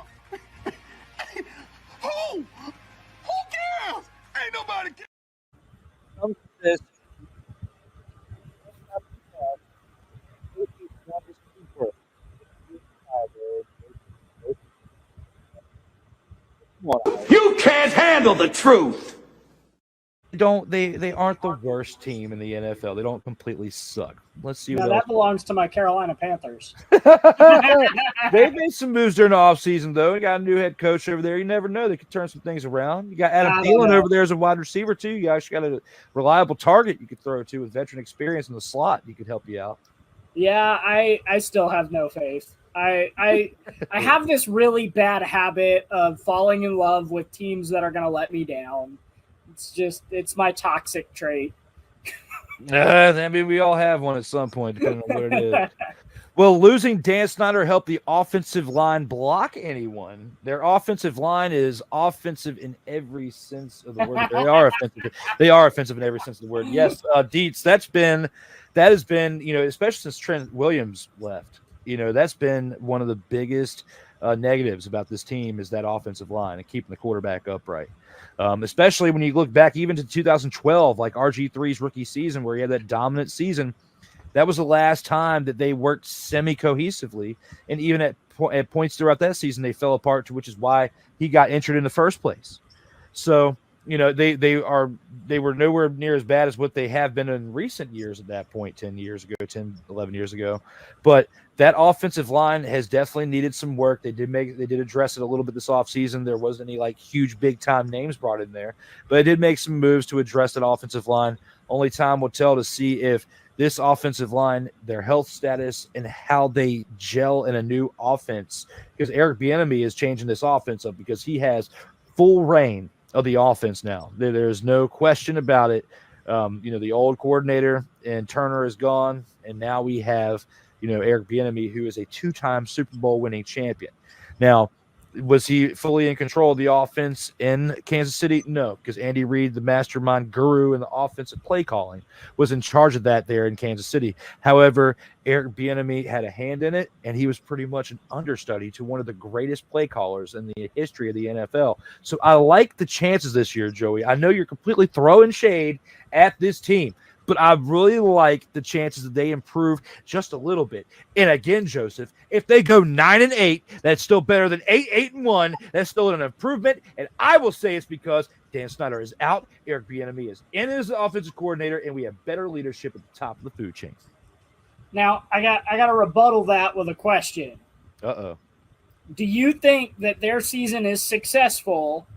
Who cares? Ain't nobody care. comes to this, You can't handle the truth. They aren't the worst team in the NFL. They don't completely suck. Let's see. No, that belongs to my Carolina Panthers. They made some moves during the offseason, though. You got a new head coach over there. You never know. They could turn some things around. You got Adam Thielen over there as a wide receiver, too. You actually got a reliable target you could throw to with veteran experience in the slot. He could help you out. Yeah, I still have no faith. I have this really bad habit of falling in love with teams that are going to let me down. It's my toxic trait. I mean, we all have one at some point, depending on what it is. Will losing Dan Snyder help the offensive line block anyone? Their offensive line is offensive in every sense of the word. They are offensive. They are offensive in every sense of the word. Yes, Dietz, that has been, especially since Trent Williams left, that's been one of the biggest negatives about this team is that offensive line and keeping the quarterback upright. Especially when you look back even to 2012, like RG3's rookie season, where he had that dominant season. That was the last time that they worked semi-cohesively, and even at points throughout that season, they fell apart, which is why he got injured in the first place. So, they were nowhere near as bad as what they have been in recent years at that point, 11 years ago. But that offensive line has definitely needed some work. They did address it a little bit this offseason. There wasn't any huge big time names brought in there, but they did make some moves to address that offensive line. Only time will tell to see if this offensive line, their health status, and how they gel in a new offense. Because Eric Bieniemy is changing this offense up because he has full reign of the offense now. There's no question about it. The old coordinator and Turner is gone, and now we have Eric Bieniemy, who is a two-time Super Bowl winning champion. Now, Was he fully in control of the offense in Kansas City? No, because Andy Reid, the mastermind guru in the offensive play calling, was in charge of that there in Kansas City. However, Eric Bieniemy had a hand in it, and he was pretty much an understudy to one of the greatest play callers in the history of the NFL. So I like the chances this year, Joey. I know you're completely throwing shade at this team, but I really like the chances that they improve just a little bit. And again, Joseph, if they go 9-8, that's still better than 8-1. That's still an improvement. And I will say it's because Dan Snyder is out, Eric Bieniemy is in as the offensive coordinator, and we have better leadership at the top of the food chain. Now, I got to rebuttal that with a question. Uh-oh. Do you think that their season is successful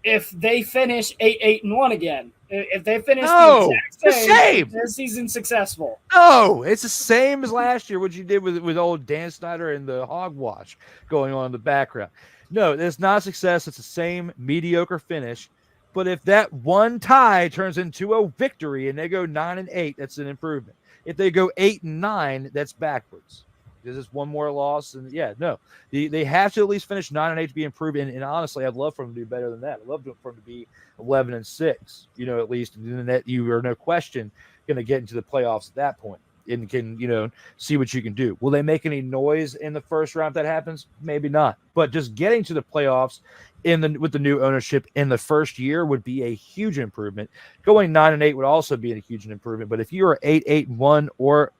if they finish 8-1 again? If they finish the exact same, their season's successful. No, it's the same as last year, what you did with old Dan Snyder and the hogwash going on in the background. No, it's not a success. It's the same mediocre finish. But if that one tie turns into a victory and they go 9-8, that's an improvement. If they go 8-9, that's backwards. Because it's one more loss. And they have to at least finish 9-8 to be improved. And honestly, I'd love for them to do better than that. I'd love for them to be 11-6, at least. And then that you are no question going to get into the playoffs at that point and can, see what you can do. Will they make any noise in the first round if that happens? Maybe not. But just getting to the playoffs with the new ownership in the first year would be a huge improvement. Going 9-8 would also be a huge improvement. But if you are 8-1 or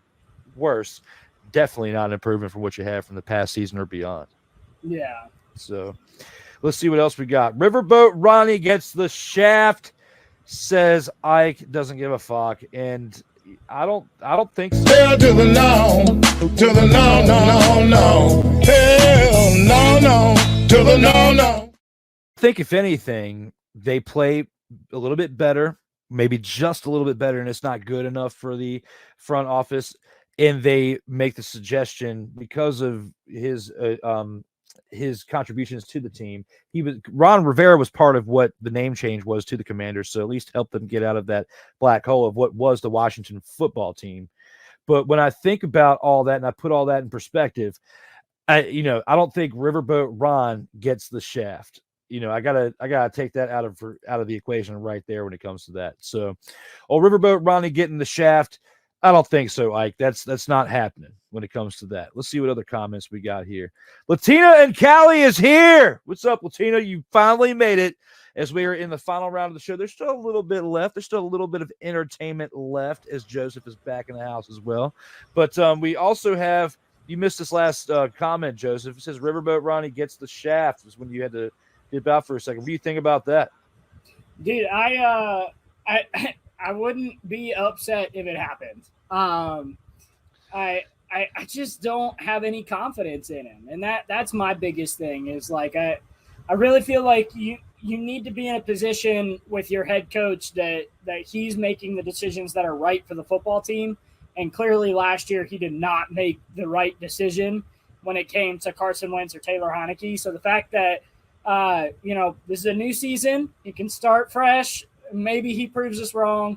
worse, definitely not an improvement from what you have from the past season or beyond. Yeah. So let's see what else we got. Riverboat Ronnie gets the shaft, says Ike doesn't give a fuck. And I don't think so. Hell to the no, to the no, no, no, no. Hell no, to the no. I think if anything, they play a little bit better, maybe just a little bit better, and it's not good enough for the front office. And they make the suggestion because of his contributions to the team. Ron Rivera was part of what the name change was to the Commanders, so at least help them get out of that black hole of what was the Washington football team. But when I think about all that and I put all that in perspective, I don't think Riverboat Ron gets the shaft. I gotta take that out of the equation right there when it comes to that. So, Riverboat Ronnie getting the shaft. I don't think so, Ike. That's not happening when it comes to that. Let's see what other comments we got here. Latina and Callie is here. What's up, Latina? You finally made it as we are in the final round of the show. There's still a little bit left. There's still a little bit of entertainment left as Joseph is back in the house as well. But we also have – you missed this last comment, Joseph. It says Riverboat Ronnie gets the shaft is when you had to dip out for a second. What do you think about that? Dude, I wouldn't be upset if it happened. I just don't have any confidence in him, and that's my biggest thing. Is like I really feel like you need to be in a position with your head coach that he's making the decisions that are right for the football team. And clearly, last year he did not make the right decision when it came to Carson Wentz or Taylor Heineke. So the fact that this is a new season, he can start fresh. Maybe he proves us wrong.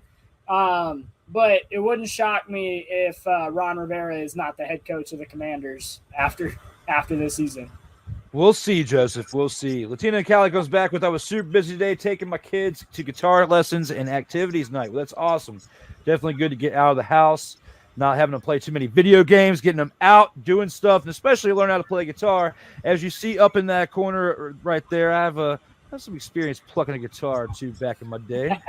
But it wouldn't shock me if Ron Rivera is not the head coach of the Commanders after this season. We'll see, Joseph. We'll see. Latina and Cali goes back with, I was super busy today taking my kids to guitar lessons and activities night. Well, that's awesome. Definitely good to get out of the house, not having to play too many video games, getting them out, doing stuff, and especially learn how to play guitar. As you see up in that corner right there, I have some experience plucking a guitar, too, back in my day.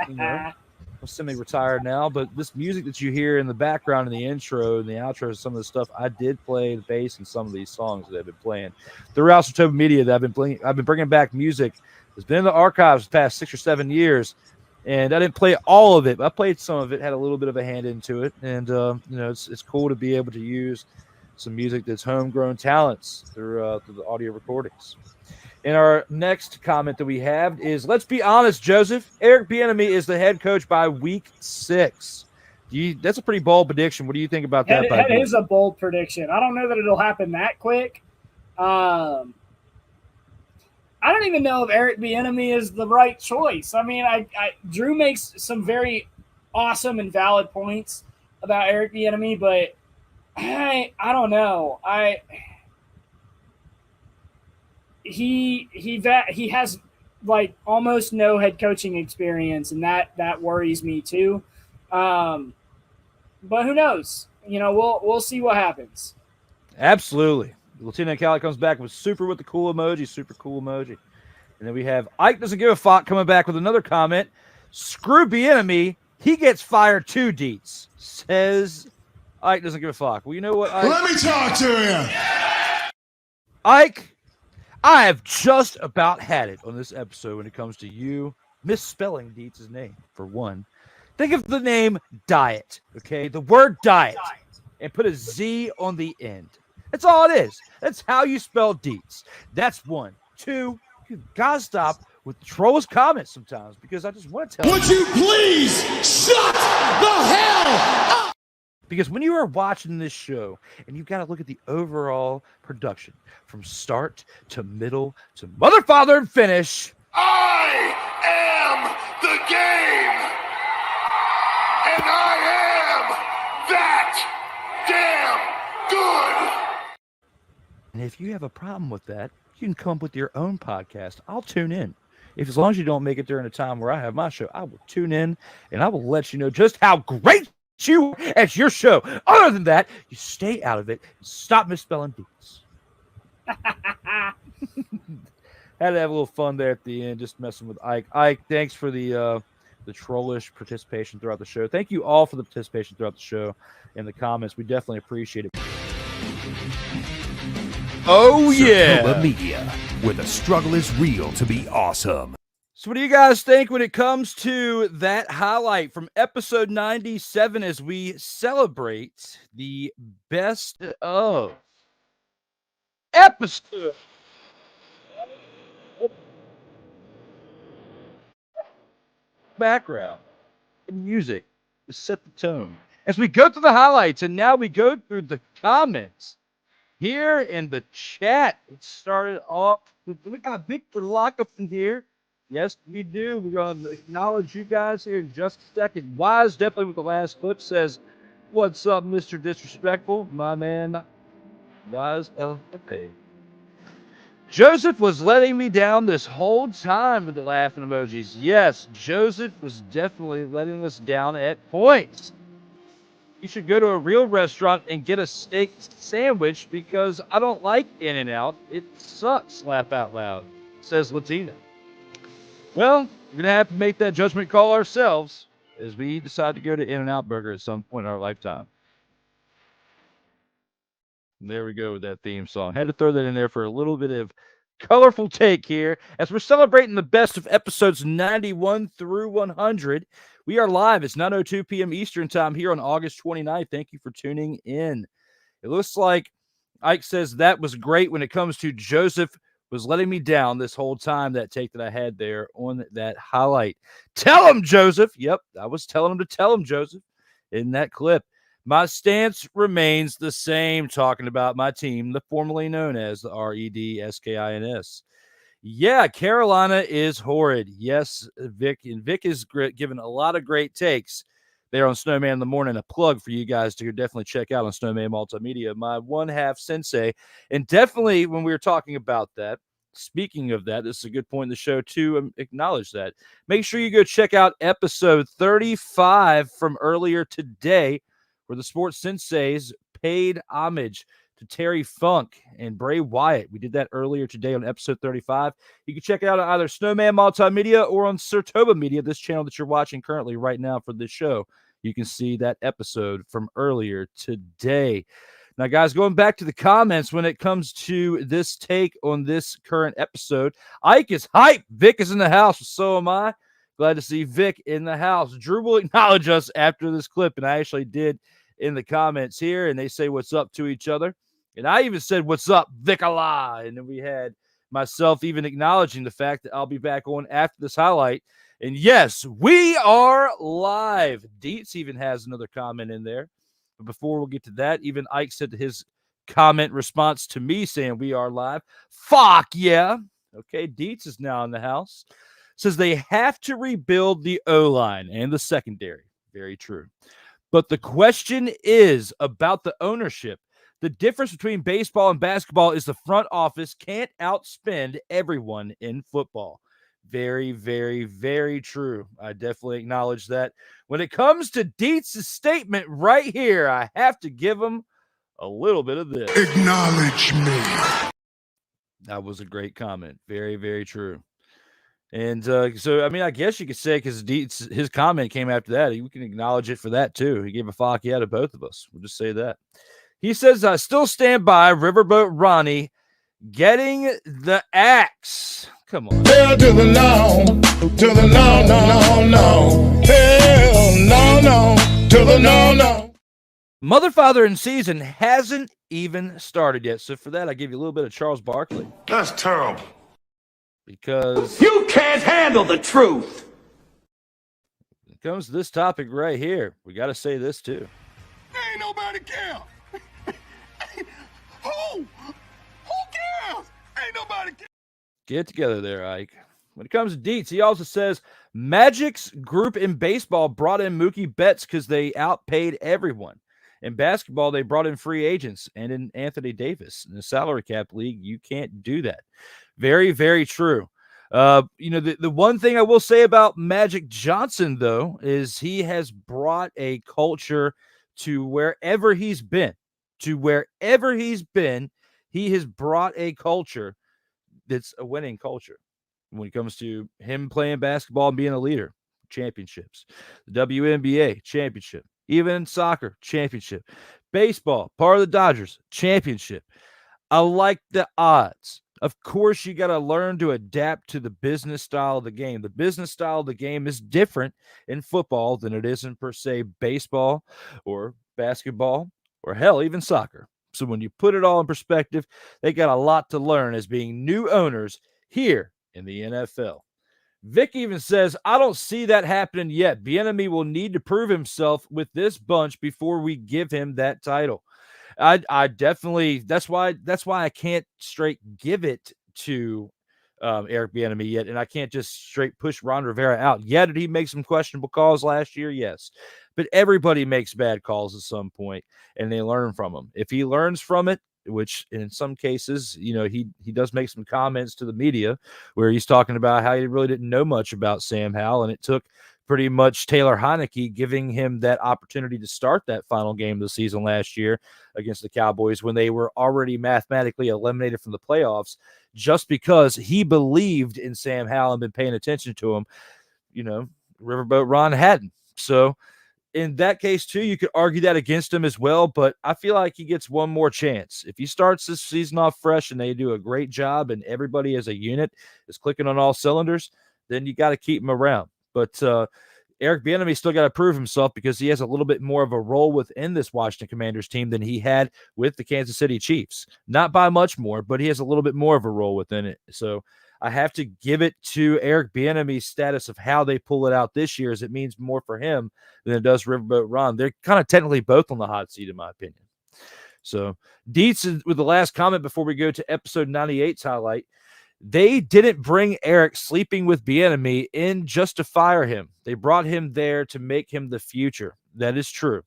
I'm semi-retired now, but this music that you hear in the background, in the intro and the outro, some of the stuff, I did play the bass in some of these songs that I've been playing throughout Sartoga Media. That I've been bringing back music. It's been in the archives the past 6 or 7 years, and I didn't play all of it. But I played some of it, had a little bit of a hand into it, and it's cool to be able to use some music that's homegrown talents through the audio recordings. And our next comment that we have is, let's be honest, Joseph, Eric Bieniemy is the head coach by week 6. That's a pretty bold prediction. What do you think about that? That is a bold prediction. I don't know that it'll happen that quick. I don't even know if Eric Bieniemy is the right choice. I mean, Drew makes some very awesome and valid points about Eric Bieniemy, but I don't know. he has like almost no head coaching experience, and that worries me too. But who knows? We'll see what happens. Absolutely. Lieutenant Cali comes back with super with the cool emoji, super cool emoji. And then we have Ike doesn't give a fuck coming back with another comment. Screw Bieniemy, he gets fired too, Deets. Says Ike doesn't give a fuck. Well, you know what, Ike? Let me talk to you. Ike, I have just about had it on this episode when it comes to you misspelling Deets' name, for one. Think of the name Diet, okay? The word diet. And put a Z on the end. That's all it is. That's how you spell Deets. That's one. Two, you gotta stop with trolls comments sometimes because I just want to tell you. Would you please shut the hell up? Because when you are watching this show and you've got to look at the overall production from start to middle to mother, father, and finish. I am the game. And I am that damn good. And if you have a problem with that, you can come up with your own podcast. I'll tune in. As long as you don't make it during a time where I have my show, I will tune in and I will let you know just how great you are at your show. Other than that, you stay out of it and stop misspelling Deets. Had to have a little fun there at the end, just messing with Ike. Ike, thanks for the trollish participation throughout the show. Thank you all for the participation throughout the show in the comments. We definitely appreciate it. Oh, yeah. Sertoba Media, where the struggle is real to be awesome. So what do you guys think when it comes to that highlight from episode 97 as we celebrate the best of episode? Background and music to set the tone. As we go through the highlights, and now we go through the comments. Here in the chat, it started off. We got Victor Lockup in here. Yes, we do. We're going to acknowledge you guys here in just a second. Wise, definitely with the last clip, says, "What's up, Mr. Disrespectful?" My man, Wise LFA. Joseph was letting me down this whole time with the laughing emojis. Yes, Joseph was definitely letting us down at points. You should go to a real restaurant and get a steak sandwich because I don't like In-N-Out. It sucks, laugh out loud, says Latina. Well, we're going to have to make that judgment call ourselves as we decide to go to In-N-Out Burger at some point in our lifetime. And there we go with that theme song. Had to throw that in there for a little bit of colorful take here as we're celebrating the best of episodes 91 through 100. We are live. It's 9:02 p.m. Eastern time here on August 29th. Thank you for tuning in. It looks like Ike says that was great when it comes to Joseph was letting me down this whole time, that take that I had there on that highlight. Tell him, Joseph. Yep, I was telling him to tell him, Joseph, in that clip. My stance remains the same, talking about my team, the formerly known as the REDSKINS. Yeah, Carolina is horrid. Yes, Vic. And Vic is given a lot of great takes there on Snowman in the Morning. A plug for you guys to definitely check out on Snowman Multimedia, my one half sensei. And definitely when we were talking about that, speaking of that, this is a good point in the show to acknowledge that. Make sure you go check out episode 35 from earlier today, where the Sports Senseis paid homage to Terry Funk and Bray Wyatt. We did that earlier today on episode 35. You can check it out on either Snowman Multimedia or on Sertoba Media, this channel that you're watching currently right now for this show. You can see that episode from earlier today. Now, guys, going back to the comments when it comes to this take on this current episode, Ike is hype. Vic is in the house. So am I. Glad to see Vic in the house. Drew will acknowledge us after this clip, and I actually did in the comments here, and they say what's up to each other. And I even said, "What's up, Vic-a-la?" And then we had myself even acknowledging the fact that I'll be back on after this highlight. And yes, we are live. Deets even has another comment in there. But before we'll get to that, even Ike said to his comment response to me saying we are live. Fuck yeah. Okay, Deets is now in the house. Says they have to rebuild the O-line and the secondary. Very true. But the question is about the ownership. The difference between baseball and basketball is the front office can't outspend everyone in football. Very, very, very true. I definitely acknowledge that. When it comes to Dietz' statement right here, I have to give him a little bit of this. Acknowledge me. That was a great comment. Very, very true. And so, I mean, I guess you could say because his comment came after that, we can acknowledge it for that too. He gave a fuck yeah to both of us. We'll just say that. He says, I still stand by Riverboat Ronnie getting the axe. Come on. Hell to the no, to the no, no, no, no. Hell no, to the no. Mother, Father, and Season hasn't even started yet. So for that, I give you a little bit of Charles Barkley. That's terrible. Because you can't handle the truth. When it comes to this topic right here, we got to say this too. Ain't nobody care. Who cares? Ain't nobody care. Get together there, Ike. When it comes to Dietz, he also says Magic's group in baseball brought in Mookie Betts because they outpaid everyone. In basketball, they brought in free agents and in Anthony Davis. In the salary cap league, you can't do that. Very, very true. The one thing I will say about Magic Johnson, though, is he has brought a culture to wherever he's been. He has brought a culture that's a winning culture. When it comes to him playing basketball and being a leader, championships, the WNBA championship, even soccer championship, baseball, part of the Dodgers championship. I like the odds. Of course, you got to learn to adapt to the business style of the game. The business style of the game is different in football than it is in, per se, baseball or basketball or hell, even soccer. So when you put it all in perspective, they got a lot to learn as being new owners here in the NFL. Vic even says, I don't see that happening yet. Bieniemy will need to prove himself with this bunch before we give him that title. I definitely, that's why I can't straight give it to Eric Bieniemy yet, and I can't just straight push Ron Rivera out. Yeah, did he make some questionable calls last year? Yes. But everybody makes bad calls at some point, and they learn from them. If he learns from it, which in some cases, he does make some comments to the media where he's talking about how he really didn't know much about Sam Howell, and it took pretty much Taylor Heineke giving him that opportunity to start that final game of the season last year against the Cowboys when they were already mathematically eliminated from the playoffs just because he believed in Sam Howell and been paying attention to him. Riverboat Ron hadn't. So in that case, too, you could argue that against him as well, but I feel like he gets one more chance. If he starts this season off fresh and they do a great job and everybody as a unit is clicking on all cylinders, then you got to keep him around. But Eric Bieniemy still got to prove himself because he has a little bit more of a role within this Washington Commanders team than he had with the Kansas City Chiefs. Not by much more, but he has a little bit more of a role within it. So I have to give it to Eric Bieniemy's status of how they pull it out this year, as it means more for him than it does Riverboat Ron. They're kind of technically both on the hot seat, in my opinion. So Dietz, with the last comment before we go to episode 98's highlight, they didn't bring Eric sleeping with Bieniemy in just to fire him. They brought him there to make him the future. That is true.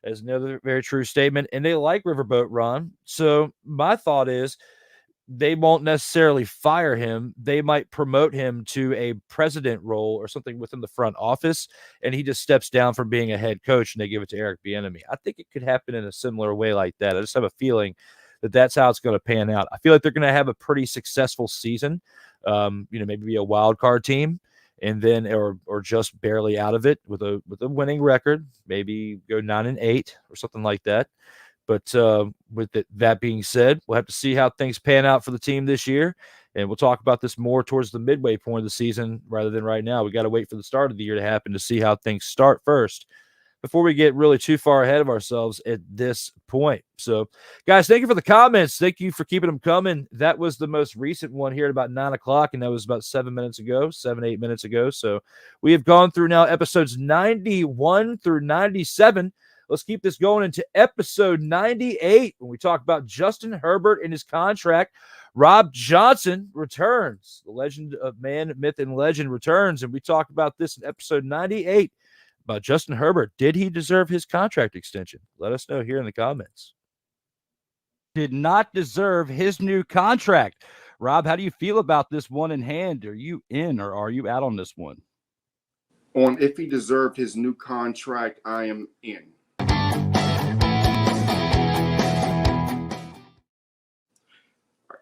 That's another very true statement. And they like Riverboat Ron. So my thought is they won't necessarily fire him. They might promote him to a president role or something within the front office, and he just steps down from being a head coach and they give it to Eric Bieniemy. I think it could happen in a similar way like that. I just have a feeling that that's how it's going to pan out. I feel like they're going to have a pretty successful season, maybe be a wild card team, and then or just barely out of it with a winning record, maybe go 9-8 or something like that. But with that being said, we'll have to see how things pan out for the team this year, and we'll talk about this more towards the midway point of the season rather than right now. We got to wait for the start of the year to happen to see how things start first before we get really too far ahead of ourselves at this point. So, guys, thank you for the comments. Thank you for keeping them coming. That was the most recent one here at about 9 o'clock, and that was about 8 minutes ago. So we have gone through now episodes 91 through 97. Let's keep this going into episode 98 when we talk about Justin Herbert and his contract. Rob Johnson returns. The legend of man, myth, and legend returns, and we talk about this in episode 98. About Justin Herbert. Did he deserve his contract extension? Let us know here in the comments. did not deserve his new contract. Rob, how do you feel about this one in hand? Are you in or are you out on this one? On if he deserved his new contract, I am in.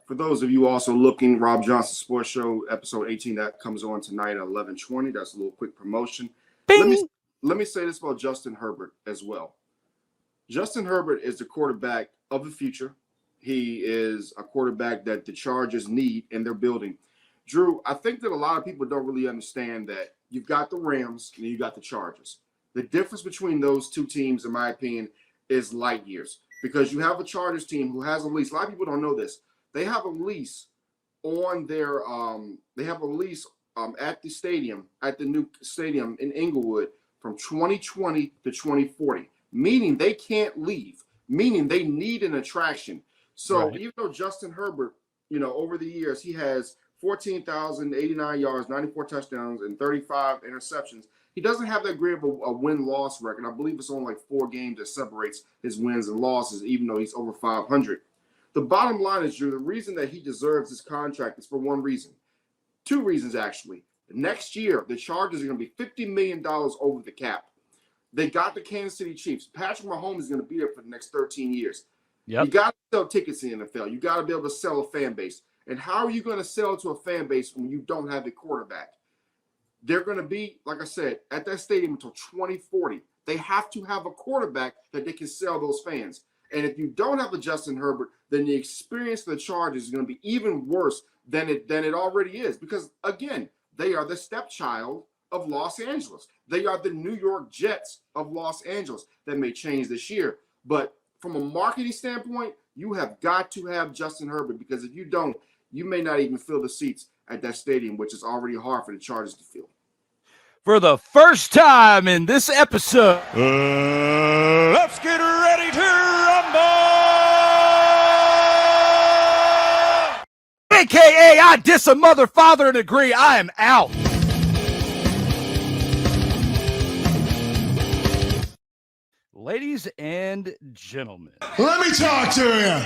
For those of you also looking, Rob Johnson Sports Show, episode 18, that comes on tonight at 11:20. That's a little quick promotion. Let me say this about Justin Herbert as well. Justin Herbert is the quarterback of the future. He is a quarterback that the Chargers need in their building. Drew, I think that a lot of people don't really understand that you've got the Rams and you got the Chargers. The difference between those two teams, in my opinion, is light years, because you have a Chargers team who has a lease. A lot of people don't know this. They have a lease on their at the stadium, at the new stadium in Inglewood from 2020 to 2040, meaning they can't leave, meaning they need an attraction. So even though Justin Herbert, over the years, he has 14,089 yards, 94 touchdowns, and 35 interceptions, he doesn't have that great of a win-loss record. I believe it's only like 4 games that separates his wins and losses, even though he's over 500. The bottom line is, Drew, the reason that he deserves this contract is for one reason. 2 reasons, actually. Next year, the Chargers are going to be $50 million over the cap. They got the Kansas City Chiefs. Patrick Mahomes is going to be there for the next 13 years. Yep. You got to sell tickets in the NFL. You got to be able to sell a fan base. And how are you going to sell to a fan base when you don't have a quarterback? They're going to be, like I said, at that stadium until 2040. They have to have a quarterback that they can sell those fans. And if you don't have a Justin Herbert, then the experience of the Chargers is going to be even worse than it already is. Because, again, they are the stepchild of Los Angeles. They are the New York Jets of Los Angeles. That may change this year. But from a marketing standpoint, you have got to have Justin Herbert, because if you don't, you may not even fill the seats at that stadium, which is already hard for the Chargers to fill. For the first time in this episode, let's get ready to rumble! AKA, I diss a mother, father, and agree. I am out. Ladies and gentlemen, let me talk to you.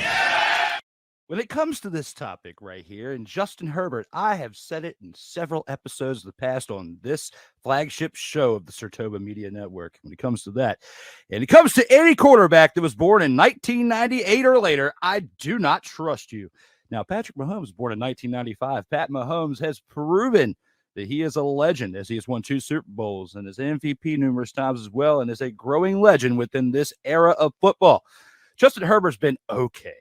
When it comes to this topic right here, and Justin Herbert, I have said it in several episodes of the past on this flagship show of the Sertoba Media Network. When it comes to that, and it comes to any quarterback that was born in 1998 or later, I do not trust you. Now, Patrick Mahomes was born in 1995. Pat Mahomes has proven that he is a legend, as he has won 2 Super Bowls and is MVP numerous times as well, and is a growing legend within this era of football. Justin Herbert's been okay.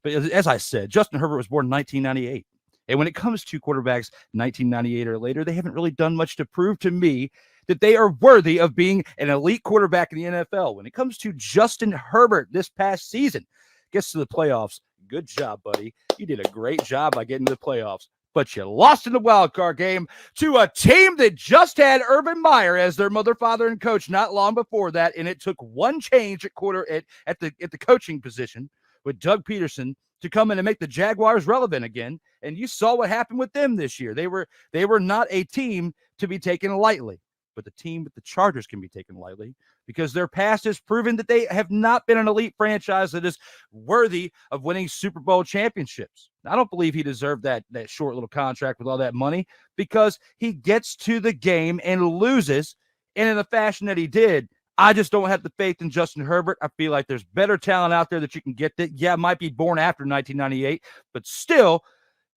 But as I said, Justin Herbert was born in 1998. And when it comes to quarterbacks 1998 or later, they haven't really done much to prove to me that they are worthy of being an elite quarterback in the NFL. When it comes to Justin Herbert this past season, gets to the playoffs. Good job, buddy. You did a great job by getting to the playoffs. But you lost in the wild card game to a team that just had Urban Meyer as their mother, father, and coach not long before that. And it took one change at the coaching position with Doug Peterson to come in and make the Jaguars relevant again. And you saw what happened with them this year. They were not a team to be taken lightly, but the team with the Chargers can be taken lightly because their past has proven that they have not been an elite franchise that is worthy of winning Super Bowl championships. I don't believe he deserved that short little contract with all that money, because he gets to the game and loses, and in the fashion that he did. I just don't have the faith in Justin Herbert. I feel like there's better talent out there that you can get that, might be born after 1998, but still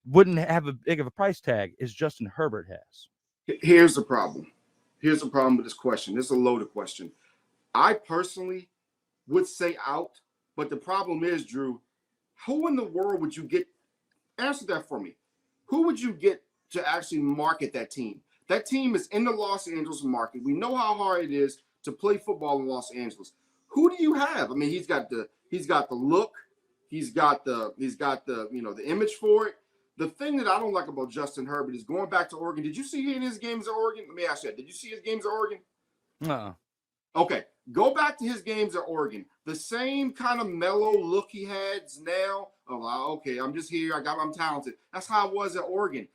wouldn't have as big of a price tag as Justin Herbert has. Here's the problem. Here's the problem with this question. This is a loaded question. I personally would say out, but the problem is, Drew, who in the world would you get? Answer that for me. Who would you get to actually market that team? That team is in the Los Angeles market. We know how hard it is to play football in Los Angeles. Who do you have? I mean, he's got the look, he's got the the image for it. The thing that I don't like about Justin Herbert is going back to Oregon. Did you see his games at Oregon? Let me ask you that. Did you see his games at Oregon? No. Okay, go back to his games at Oregon. The same kind of mellow look he has now. Oh, okay, I'm just here. I'm talented. That's how I was at Oregon.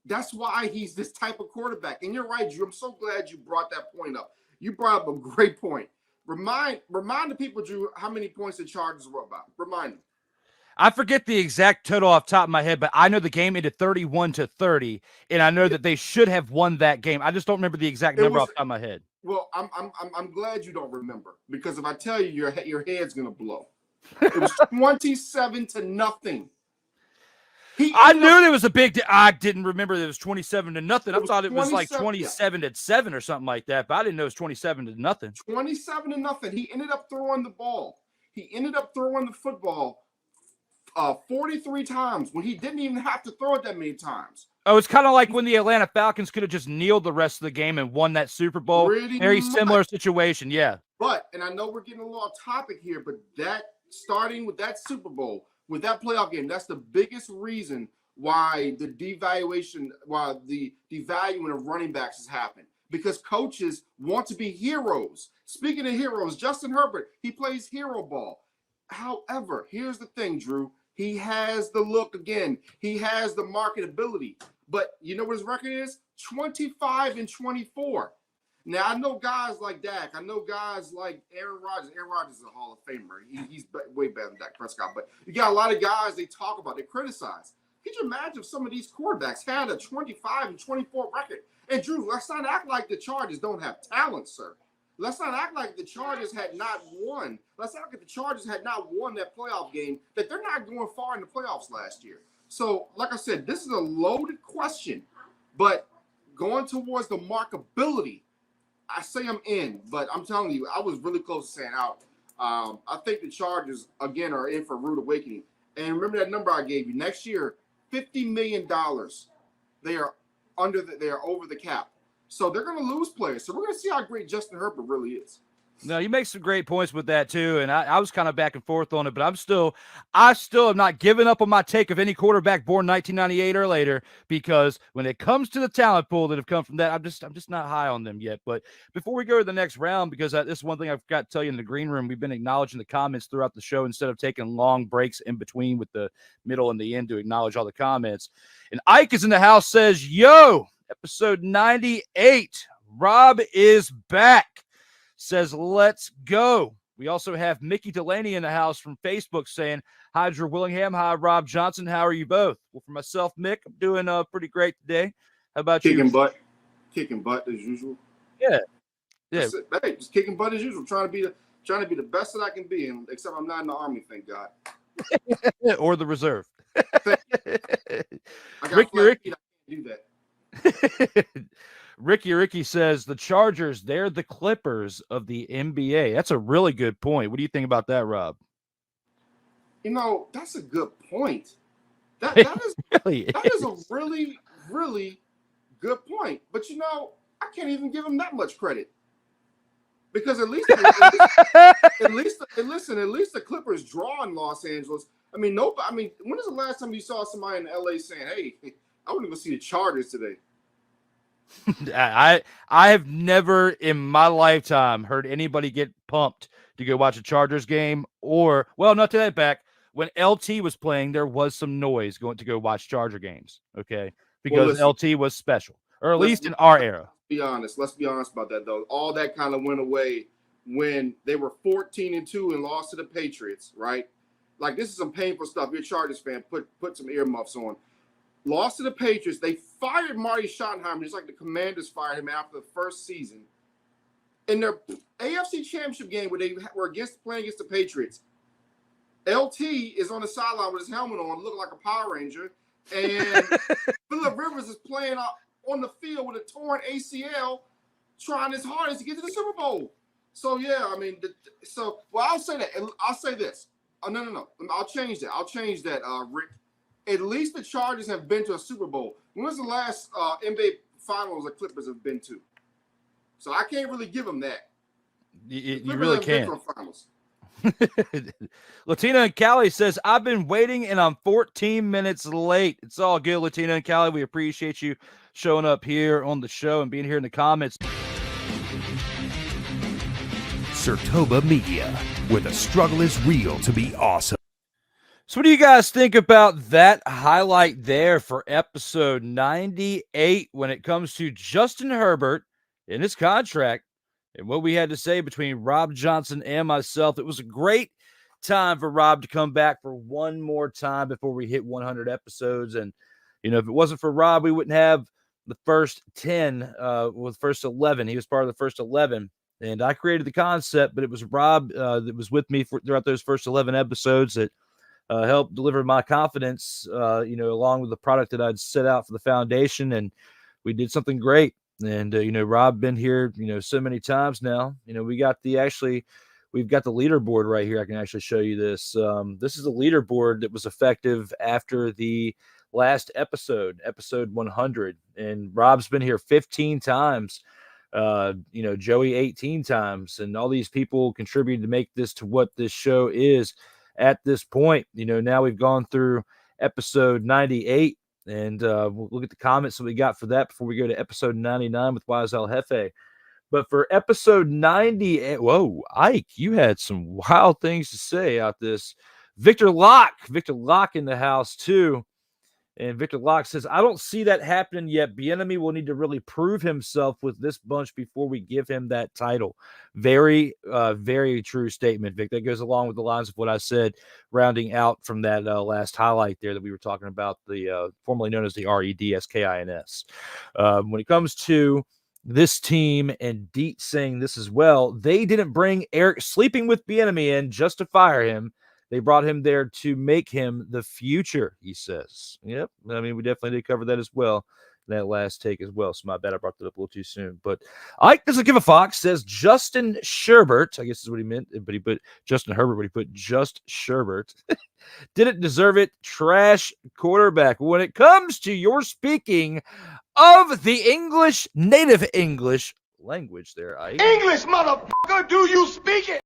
That's why he's this type of quarterback. And you're right, Drew. I'm so glad you brought that point up. You brought up a great point. Remind the people, Drew, how many points the Chargers were about. Remind them. I forget the exact total off the top of my head, but I know the game ended 31-30, and I know that they should have won that game. I just don't remember the exact number off the top of my head. Well, I'm glad you don't remember, because if I tell you, your head's gonna blow. It was 27-0. I knew there was a big. I didn't remember that it was 27-0. I thought it was like 27-7 or something like that, but I didn't know it was 27-0. 27-0. He ended up throwing the ball. He ended up throwing the football 43 times when he didn't even have to throw it that many times. Oh, it's kind of like when the Atlanta Falcons could have just kneeled the rest of the game and won that Super Bowl. Very similar situation, yeah. But, and I know we're getting a little off topic here, but that starting with that Super Bowl, with that playoff game, that's the biggest reason why the devaluing of running backs has happened. Because coaches want to be heroes. Speaking of heroes, Justin Herbert, he plays hero ball. However, here's the thing, Drew. He has the look again. He has the marketability. But you know what his record is? 25-24. Now, I know guys like Dak. I know guys like Aaron Rodgers. Aaron Rodgers is a Hall of Famer. He's way better than Dak Prescott. But you got a lot of guys they talk about, they criticize. Could you imagine if some of these quarterbacks had a 25-24 record? And Drew, let's not act like the Chargers don't have talent, sir. Let's not act like the Chargers had not won. Let's act like the Chargers had not won that playoff game, that they're not going far in the playoffs last year. So, like I said, this is a loaded question. But going towards the markability, I say I'm in. But I'm telling you, I was really close to saying out. I think the Chargers, again, are in for a rude awakening. And remember that number I gave you. Next year, $50 million. They are over the cap. So they're going to lose players. So we're going to see how great Justin Herbert really is. No, you make some great points with that too, and I was kind of back and forth on it, but I still have not given up on my take of any quarterback born 1998 or later, because when it comes to the talent pool that have come from that, I'm just not high on them yet. But before we go to the next round, because this is one thing I've got to tell you in the green room, we've been acknowledging the comments throughout the show instead of taking long breaks in between with the middle and the end to acknowledge all the comments. And Ike is in the house, says, "Yo, episode 98, Rob is back." Says, "Let's go." We also have Mickey Delaney in the house from Facebook saying, "Hi, Drew Willingham. Hi, Rob Johnson. How are you both?" Well, for myself, Mick, I'm doing pretty great today. How about you? Kicking butt as usual. Yeah. Hey, just kicking butt as usual. Trying to be the best that I can be, and except I'm not in the Army, thank God. Or the reserve. I got flat feet, I can't do that. Ricky says the Chargers, they're the Clippers of the NBA. That's a really good point. What do you think about that, Rob? You know, that's a good point. That is a really, really good point. But you know, I can't even give him that much credit. Because at least the Clippers draw in Los Angeles. I mean, when is the last time you saw somebody in LA saying, "Hey, I want to go see the Chargers today"? I have never in my lifetime heard anybody get pumped to go watch a Chargers game, or, well, not to that back. When LT was playing, there was some noise going to go watch Charger games, okay? Because LT was special, or at least in our era. Let's be honest about that, though. All that kind of went away when they were 14-2 and lost to the Patriots, right? Like, this is some painful stuff. You're a Chargers fan. Put some earmuffs on. Lost to the Patriots. They fired Marty Schottenheimer just like the Commanders fired him after the first season. In their AFC Championship game where they were playing against the Patriots, LT is on the sideline with his helmet on, looking like a Power Ranger, and Phillip Rivers is playing on the field with a torn ACL, trying his hardest to get to the Super Bowl. So, yeah, I mean, I'll say that. I'll say this. Oh, no. I'll change that, Rick. At least the Chargers have been to a Super Bowl. When was the last NBA Finals the Clippers have been to? So I can't really give them that. You really can't. Latina and Cali says, "I've been waiting and I'm 14 minutes late." It's all good, Latina and Cali. We appreciate you showing up here on the show and being here in the comments. Sertoba Media, where the struggle is real to be awesome. So what do you guys think about that highlight there for episode 98 when it comes to Justin Herbert and his contract and what we had to say between Rob Johnson and myself? It was a great time for Rob to come back for one more time before we hit 100 episodes. And, if it wasn't for Rob, we wouldn't have the first 10, with first 11. He was part of the first 11. And I created the concept, but it was Rob that was with me throughout those first 11 episodes that helped deliver my confidence, along with the product that I'd set out for the foundation. And we did something great. And, Rob been here, so many times now. We've got the leaderboard right here. I can actually show you this. This is a leaderboard that was effective after the last episode 100. And Rob's been here 15 times. Joey 18 times, and all these people contributed to make this to what this show is at this point. Now we've gone through episode 98, and we'll look at the comments that we got for that before we go to episode 99 with Wise El Jefe. But for episode 90, whoa, Ike, you had some wild things to say out this. Victor Locke in the house too. And Victor Locke says, I don't see that happening yet. Bieniemy will need to really prove himself with this bunch before we give him that title. Very, very true statement, Vic. That goes along with the lines of what I said, rounding out from that last highlight there that we were talking about, the formerly known as the REDSKINS. When it comes to this team and Deet saying this as well, they didn't bring Eric sleeping with Bieniemy in just to fire him. They brought him there to make him the future, he says. Yep. I mean, we definitely did cover that as well, that last take as well. So my bad, I brought that up a little too soon. But Ike doesn't give a fuck, says Justin Sherbert, I guess is what he meant, but he put Justin Herbert, but he put just Sherbert. Didn't deserve it. Trash quarterback. When it comes to your speaking of the native English language there, Ike. English, motherfucker, do you speak it?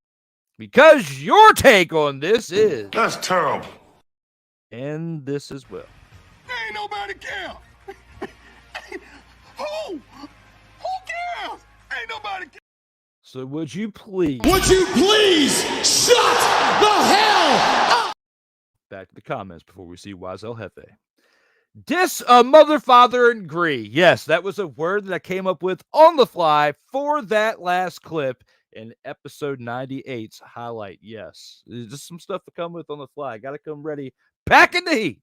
Because your take on this is... That's terrible. And this as well. Ain't nobody care. Who cares? Ain't nobody care. So would you please shut the hell up? Back to the comments before we see Wise El Jefe. Dis a mother, father, and agree. Yes, that was a word that I came up with on the fly for that last clip in episode 98's highlight. Yes, there's just some stuff to come with on the fly. Got to come ready, packing the heat.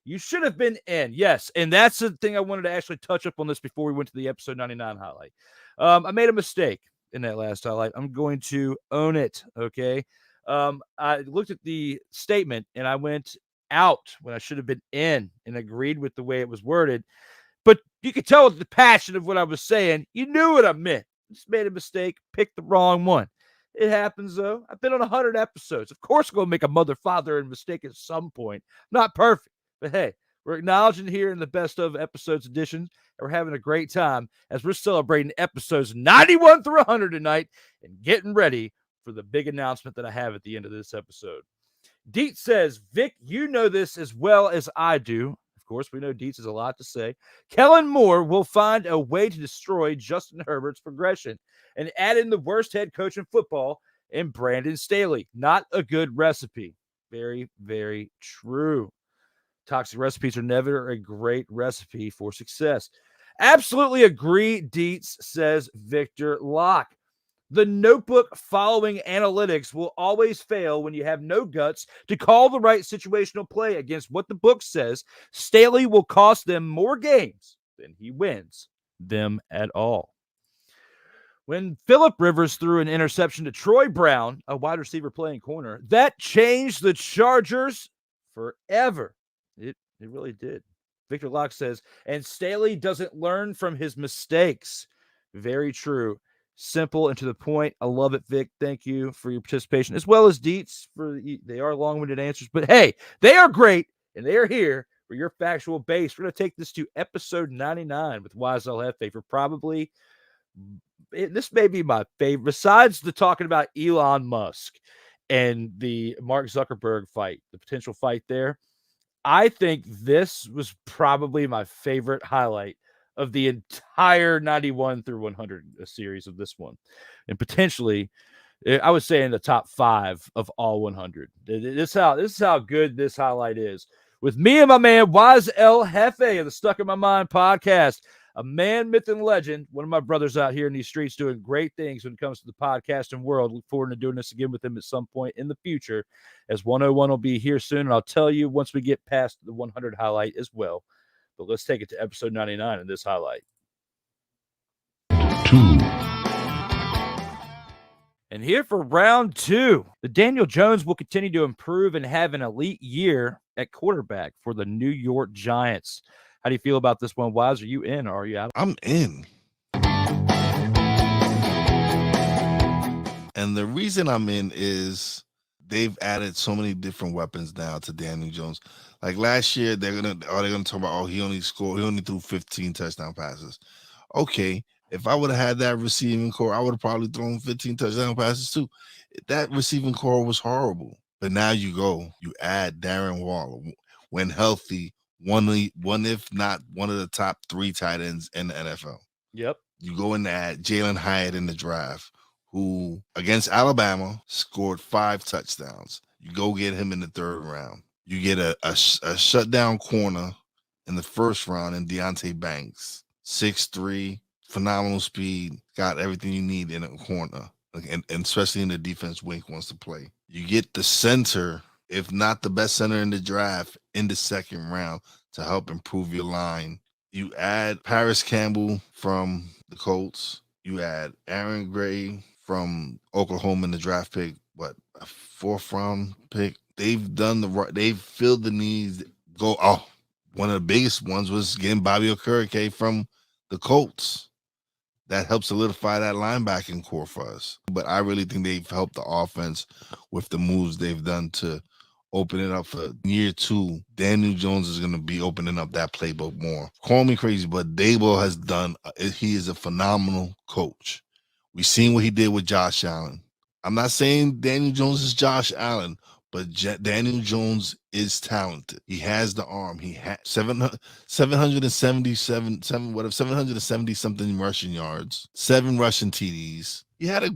You should have been in. Yes, and that's the thing I wanted to actually touch up on this before we went to the episode 99 highlight. I made a mistake in that last highlight. I'm going to own it, okay? I looked at the statement, and I went out when I should have been in and agreed with the way it was worded. But you could tell with the passion of what I was saying, you knew what I meant. Just made a mistake, picked the wrong one. It happens, though. I've been on 100 episodes. Of course, I'm going to make a mother, father, and mistake at some point. Not perfect, but hey, we're acknowledging here in the best of episodes edition, and we're having a great time as we're celebrating episodes 91 through 100 tonight and getting ready for the big announcement that I have at the end of this episode. Deet says, Vic, you know this as well as I do. Of course, we know Deets has a lot to say. Kellen Moore will find a way to destroy Justin Herbert's progression and add in the worst head coach in football in Brandon Staley. Not a good recipe. Very, very true. Toxic recipes are never a great recipe for success. Absolutely agree, Deets, says Victor Locke. The notebook following analytics will always fail when you have no guts to call the right situational play against what the book says. Staley will cost them more games than he wins them at all. When Phillip Rivers threw an interception to Troy Brown, a wide receiver playing corner, that changed the Chargers forever. It really did. Victor Locke says, and Staley doesn't learn from his mistakes. Very true. Simple and to the point. I love it, Vic. Thank you for your participation, as well as Deets. They are long-winded answers, but hey, they are great, and they are here for your factual base. We're going to take this to episode 99 with Wise El Jefe for probably, this may be my favorite, besides the talking about Elon Musk and the Mark Zuckerberg fight, the potential fight there. I think this was probably my favorite highlight of the entire 91 through 100 series of this one. And potentially, I would say in the top 5 of all 100. This is how good this highlight is. With me and my man, Wise El Jefe of the Stuck in My Mind podcast. a man, myth, and legend. One of my brothers out here in these streets doing great things when it comes to the podcasting world. Look forward to doing this again with him at some point in the future, as 101 will be here soon. And I'll tell you once we get past the 100 highlight as well. But let's take it to episode 99 in this highlight. 2. And here for round 2, the Daniel Jones will continue to improve and have an elite year at quarterback for the New York Giants. How do you feel about this one, Wise? Are you in or are you out? I'm in. And the reason I'm in is they've added so many different weapons now to Daniel Jones. Like last year, they're gonna talk about, he only threw 15 touchdown passes. Okay. If I would have had that receiving core, I would have probably thrown 15 touchdown passes too. That receiving core was horrible. But now you add Darren Waller, when healthy, one if not one of the top 3 tight ends in the NFL. Yep. You go and add Jalen Hyatt in the draft, who against Alabama scored 5 touchdowns. You go get him in the 3rd round. You get a shutdown corner in the 1st round in Deonte Banks, 6'3", phenomenal speed, got everything you need in a corner, and especially in the defense Wink wants to play. You get the center, if not the best center in the draft, in the 2nd round to help improve your line. You add Paris Campbell from the Colts. You add Aaron Gray from Oklahoma in the draft pick, a 4th round pick. They've filled the needs. One of the biggest ones was getting Bobby Okereke from the Colts. That helps solidify that linebacking core for us. But I really think they've helped the offense with the moves they've done to open it up for year 2. Daniel Jones is going to be opening up that playbook more. Call me crazy, but Dable he is a phenomenal coach. We've seen what he did with Josh Allen. I'm not saying Daniel Jones is Josh Allen, but Daniel Jones is talented. He has the arm. He had 770 something rushing yards, 7 rushing TDs. He had a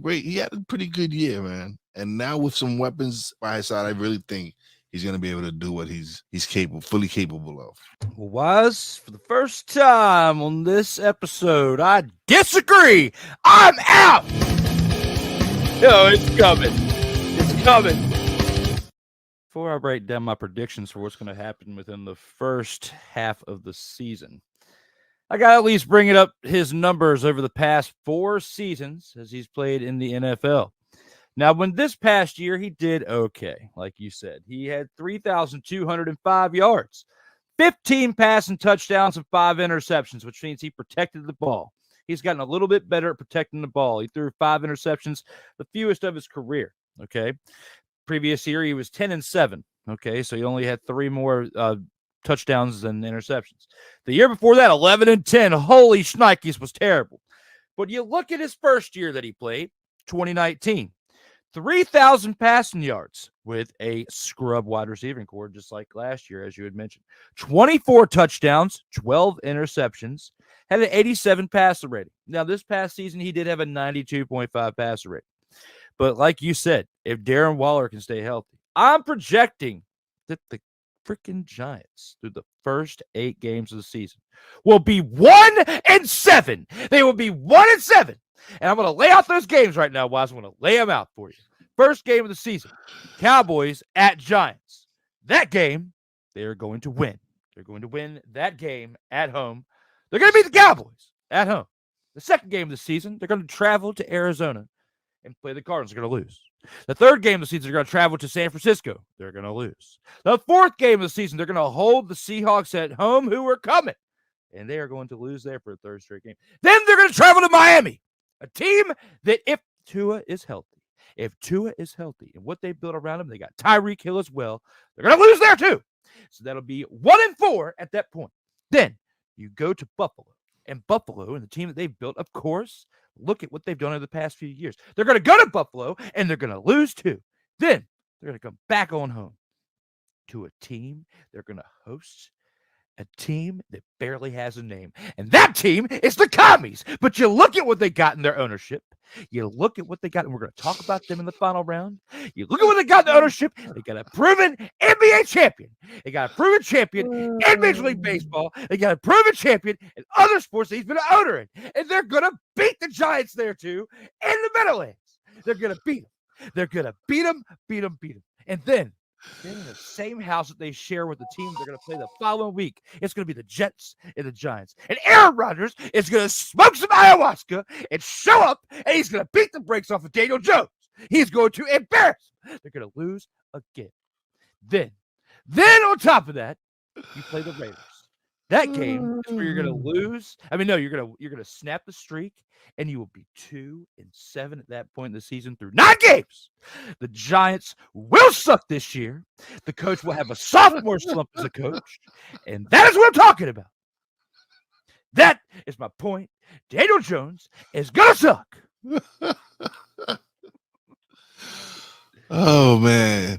pretty good year, man. And now with some weapons by his side, I really think he's going to be able to do what he's fully capable of. Well, Wise, for the first time on this episode, I disagree. I'm out. No, it's coming. It's coming. Before I break down my predictions for what's going to happen within the first half of the season, I got to at least bring it up his numbers over the past 4 seasons as he's played in the NFL. Now, when this past year, he did okay, like you said. He had 3,205 yards, 15 passing touchdowns, and 5 interceptions, which means he protected the ball. He's gotten a little bit better at protecting the ball. He threw 5 interceptions, the fewest of his career, okay? Previous year, he was 10-7, okay? So he only had 3 more touchdowns than interceptions. The year before that, 11-10. Holy shnikes, was terrible. But you look at his first year that he played, 2019. 3,000 passing yards with a scrub wide receiving core, just like last year, as you had mentioned. 24 touchdowns, 12 interceptions, had an 87 passer rating. Now, this past season, he did have a 92.5 passer rating. But like you said, if Darren Waller can stay healthy, I'm projecting that the freaking Giants, through the first 8 games of the season, will be 1-7. They will be 1-7. And I'm going to lay out those games right now, Wise. I'm going to lay them out for you. First game of the season, Cowboys at Giants. That game, they're going to win. They're going to win that game at home. They're going to beat the Cowboys at home. The second game of the season, they're going to travel to Arizona and play the Cardinals. They're going to lose. The third game of the season, they're going to travel to San Francisco. They're going to lose. The fourth game of the season, they're going to hold the Seahawks at home, who are coming. And they are going to lose there for a third straight game. Then they're going to travel to Miami, a team that if Tua is healthy, and what they built around him, they got Tyreek Hill as well. They're going to lose there too. So that'll be 1-4 at that point. Then you go to Buffalo. And Buffalo and the team that they've built, of course, look at what they've done over the past few years. They're going to go to Buffalo, and they're going to lose too. Then they're going to come back on home to a team they're going to host A team that barely has a name. And that team is the Commies. But you look at what they got in their ownership. You look at what they got, and we're going to talk about them in the final round. You look at what they got in the ownership. They got a proven NBA champion. They got a proven champion in Major League Baseball. They got a proven champion in other sports that he's been an owner in. And they're going to beat the Giants there, too, in the Meadowlands. They're going to beat them. They're going to beat them. And then in the same house that they share with the team they're going to play the following week, it's going to be the Jets and the Giants. And Aaron Rodgers is going to smoke some ayahuasca and show up, and he's going to beat the brakes off of Daniel Jones. He's going to embarrass him. They're going to lose again. Then on top of that, you play the Raiders. That game is where you're going to lose. You're going to snap the streak, and you will be 2-7 at that point in the season through 9 games. The Giants will suck this year. The coach will have a sophomore slump as a coach, and that is what I'm talking about. That is my point. Daniel Jones is going to suck. Oh, man.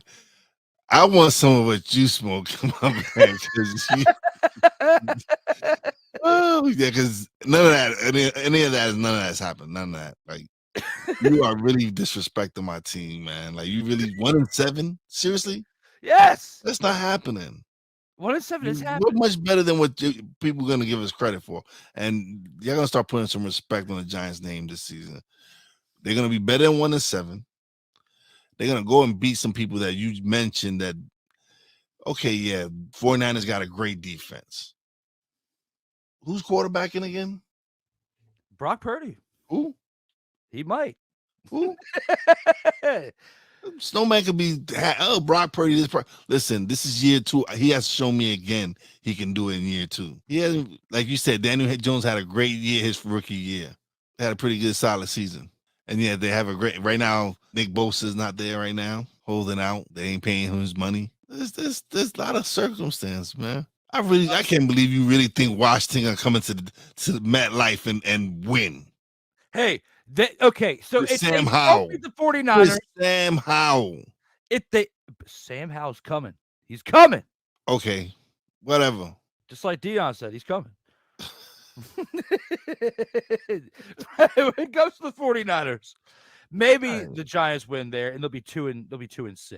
I want some of what you smoke, my man. Because none of that has happened. None of that. Like, you are really disrespecting my team, man. Like, you really 1-7? Seriously? Yes. That's not happening. 1-7 is happening. We're much better than what people are going to give us credit for. And you're going to start putting some respect on the Giants' name this season. They're going to be better than 1-7. They're going to go and beat some people that you mentioned that, okay, yeah, 49ers got a great defense. Who's quarterbacking again? Brock Purdy. Who? He might. Who? Snowman could be, Brock Purdy. Listen, this is year 2. He has shown me again he can do it in year 2. He hasn't, like you said, Daniel Jones had a great year his rookie year. Had a pretty good, solid season. And yeah, they have a great, right now, Nick Bosa's not there right now, holding out. They ain't paying him his money. There's a lot of circumstance, man. I can't believe you really think Washington are coming to the MetLife and win. Hey, okay, so it's Sam Howell. The 49ers. Sam Howell. Sam Howell's coming. He's coming. Okay, whatever. Just like Dion said, he's coming. When it comes to the 49ers, maybe the Giants win there, and they'll be 2-6.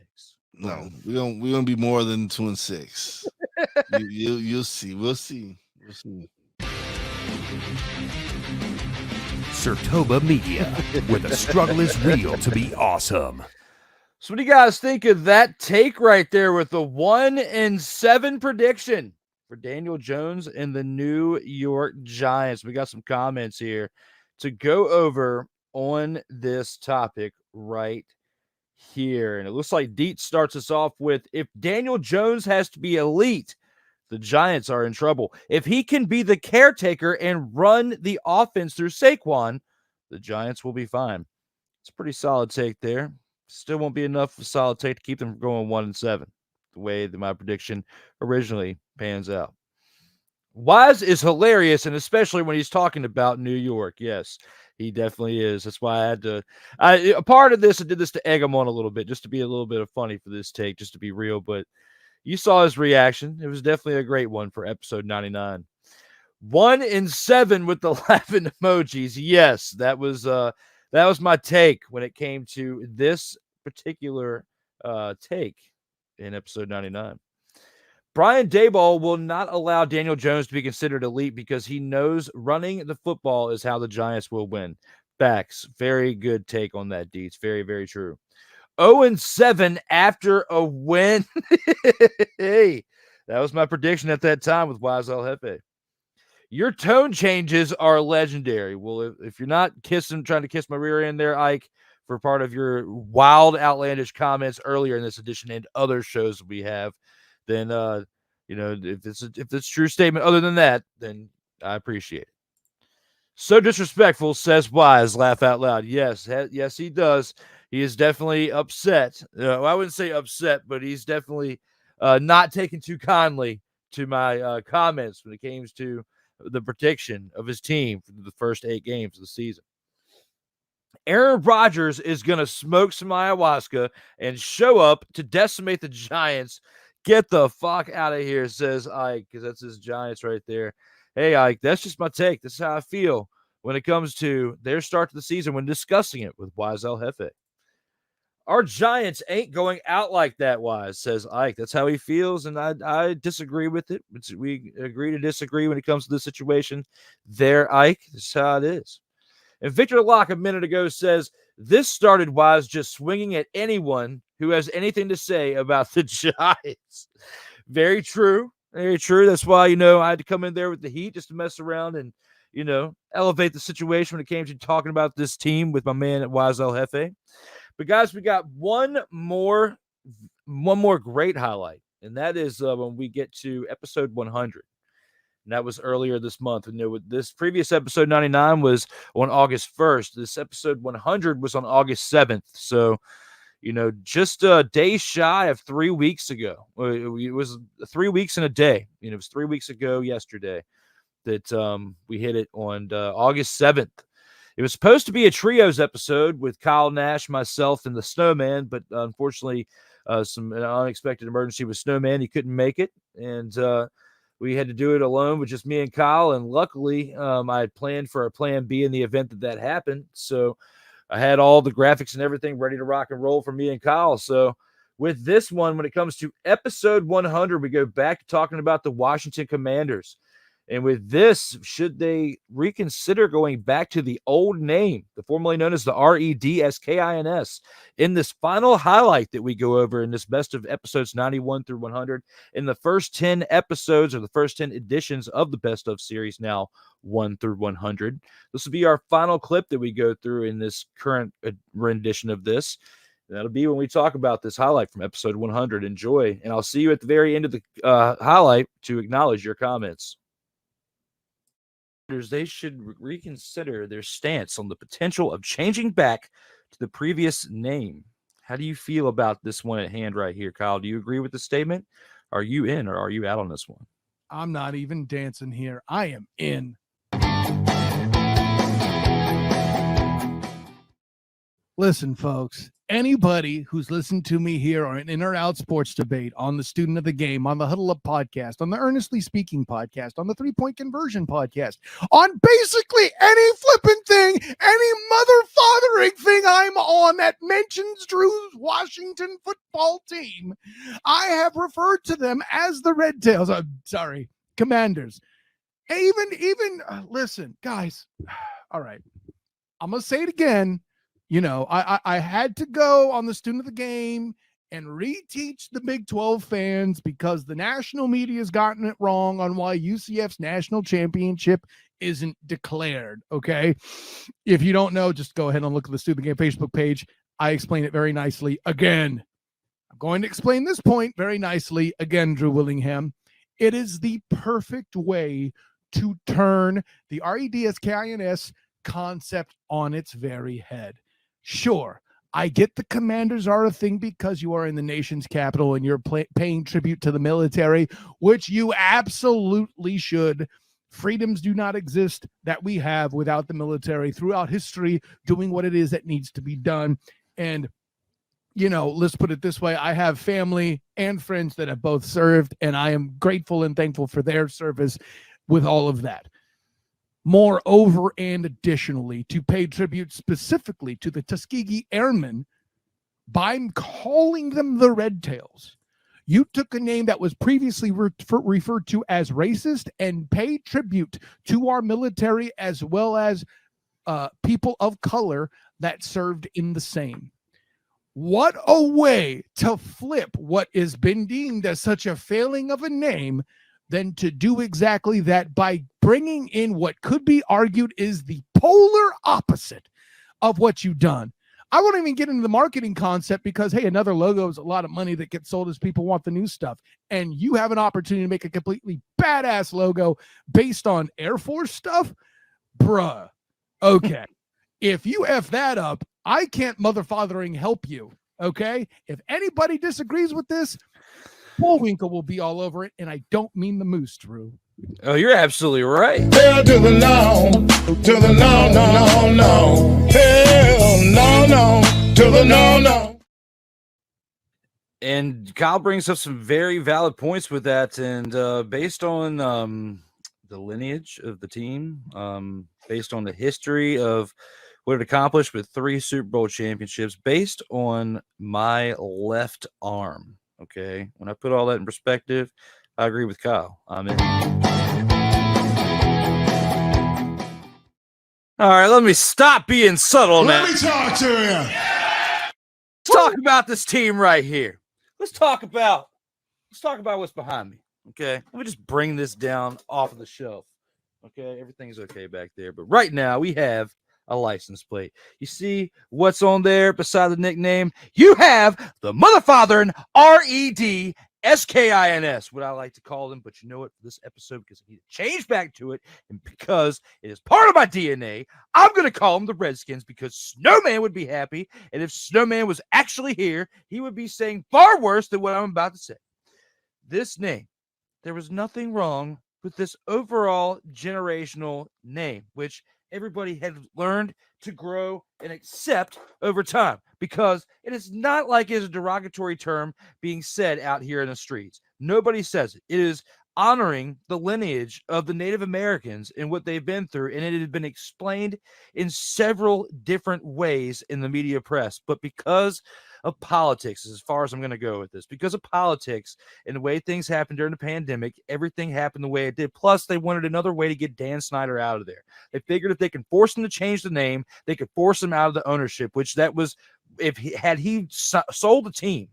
No, we're gonna be more than 2-6. You'll see. We'll see. Sertoba Media, where the struggle is real to be awesome. So what do you guys think of that take right there with the 1-7 prediction for Daniel Jones and the New York Giants? We got some comments here to go over on this topic right here. And it looks like Deet starts us off with, if Daniel Jones has to be elite, the Giants are in trouble. If he can be the caretaker and run the offense through Saquon, the Giants will be fine. It's a pretty solid take there. Still won't be enough of a solid take to keep them from going 1-7, the way that my prediction originally pans out. Wise is hilarious, and especially when he's talking about New York. Yes, he definitely is. That's why I had to. A part of this, I did this to egg him on a little bit, just to be a little bit of funny for this take, just to be real. But you saw his reaction. It was definitely a great one for episode 99. 1-7 with the laughing emojis. Yes, that was my take when it came to this particular take in episode 99. Brian Daboll will not allow Daniel Jones to be considered elite because he knows running the football is how the Giants will win. Facts. Very good take on that, Deets. Very, very true. 0-7 after a win. Hey, that was my prediction at that time with Wise El Jefe. Your tone changes are legendary. Well, if you're not trying to kiss my rear end there, Ike, for part of your wild, outlandish comments earlier in this edition and other shows we have, then if it's a true statement other than that, then I appreciate it. So disrespectful, says Wise. Laugh out loud. Yes, he does. He is definitely upset. I wouldn't say upset, but he's definitely not taken too kindly to my comments when it came to the prediction of his team for the first 8 games of the season. Aaron Rodgers is going to smoke some ayahuasca and show up to decimate the Giants, Get the fuck out of here, says Ike, because that's his Giants right there. Hey, Ike, that's just my take. This is how I feel when it comes to their start to the season when discussing it with Wise El Jefe. Our Giants ain't going out like that, Wise, says Ike. That's how he feels, and I disagree with it. We agree to disagree when it comes to this situation. There, Ike, this is how it is. And Victor Locke a minute ago says, this started Wise just swinging at anyone who has anything to say about the Giants. Very true. Very true. That's why, I had to come in there with the heat just to mess around and, elevate the situation when it came to talking about this team with my man at Wise El Jefe. But, guys, we got one more great highlight, and that is when we get to episode 100. And that was earlier this month. This previous episode 99 was on August 1st. This episode 100 was on August 7th. So, just a day shy of 3 weeks ago. It was 3 weeks and a day. It was 3 weeks ago yesterday that we hit it on August 7th. It was supposed to be a trios episode with Kyle Nash, myself, and the Snowman, but unfortunately, an unexpected emergency with Snowman. He couldn't make it, and we had to do it alone with just me and Kyle. And luckily, I had planned for a plan B in the event that happened. So I had all the graphics and everything ready to rock and roll for me and Kyle. So with this one, when it comes to episode 100, we go back to talking about the Washington Commanders. And with this, should they reconsider going back to the old name, the formerly known as the REDSKINS, in this final highlight that we go over in this best of episodes 91 through 100, in the first 10 episodes or the first 10 editions of the best of series, now 1 through 100. This will be our final clip that we go through in this current rendition of this. That'll be when we talk about this highlight from episode 100. Enjoy, and I'll see you at the very end of the highlight to acknowledge your comments. They should reconsider their stance on the potential of changing back to the previous name. How do you feel about this one at hand right here, Kyle? Do you agree with the statement? Are you in or are you out on this one? I'm not even dancing here. I am in. Listen, folks, anybody who's listened to me here on an In or Out Sports Debate, on the Student of the Game, on the Huddle Up podcast, on the Earnestly Speaking podcast, on the 3-Point Conversion podcast, on basically any flipping thing, any mother-fathering thing I'm on that mentions Drew's Washington football team, I have referred to them as the Red Tails. I'm sorry, Commanders. Even listen, guys. All right, I'm gonna say it again. I had to go on the Student of the Game and reteach the Big 12 fans because the national media has gotten it wrong on why UCF's national championship isn't declared. Okay. If you don't know, just go ahead and look at the Student of the Game Facebook page. I explain it very nicely. Again, I'm going to explain this point very nicely. Again, Drew Willingham, it is the perfect way to turn the REDSKINS concept on its very head. Sure, I get the Commanders are a thing because you are in the nation's capital and you're paying tribute to the military, which you absolutely should. Freedoms do not exist that we have without the military throughout history doing what it is that needs to be done. And, let's put it this way. I have family and friends that have both served, and I am grateful and thankful for their service with all of that. Moreover, and additionally, to pay tribute specifically to the Tuskegee Airmen by calling them the Red Tails. You took a name that was previously referred to as racist and pay tribute to our military as well as people of color that served in the same. What a way to flip what has been deemed as such a failing of a name than to do exactly that by bringing in what could be argued is the polar opposite of what you've done. I won't even get into the marketing concept because, hey, another logo is a lot of money that gets sold as people want the new stuff. And you have an opportunity to make a completely badass logo based on Air Force stuff. Bruh. Okay. If you F that up, I can't motherfathering help you. Okay. If anybody disagrees with this, Bullwinkle will be all over it, and I don't mean the moose, Drew. Oh, you're absolutely right. Hell to the no, to the no, no, no, no. Hell no, no, to the no, no. And Kyle brings up some very valid points with that. And based on the lineage of the team, based on the history of what it accomplished with 3 Super Bowl championships, based on my left arm, okay, when I put all that in perspective, I agree with Kyle. I'm in. All right, let me stop being subtle now. Let me talk to you. Let's talk about this team right here. Let's talk about what's behind me. Okay. Let me just bring this down off of the shelf. Okay. Everything's okay back there. But right now we have a license plate. You see what's on there beside the nickname? You have the motherfathering REDSKINS, what I like to call them. But you know what? For this episode, because I need to change back to it, and because it is part of my DNA, I'm going to call them the Redskins, because Snowman would be happy. And if Snowman was actually here, he would be saying far worse than what I'm about to say. This name, there was nothing wrong with this overall generational name, which everybody had learned to grow and accept over time, because it is not like it's a derogatory term being said out here in the streets. Nobody says it. It is honoring the lineage of the Native Americans and what they've been through, and it had been explained in several different ways in the media press. But because of politics, as far as I'm going to go with this, because of politics and the way things happened during the pandemic, everything happened the way it did. Plus, they wanted another way to get Dan Snyder out of there. They figured if they can force him to change the name, they could force him out of the ownership, which that was, if he sold the team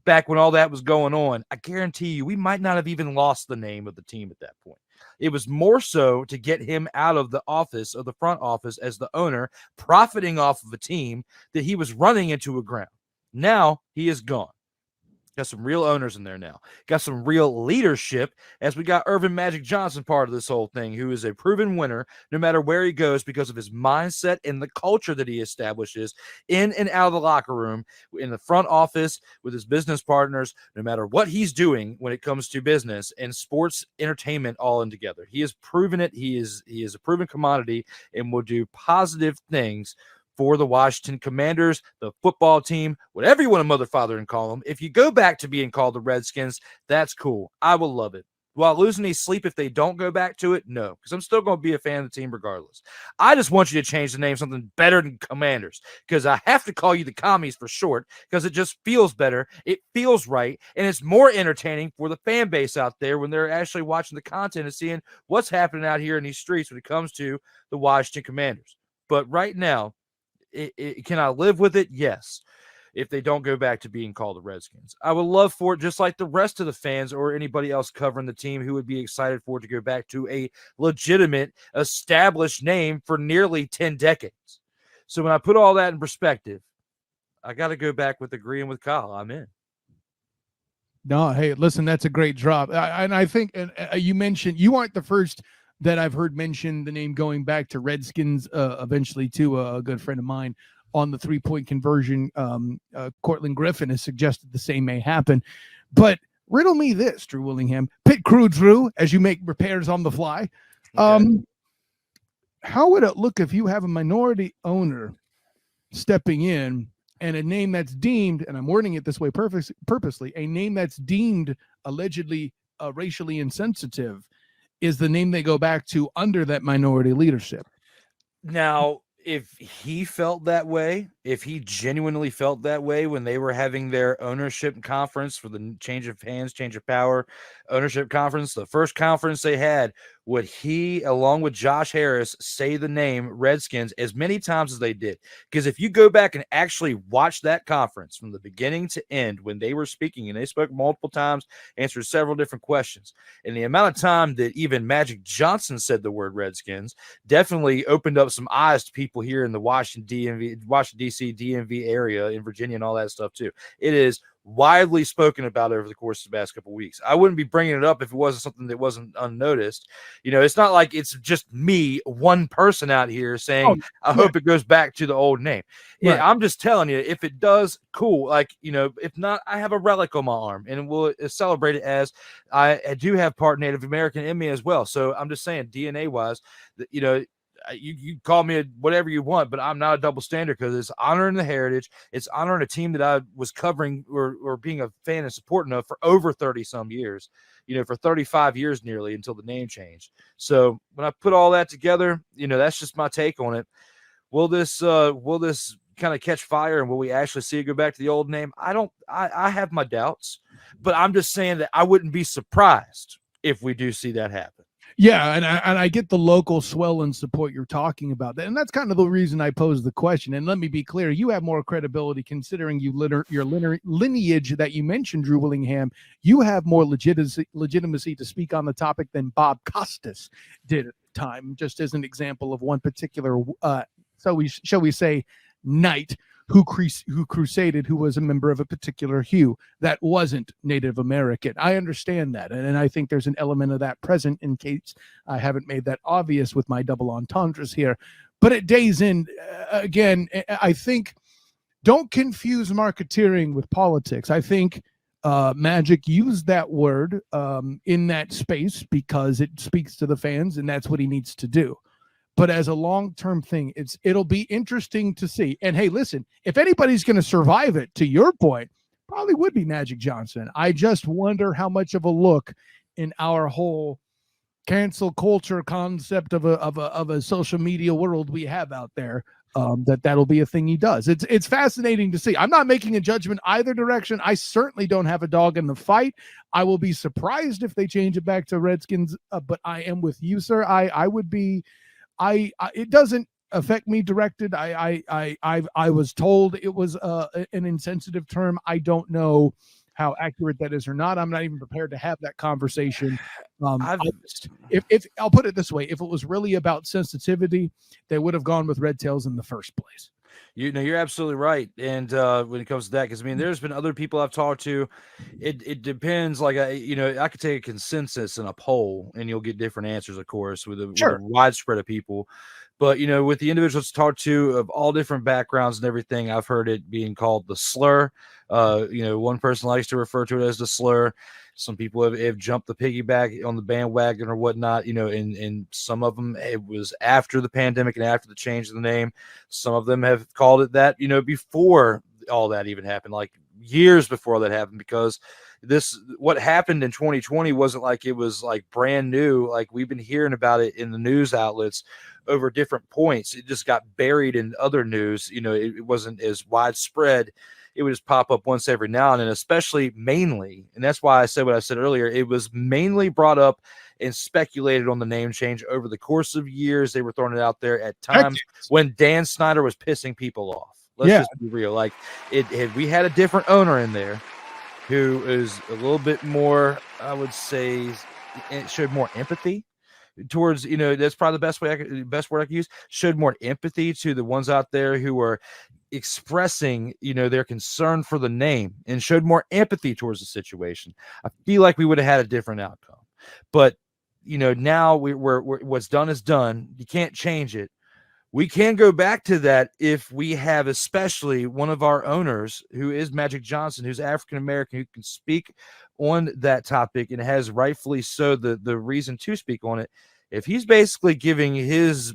back when all that was going on, I guarantee you we might not have even lost the name of the team at that point. It was more so to get him out of the office, of the front office as the owner, profiting off of a team that he was running into a ground. Now he is gone. Got some real owners in there now. Got some real leadership, as we got Irvin Magic Johnson part of this whole thing, who is a proven winner no matter where he goes because of his mindset and the culture that he establishes in and out of the locker room, in the front office, with his business partners, no matter what he's doing when it comes to business and sports entertainment all in together. He has proven it. He is a proven commodity and will do positive things for the Washington Commanders, the football team, whatever you want to mother, father, and call them. If you go back to being called the Redskins, that's cool. I will love it. Will I lose any sleep if they don't go back to it? No, because I'm still going to be a fan of the team regardless. I just want you to change the name something better than Commanders, because I have to call you the Commies for short, because it just feels better. It feels right, and it's more entertaining for the fan base out there when they're actually watching the content and seeing what's happening out here in these streets when it comes to the Washington Commanders. But right now, can I live with it? Yes. If they don't go back to being called the Redskins, I would love for it, just like the rest of the fans or anybody else covering the team who would be excited for it to go back to a legitimate, established name for nearly 10 decades. So when I put all that in perspective, I got to go back with agreeing with Kyle. I'm in. No, hey, listen, that's a great drop. And I think, and you mentioned, you aren't the first that I've heard mention the name going back to Redskins, eventually to a good friend of mine on the 3-point conversion. Cortland Griffin has suggested the same may happen. But riddle me this, Drew Willingham, pit crew Drew, as you make repairs on the fly. Okay. How would it look if you have a minority owner stepping in and a name that's deemed, and I'm wording it this way purposely, a name that's deemed allegedly racially insensitive is the name they go back to under that minority leadership? Now, if he felt that way, if he genuinely felt that way when they were having their ownership conference for the change of hands, change of power ownership conference, the first conference they had, would he, along with Josh Harris, say the name Redskins as many times as they did? Because if you go back and actually watch that conference from the beginning to end, when they were speaking, and they spoke multiple times, answered several different questions, and the amount of time that even Magic Johnson said the word Redskins definitely opened up some eyes to people here in the Washington D.C., DMV area in Virginia and all that stuff too. It is widely spoken about over the course of the past couple of weeks. I wouldn't be bringing it up if it wasn't something that wasn't unnoticed. You know, it's not like it's just me, one person out here saying, I hope it goes back to the old name. Right. Yeah, I'm just telling you, if it does, cool. Like, you know, if not, I have a relic on my arm and we'll celebrate it as I do have part Native American in me as well. So I'm just saying, DNA wise, you know, you call me whatever you want, but I'm not a double standard because it's honoring the heritage. It's honoring a team that I was covering or being a fan and supporting of for over 30 some years, for 35 years nearly until the name changed. So when I put all that together, that's just my take on it. Will this kind of catch fire, and will we actually see it go back to the old name? I have my doubts, but I'm just saying that I wouldn't be surprised if we do see that happen. Yeah, and I get the local swell and support you're talking about, and that's kind of the reason I posed the question. And let me be clear, you have more credibility considering your lineage that you mentioned, Drew Willingham. You have more legitimacy to speak on the topic than Bob Costas did at the time, just as an example of one particular, shall we say, knight who crusaded, who was a member of a particular hue that wasn't Native American. I understand that, and I think there's an element of that present, in case I haven't made that obvious with my double entendres here. But at day's end, again, I think don't confuse marketeering with politics. I think Magic used that word in that space because it speaks to the fans, and that's what he needs to do. But as a long-term thing, it'll be interesting to see. And hey, listen, if anybody's going to survive it, to your point, probably would be Magic Johnson. I just wonder how much of a look in our whole cancel culture concept of a social media world we have out there, that'll be a thing he does. It's fascinating to see. I'm not making a judgment either direction. I certainly don't have a dog in the fight. I will be surprised if they change it back to Redskins, but I am with you, sir. I would be. It doesn't affect me directed. I was told it was an insensitive term. I don't know how accurate that is or not. I'm not even prepared to have that conversation. If I'll put it this way, if it was really about sensitivity, they would have gone with Red Tails in the first place. You're absolutely right. And when it comes to that, because there's been other people I've talked to. It depends. Like I could take a consensus in a poll, and you'll get different answers, of course, with a widespread of people. But with the individuals talked to of all different backgrounds and everything, I've heard it being called the slur. One person likes to refer to it as the slur. Some people have jumped the piggyback on the bandwagon or whatnot, and some of them, it was after the pandemic and after the change of the name. Some of them have called it that, before all that even happened, like years before that happened, because what happened in 2020 wasn't like it was like brand new. Like we've been hearing about it in the news outlets over different points. It just got buried in other news. It wasn't as widespread. It would just pop up once every now and then, especially mainly. And that's why I said what I said earlier. It was mainly brought up and speculated on the name change over the course of years. They were throwing it out there at times when Dan Snyder was pissing people off. Let's just be real. Like we had a different owner in there who is a little bit more, I would say, it showed more empathy towards, that's probably the best word I could use, showed more empathy to the ones out there who were expressing, their concern for the name, and showed more empathy towards the situation. I feel like we would have had a different outcome. But, now we're what's done is done. You can't change it. We can go back to that if we have, especially one of our owners who is Magic Johnson, who's African-American, who can speak on that topic and has rightfully so the reason to speak on it. If he's basically giving his,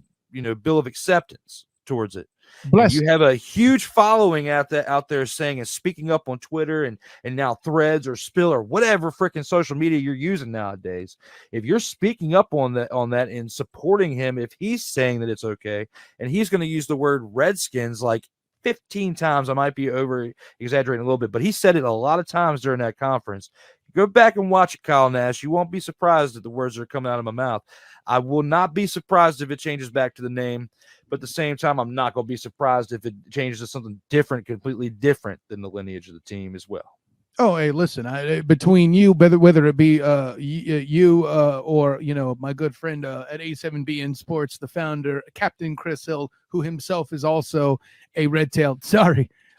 bill of acceptance towards it, you have a huge following out there saying and speaking up on Twitter and now Threads or Spill or whatever freaking social media you're using nowadays. If you're speaking up on that and supporting him, if he's saying that it's okay, and he's going to use the word Redskins like 15 times, I might be over exaggerating a little bit, but he said it a lot of times during that conference. Go back and watch it, Kyle Nash. You won't be surprised at the words that are coming out of my mouth. I will not be surprised if it changes back to the name, but at the same time, I'm not going to be surprised if it changes to something different, completely different than the lineage of the team as well. Oh, hey, listen, between you, whether it be you or, my good friend at A7B in Sports, the founder, Captain Chris Hill, who himself is also a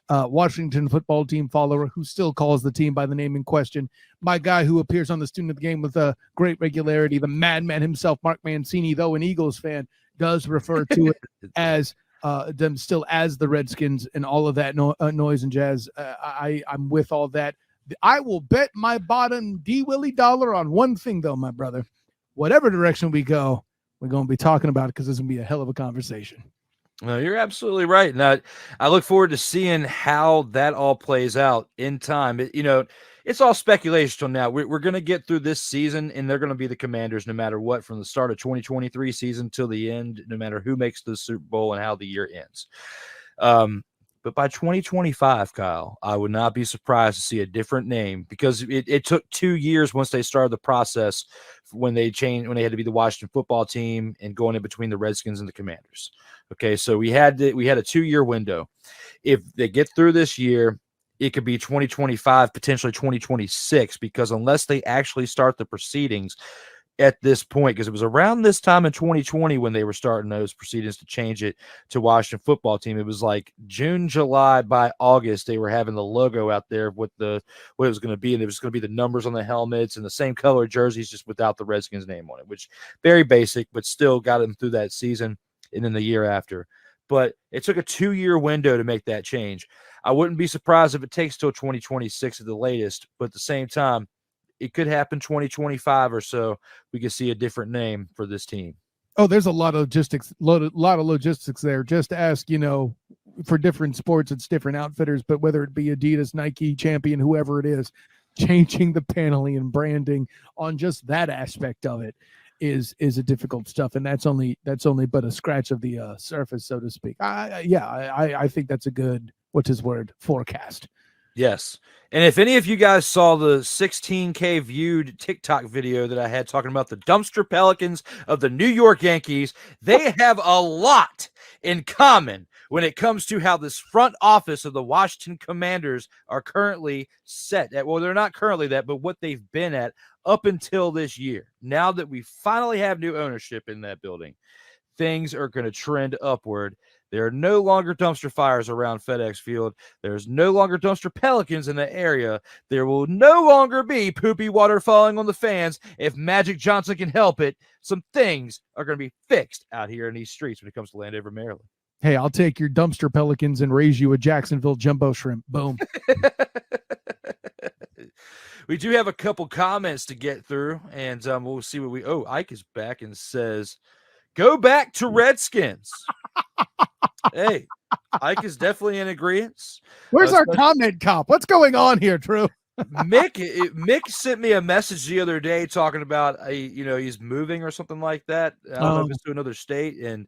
Washington football team follower who still calls the team by the name in question. My guy who appears on the Student of the Game with a great regularity, the madman himself, Mark Mancini, though an Eagles fan, does refer to it as them still as the Redskins and all of that noise and jazz. I'm with all that. I will bet my bottom D Willie dollar on one thing, though, my brother. Whatever direction we go, we're going to be talking about it because it's going to be a hell of a conversation. No, you're absolutely right. And I look forward to seeing how that all plays out in time. It's all speculation till now. We're going to get through this season, and they're going to be the Commanders no matter what, from the start of 2023 season till the end, no matter who makes the Super Bowl and how the year ends. But by 2025, Kyle, I would not be surprised to see a different name, because it took 2 years once they started the process when they had to be the Washington football team and going in between the Redskins and the Commanders. Okay, so we had a 2-year window. If they get through this year, it could be 2025, potentially 2026, because unless they actually start the proceedings at this point, because it was around this time in 2020 when they were starting those proceedings to change it to Washington football team. It was like June, July. By August, they were having the logo out there with what it was going to be, and it was going to be the numbers on the helmets and the same color jerseys, just without the Redskins name on it, which very basic, but still got them through that season and then the year after. But it took a 2-year window to make that change. I wouldn't be surprised if it takes till 2026 at the latest, but at the same time, it could happen 2025 or so. We could see a different name for this team. Oh, there's a lot of logistics there. Just ask, for different sports, it's different outfitters, but whether it be Adidas, Nike, Champion, whoever it is, changing the paneling and branding on just that aspect of it is a difficult stuff. And that's only but a scratch of the surface, so to speak. I think that's a good, forecast. Yes. And if any of you guys saw the 16K viewed TikTok video that I had talking about the dumpster Pelicans of the New York Yankees, they have a lot in common when it comes to how this front office of the Washington Commanders are currently set at. Well, they're not currently that, but what they've been at up until this year. Now that we finally have new ownership in that building, things are going to trend upward. There are no longer dumpster fires around FedEx Field. There's no longer dumpster Pelicans in the area. There will no longer be poopy water falling on the fans. If Magic Johnson can help it, some things are going to be fixed out here in these streets when it comes to Landover, Maryland. Hey, I'll take your dumpster Pelicans and raise you a Jacksonville jumbo shrimp. Boom. We do have a couple comments to get through, and we'll see what Ike is back and says, go back to Redskins. Hey, Ike is definitely in agreement. Where's our comment cop? What's going on here, Drew? Mick sent me a message the other day talking about he's moving or something like that. I don't know if it's to another state, and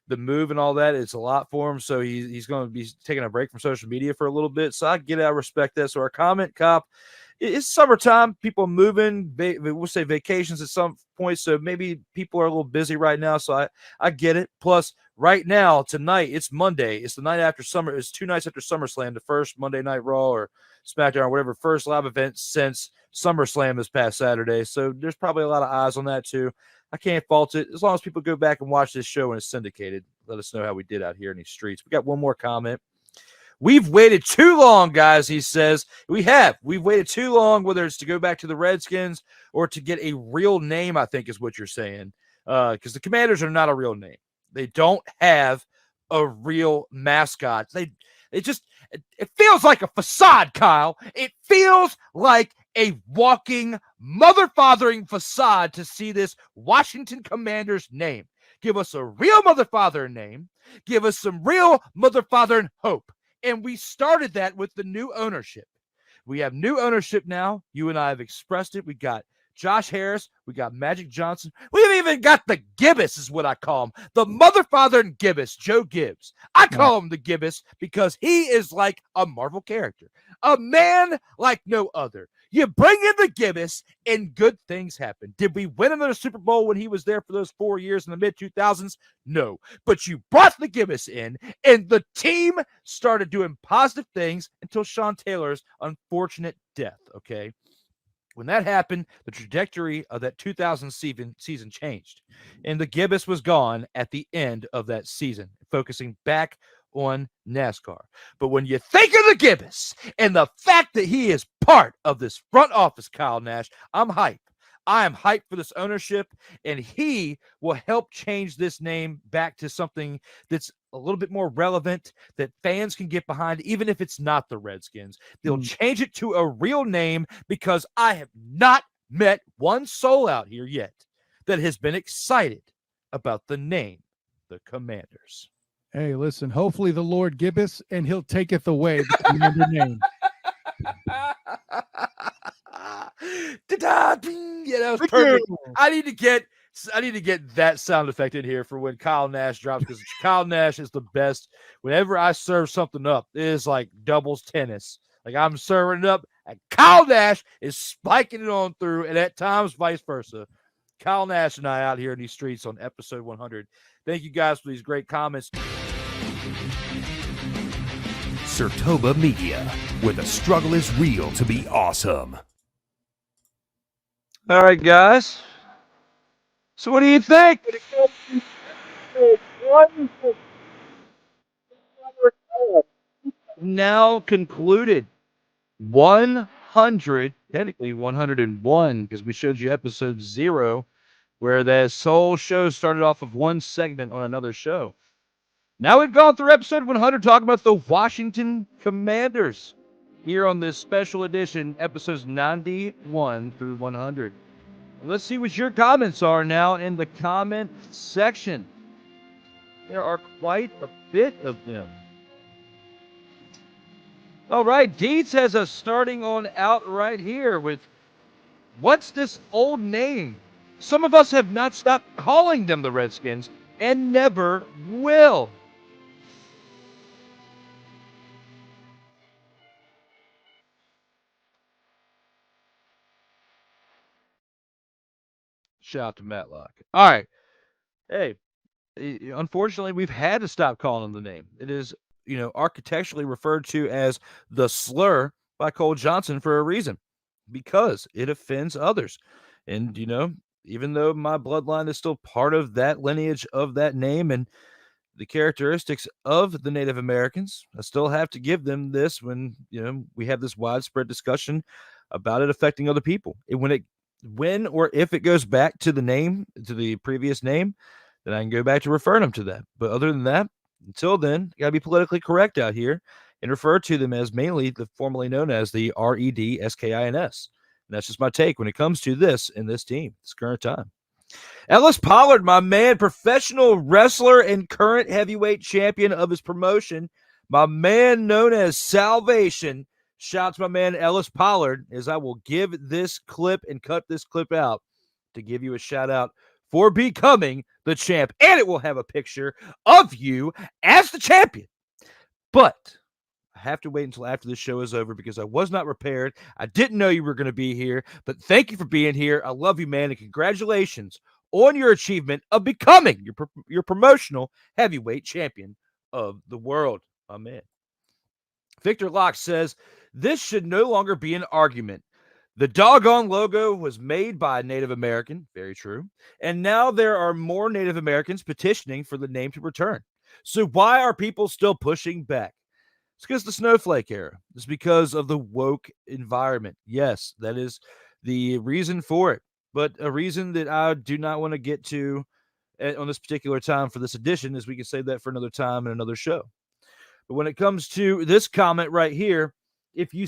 the move and all that, it's a lot for him. So he's going to be taking a break from social media for a little bit. So I get it. I respect that. So our comment cop, it's summertime. People moving. We'll say vacations at some point. So maybe people are a little busy right now. So I get it. Plus, right now, tonight, it's Monday. It's the night after summer. It's 2 nights after SummerSlam, the first Monday Night Raw or SmackDown or whatever, first live event since SummerSlam this past Saturday. So there's probably a lot of eyes on that too. I can't fault it. As long as people go back and watch this show when it's syndicated, let us know how we did out here in these streets. We got one more comment. We've waited too long, guys, he says. We've waited too long, whether it's to go back to the Redskins or to get a real name, I think is what you're saying. Because the Commanders are not a real name. They don't have a real mascot. It feels like a facade, Kyle. It feels like a walking, mother-fathering facade to see this Washington Commanders name. Give us a real mother-father name. Give us some real mother-fathering hope. And we started that with the new ownership. We have new ownership now. You and I have expressed it. We got Josh Harris. We got Magic Johnson. We've even got the Gibbous is what I call him. The mother-fathering Gibbous, Joe Gibbs. I call him the Gibbous because he is like a Marvel character. A man like no other. You bring in the Gibbous and good things happen. Did we win another Super Bowl when he was there for those 4 years in the mid-2000s? No. But you brought the Gibbous in, and the team started doing positive things until Sean Taylor's unfortunate death, okay? When that happened, the trajectory of that 2000 season changed, and the Gibbous was gone at the end of that season, focusing back on NASCAR. But when you think of the Gibbous and the fact that he is part of this front office, Kyle Nash, I'm hyped. I am hyped for this ownership, and he will help change this name back to something that's a little bit more relevant that fans can get behind, even if it's not the Redskins. They'll change it to a real name, because I have not met one soul out here yet that has been excited about the name, the Commanders. Hey, listen, hopefully the Lord giveth and he'll taketh away the commander name. Yeah, that was perfect. I need to get that sound effect in here for when Kyle Nash drops, because Kyle Nash is the best. Whenever I serve something up, it is like doubles tennis. Like I'm serving it up, and Kyle Nash is spiking it on through, and at times vice versa. Kyle Nash and I out here in these streets on episode 100. Thank you guys for these great comments. Sertoba Media, where the struggle is real to be awesome. All right, guys. So what do you think? Now concluded 100, technically 101, because we showed you episode 0, where the whole show started off of one segment on another show. Now we've gone through episode 100 talking about the Washington Commanders here on this special edition, episodes 91 through 100. Let's see what your comments are now in the comment section. There are quite a bit of them. All right, Deeds has us starting on out right here with, what's this old name? Some of us have not stopped calling them the Redskins and never will. Shout out to Matlock. All right. Hey, unfortunately, we've had to stop calling them the name. It is, architecturally referred to as the slur by Cole Johnson for a reason, because it offends others. And, even though my bloodline is still part of that lineage of that name and the characteristics of the Native Americans, I still have to give them this when, we have this widespread discussion about it affecting other people. When or if it goes back to the name, to the previous name, then I can go back to referring them to that. But other than that, until then, you got to be politically correct out here and refer to them as mainly the formerly known as the REDSKINS. And that's just my take when it comes to this in this team, this current time. Ellis Pollard, my man, professional wrestler and current heavyweight champion of his promotion, my man known as Salvation. Shout out to my man Ellis Pollard, as I will give this clip and cut this clip out to give you a shout out for becoming the champ. And it will have a picture of you as the champion. But I have to wait until after this show is over because I was not prepared. I didn't know you were going to be here. But thank you for being here. I love you, man. And congratulations on your achievement of becoming your promotional heavyweight champion of the world, my man. Victor Locke says, this should no longer be an argument. The doggone logo was made by a Native American. Very true. And now there are more Native Americans petitioning for the name to return. So why are people still pushing back? It's because the snowflake era. It's because of the woke environment. Yes, that is the reason for it. But a reason that I do not want to get to on this particular time for this edition is we can save that for another time and another show. But when it comes to this comment right here, if you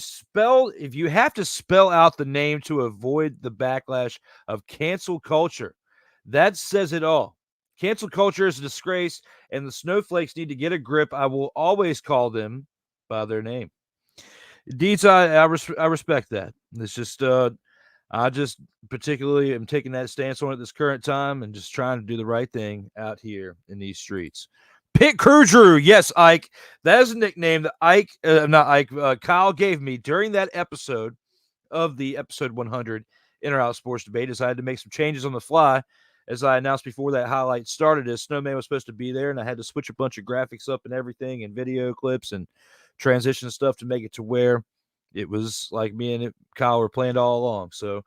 have to spell out the name to avoid the backlash of cancel culture, that says it all. Cancel culture is a disgrace, and the snowflakes need to get a grip. I will always call them by their name. Deeds, I respect that. It's just I just particularly am taking that stance on it this current time and just trying to do the right thing out here in these streets. Pit Crew Drew, yes, Ike. That is a nickname that Kyle gave me during that episode of the episode 100 In or Out Sports Debate, as I had to make some changes on the fly. As I announced before that highlight started, as Snowman was supposed to be there, and I had to switch a bunch of graphics up and everything, and video clips and transition stuff to make it to where it was like me and Kyle were planned all along. So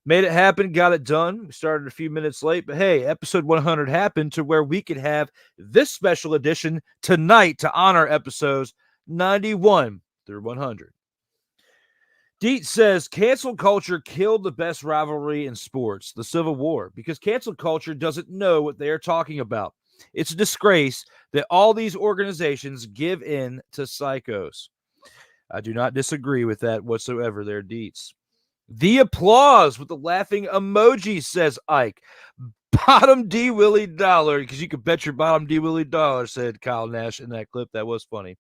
made it happen, got it done. We started a few minutes late, but hey, episode 100 happened to where we could have this special edition tonight to honor episodes 91 through 100. Deet says, cancel culture killed the best rivalry in sports, the Civil War, because cancel culture doesn't know what they are talking about. It's a disgrace that all these organizations give in to psychos. I do not disagree with that whatsoever there, Deets. The applause with the laughing emoji, says Ike. Bottom D Willie dollar, because you could bet your bottom D Willie dollar, said Kyle Nash in that clip. That was funny.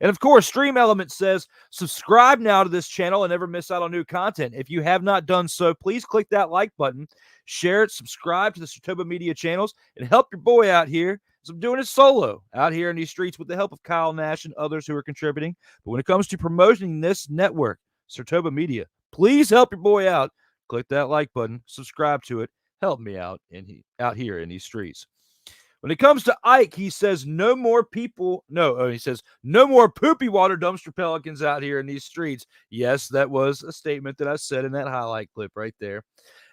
And of course, Stream Element says, subscribe now to this channel and never miss out on new content. If you have not done so, please click that like button, share it, subscribe to the Sertoba Media channels, and help your boy out here. So I'm doing it solo out here in these streets with the help of Kyle Nash and others who are contributing. But when it comes to promoting this network, Sertoba Media, please help your boy out. Click that like button, subscribe to it, help me out out here in these streets. When it comes to Ike, he says no more people. No, he says no more poopy water dumpster pelicans out here in these streets. Yes, that was a statement that I said in that highlight clip right there,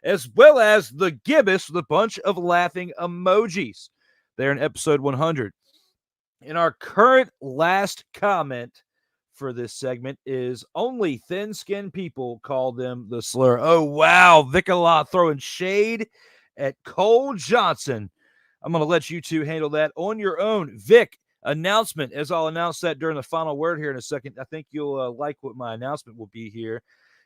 as well as the gibbous with a bunch of laughing emojis there in episode 100. And our current last comment for this segment is only thin-skinned people call them the slur. Oh, wow. Vic-a-lot throwing shade at Cole Johnson. I'm going to let you two handle that on your own. Vic, announcement, as I'll announce that during the final word here in a second. I think you'll like what my announcement will be here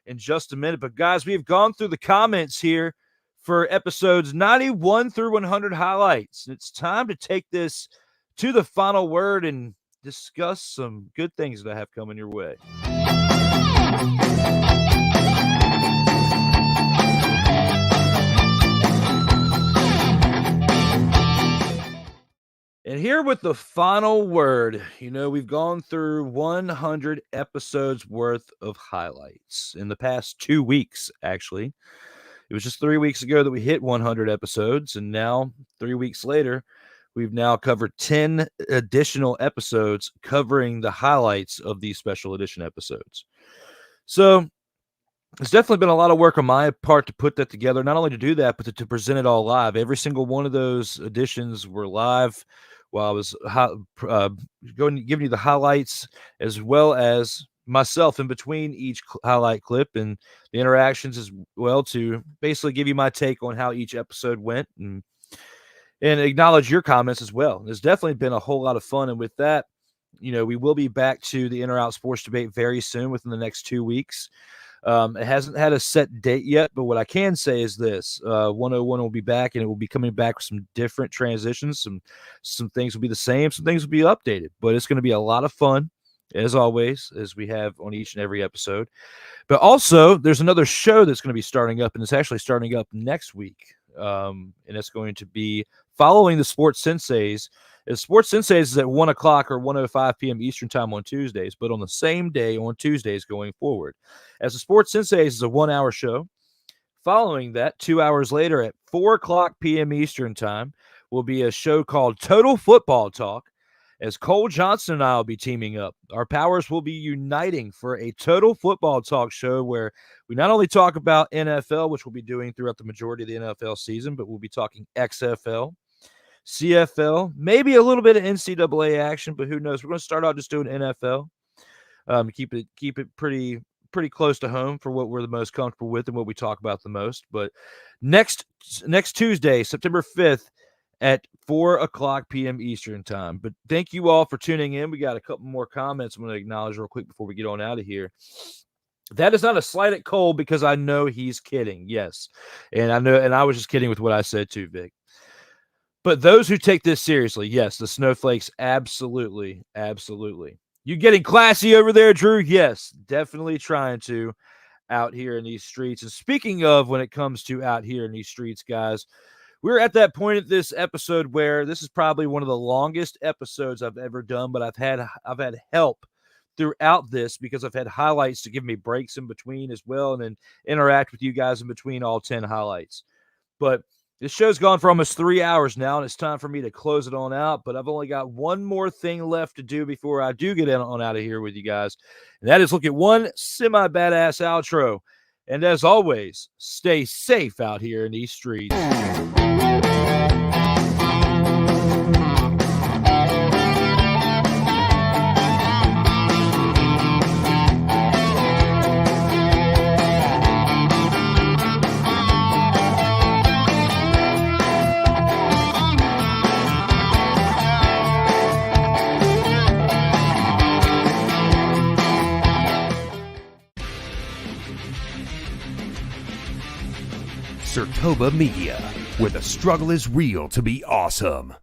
in just a minute. But, guys, we've gone through the comments here for episodes 91 through 100 highlights. It's time to take this to the final word and discuss some good things that I have coming your way. And here with the final word, we've gone through 100 episodes worth of highlights in the past 2 weeks, actually. It was just 3 weeks ago that we hit 100 episodes, and now 3 weeks later, we've now covered 10 additional episodes covering the highlights of these special edition episodes. So it's definitely been a lot of work on my part to put that together, not only to do that, but to present it all live. Every single one of those editions were live while I was giving you the highlights, as well as myself in between each highlight clip and the interactions as well, to basically give you my take on how each episode went and acknowledge your comments as well. There's definitely been a whole lot of fun. And with that, we will be back to the In or Out Sports Debate very soon, within the next 2 weeks. It hasn't had a set date yet, but what I can say is this: 101 will be back, and it will be coming back with some different transitions. Some things will be the same, some things will be updated, but it's going to be a lot of fun, as always, as we have on each and every episode. But also, there's another show that's going to be starting up, and it's actually starting up next week. And it's going to be following the Sports Senseis. Sports Senseis is at 1 o'clock or 1:05 p.m. Eastern time on Tuesdays, but on the same day on Tuesdays going forward. As the Sports Senseis is a 1 hour show. Following that, 2 hours later at 4 o'clock p.m. Eastern time will be a show called Total Football Talk, as Cole Johnson and I will be teaming up. Our powers will be uniting for a Total Football Talk show where we not only talk about NFL, which we'll be doing throughout the majority of the NFL season, but we'll be talking XFL, CFL, maybe a little bit of NCAA action, but who knows? We're going to start out just doing NFL. Keep it pretty close to home for what we're the most comfortable with and what we talk about the most. But next Tuesday, September 5th, at 4 o'clock p.m. Eastern time. But thank you all for tuning in. We got a couple more comments I'm going to acknowledge real quick before we get on out of here. That is not a slight at Cole, because I know he's kidding. Yes. And I was just kidding with what I said too, Vic. But those who take this seriously, yes, the snowflakes, absolutely, absolutely. You getting classy over there, Drew? Yes, definitely trying to out here in these streets. And speaking of when it comes to out here in these streets, guys, we're at that point of this episode where this is probably one of the longest episodes I've ever done, but I've had help throughout this, because I've had highlights to give me breaks in between as well, and then interact with you guys in between all 10 highlights. But this show's gone for almost 3 hours now, and it's time for me to close it on out. But I've only got one more thing left to do before I do get on out of here with you guys, and that is look at one semi-badass outro. And as always, stay safe out here in these streets. Sertoba Media. where the struggle is real to be awesome.